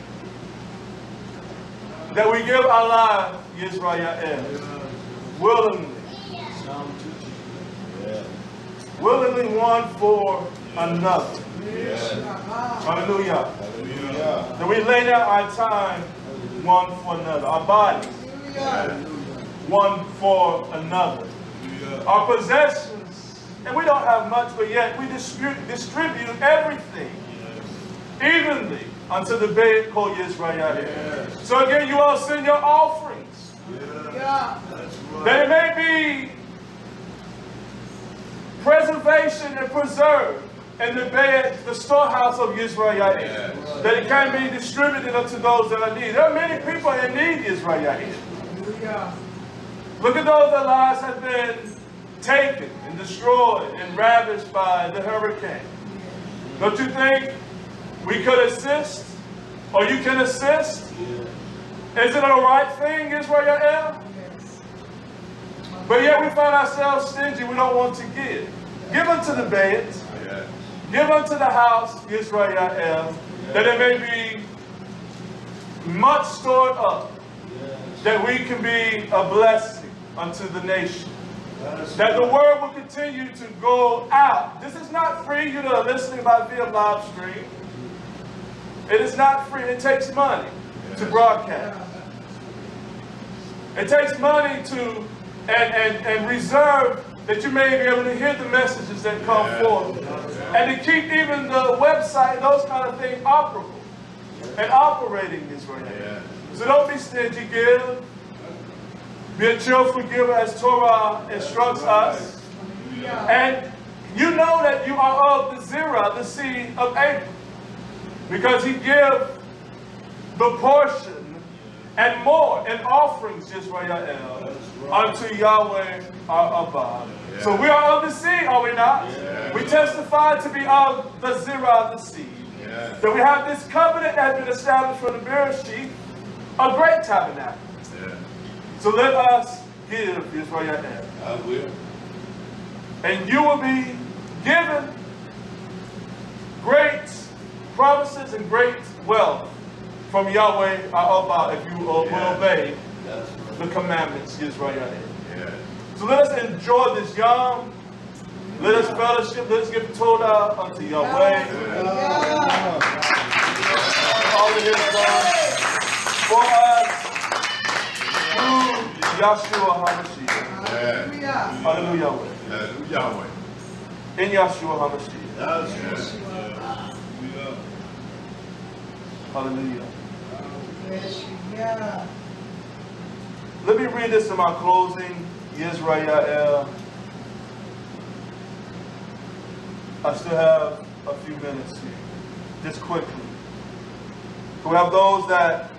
That we give our life, Yisrael, willingly. Willingly one for another. Hallelujah. That we lay down our time one for another. Our bodies one for another. Our possessions, and we don't have much, but yet we distribute everything evenly unto the bed called Yisrael. So again, you all send your offerings. That it may be preservation and preserved in the bed, the storehouse of Yisrael. That it can be distributed unto those that are needy. There are many people in need, Yisrael. Look at those that lives have been taken and destroyed and ravished by the hurricane. Don't you think we could assist, or you can assist? Is it a right thing, Israel? But yet we find ourselves stingy. We don't want to give. Give unto the beds. Give unto the house, Israel, that it may be much stored up, that we can be a blessing unto the nation. That the word will continue to go out. This is not free. You know, listening by via live stream. It is not free. It takes money to broadcast. It takes money to and reserve that you may be able to hear the messages that come forth. And to keep even the website, those kind of things operable and operating Israel. So don't be stingy, give. Be a cheerful giver as Torah instructs us. And you know that you are of the Zerah, the seed of Abraham. Because he gives the portion and more in offerings, Yisrael, unto Yahweh our Abba. So we are of the seed, are we not? We testify to be of the Zerah, the seed. That we have this covenant that has been established from the Bereshit, a great tabernacle. So let us give Israel. I will. And you will be given great promises and great wealth from Yahweh our Abba if you will obey the commandments, Israel. So let us enjoy this Yom. Let us fellowship. Let us give Torah unto Yahweh. All of his love for us through Yahshua HaMashiach. Hallelujah. Yahweh. In Yahshua HaMashiach. Hallelujah. Yes, yeah. Let me read this in my closing. Yisrael. I still have a few minutes here. Just quickly. We have those that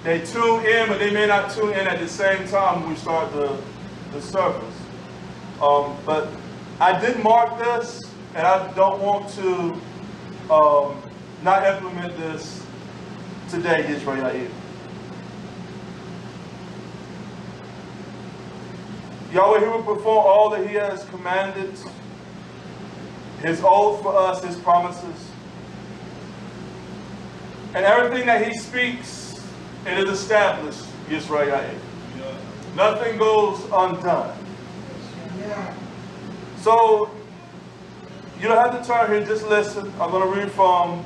they tune in, but they may not tune in at the same time when we start the service. But I did mark this, and I don't want to not implement this today, Yisrael. Yahweh, He will perform all that He has commanded, His oath for us, His promises. And everything that He speaks, it is established, Yisrael. Nothing goes undone. Yeah. So, you don't have to turn here, just listen. I'm going to read from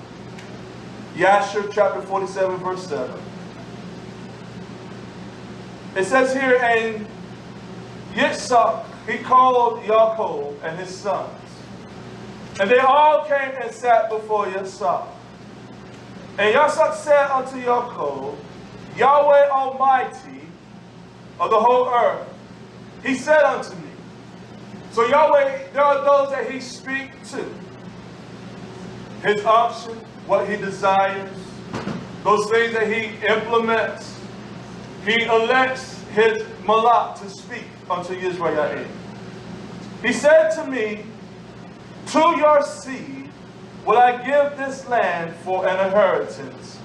Yasher chapter 47, verse 7. It says here, and Yitzhak, he called Yaakov and his sons. And they all came and sat before Yitzhak. And Yitzhak said unto Yaakov, Yahweh Almighty of the whole earth, He said unto me. So Yahweh, there are those that He speaks to. His option, what He desires, those things that He implements. He elects His malach to speak unto Yisrael. He said to me, to your seed will I give this land for an inheritance,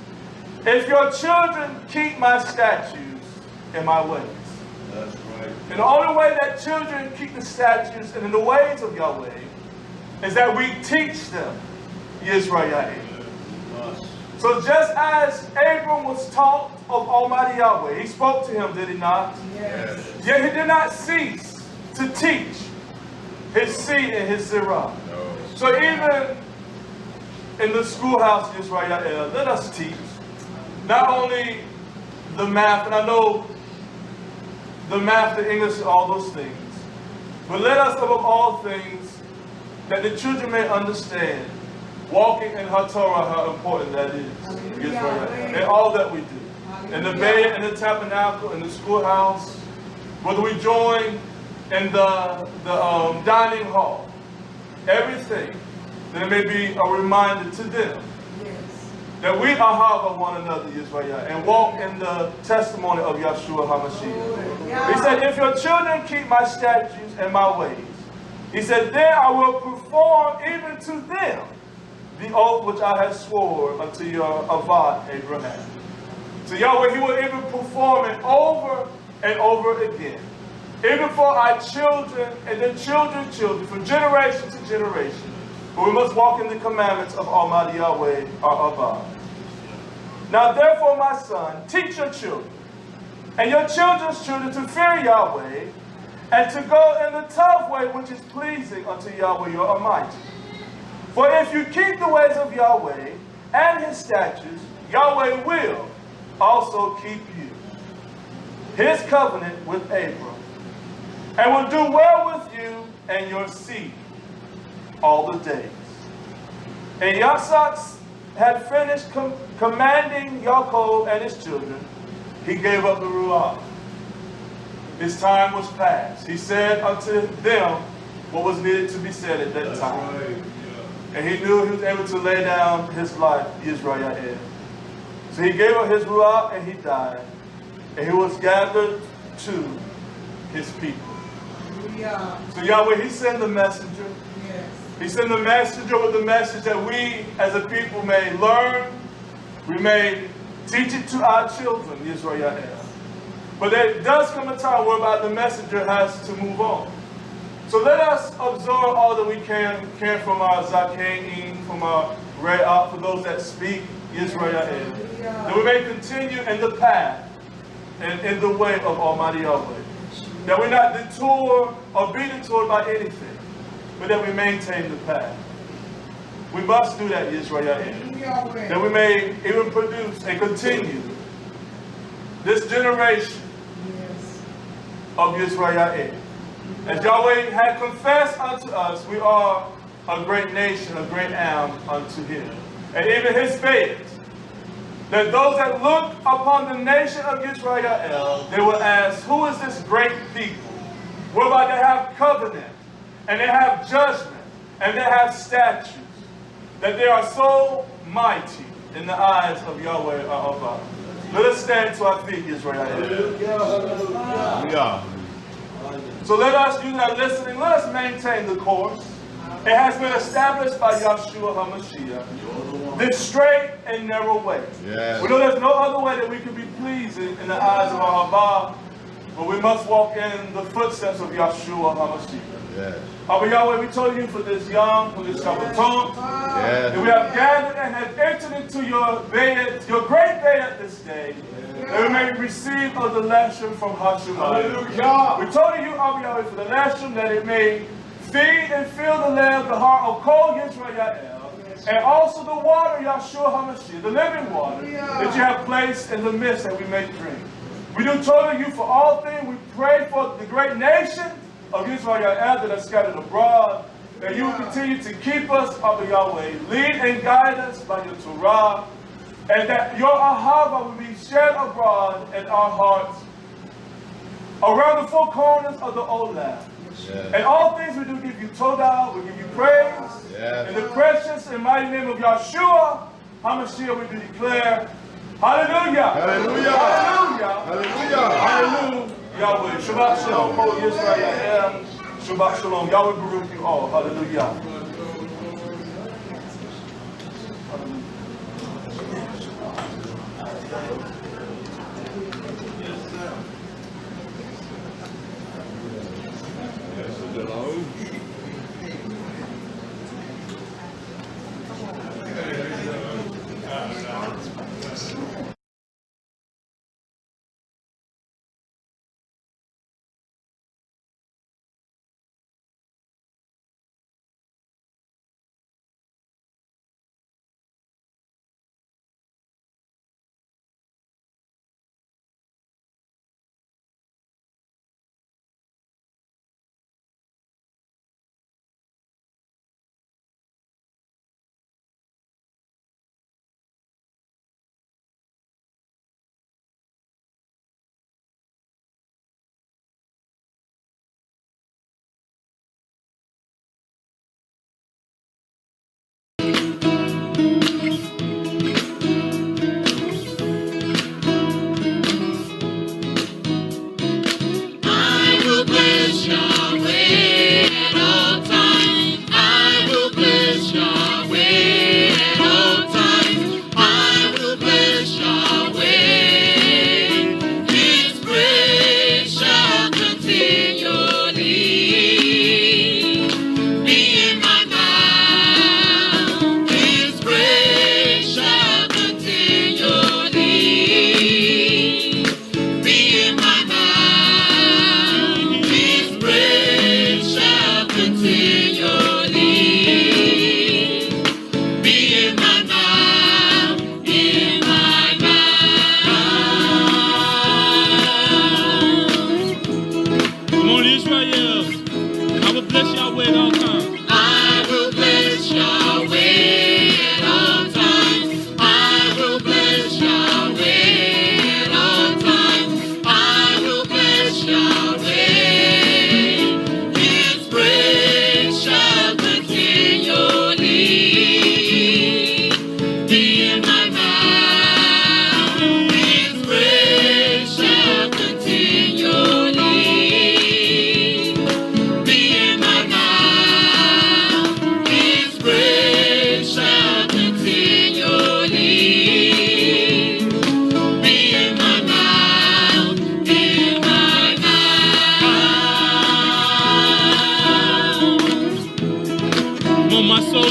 if your children keep my statutes and my ways. That's right. And the only way that children keep the statutes and in the ways of Yahweh is that we teach them Yisrael. So just as Abram was taught of Almighty Yahweh, He spoke to him, did He not? Yes. Yet He did not cease to teach His seed and His zirah. No. So even in the schoolhouse, Yisrael, let us teach not only the math, and I know the math, the English, all those things, but let us above all things that the children may understand walking in her Torah, how important that is. Yisrael, and all that we do. In the Bay, in the tabernacle, in the schoolhouse, whether we join in the dining hall, everything, that it may be a reminder to them that we are hava one another, Yisrael, and walk in the testimony of Yeshua HaMashiach. He said, if your children keep my statutes and my ways, He said, then I will perform even to them the oath which I have sworn unto your avad Abraham. So Yahweh, He will even perform it over and over again. Even for our children and their children's children, from generation to generation. But we must walk in the commandments of Almighty Yahweh, our Avad. Now therefore, my son, teach your children and your children's children to fear Yahweh and to go in the tough way which is pleasing unto Yahweh your Almighty. For if you keep the ways of Yahweh and His statutes, Yahweh will also keep you, His covenant with Abram, and will do well with you and your seed all the days. And Yitzhak had finished commanding Yaakov and his children. He gave up the Ruach. His time was past. He said unto them what was needed to be said at that That's time. right. Yeah. And he knew he was able to lay down his life, Yisrael. So he gave up his Ruach and he died. And he was gathered to his people. So Yahweh, He sent the messenger. Yes. He sent the messenger with the message that we as a people may learn. We may teach it to our children, Yisrael. But there does come a time whereby the messenger has to move on. So let us absorb all that we can from our Zakein, from our Re'ah, for those that speak Yisrael. That we may continue in the path and in the way of Almighty Yahweh. That we not detour or be detoured by anything, but that we maintain the path. We must do that, Yisrael. That we may even produce and continue this generation of Yisrael. As Yahweh had confessed unto us, we are a great nation, a great am unto Him. And even His faith that those that look upon the nation of Yisrael, they will ask, who is this great people? Whereby they have covenant, and they have judgment, and they have statutes, that they are so mighty in the eyes of Yahweh our God. Let us stand to our feet, Israel. So let us, you that are listening, let us maintain the course. It has been established by Yahshua HaMashiach, this straight and narrow way. Yes. We know there's no other way that we can be pleasing in the eyes of our Abba, but we must walk in the footsteps of Yahshua HaMashiach. Yes. Abba Yahweh, we told you for this young, for this Shabbaton, Yes. that we have gathered and have entered into your Bayat, your great Bayat this day, that we may receive of the Lashem from Hashemah. We told you, Abba Yahweh, for the Lashem, that it may feed and fill the land, the heart of Kol Yisrael, and also the water, Yahshua HaMashiach, the living water, that you have placed in the midst that we may drink. We do total you for all things. We pray for the great nation of Yisrael that are scattered abroad, that you will continue to keep us, Abba Yahweh, lead and guide us by your Torah, and that your Ahava will be shed abroad in our hearts, around the four corners of the old land. Yes. And all things we do give you Todah, we give you praise. Yes. In the precious and mighty name of Yahshua HaMashiach, we do declare, hallelujah. Hallelujah. Hallelujah. Hallelujah. Hallelujah. Yahweh. Shabbat Shalom. Oh, Yisrael. Shabbat Shalom. Yahweh Baruch you all. Hallelujah.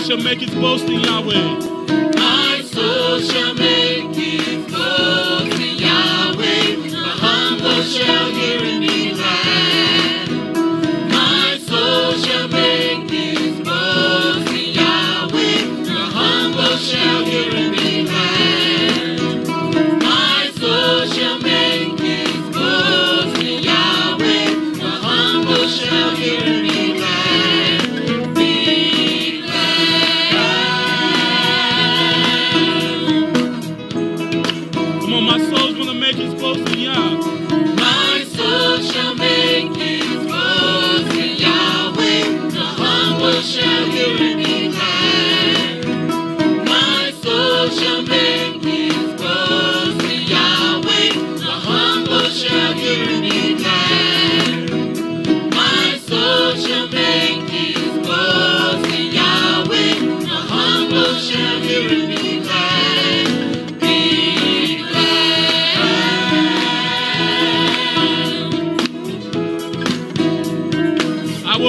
Shall make its boast in Yahweh. My soul shall make its boast in Yahweh. The humble shall hear and be glad. My soul shall make its boast in Yahweh. The humble shall hear and be glad. My soul shall make its boast in Yahweh. The humble shall hear and be glad. Be glad.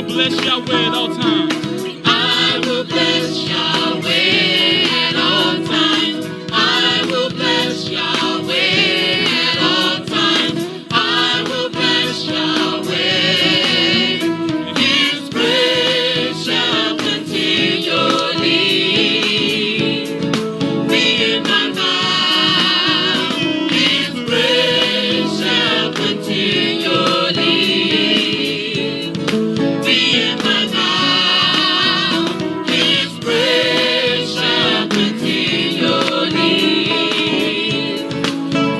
bless Yahweh at all times. I will bless Yahweh at all times. I will bless Yahweh at all times. I will bless Yahweh. His praise shall continually be in my mouth. His praise shall continually be in my mouth. His praise shall continually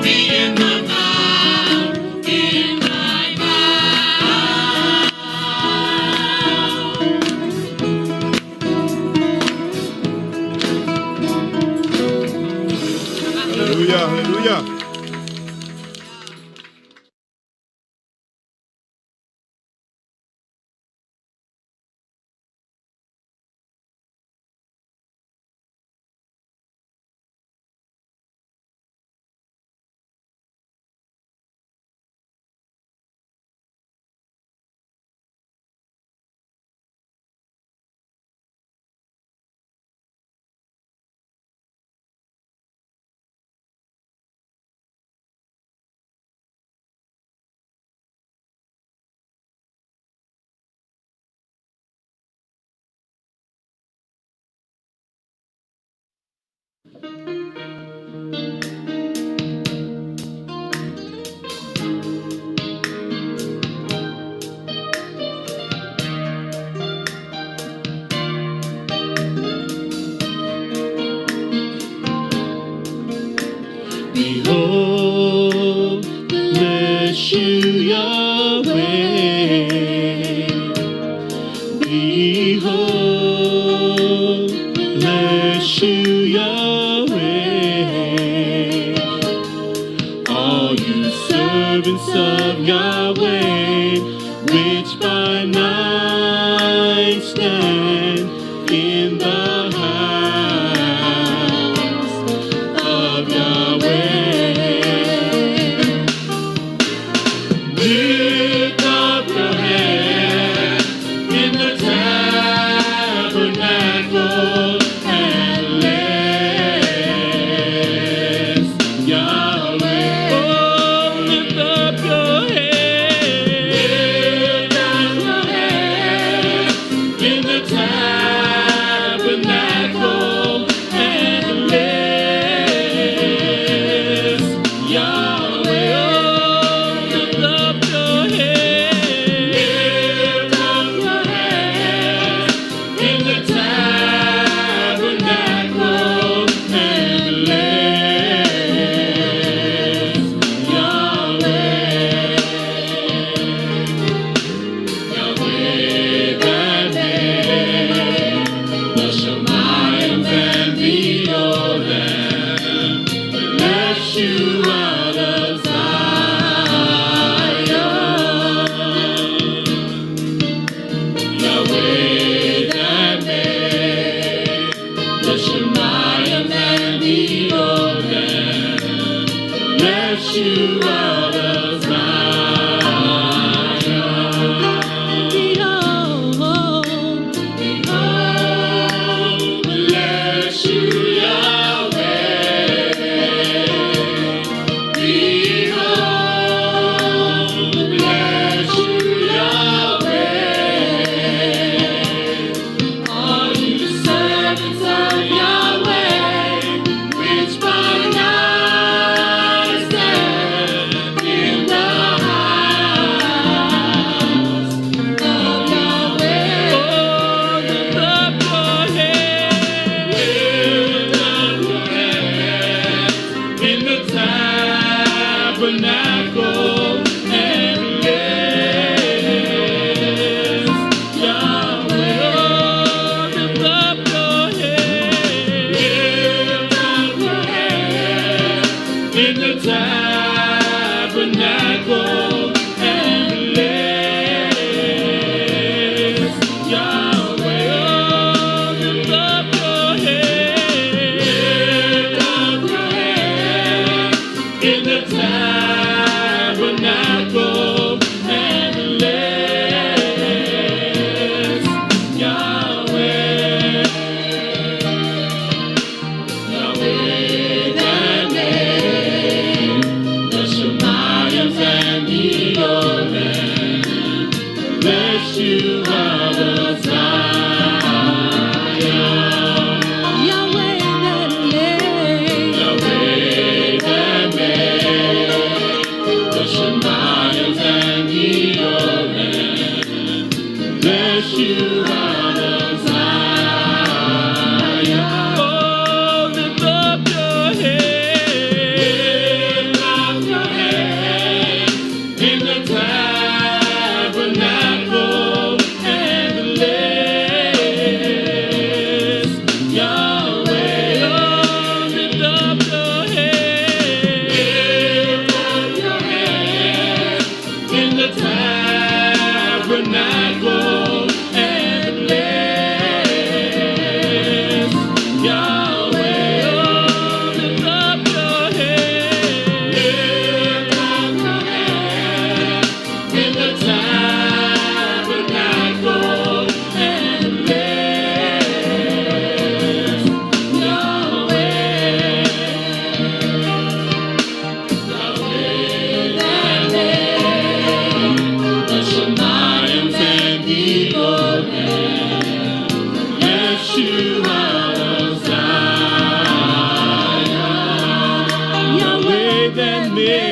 be in my mouth, in my mouth. Hallelujah, hallelujah. Behold, bless you, Yahweh. Behold, bless you, Yahweh. All you servants of Yahweh, which by night stand in the house of Yahweh. Lift up your hands in the tabernacle and bless Yahweh. Oh, lift up your hands. Lift up your hands in the tabernacle and bless Yahweh. Oh, lift up your hands. Lift up your hands in the tabernacle and bless Yahweh. Yahweh that made the Shemayim and the Olam, bless you out of Zion. Yahweh that made the Shemayim and the Olam, bless you out of Zion. Behold, behold, bless you, Yahweh. Behold, bless you, Yahweh. All you servants of Yahweh, which by night stand in the house of Yahweh. Oh, lift up your hands. Lift up your hands in the tabernacle and bless Yahweh. Oh, lift up your hands. Lift up your hands in the tabernacle and bless Yahweh. Oh, lift up your hands. Lift up your hands in the tabernacle and bless me.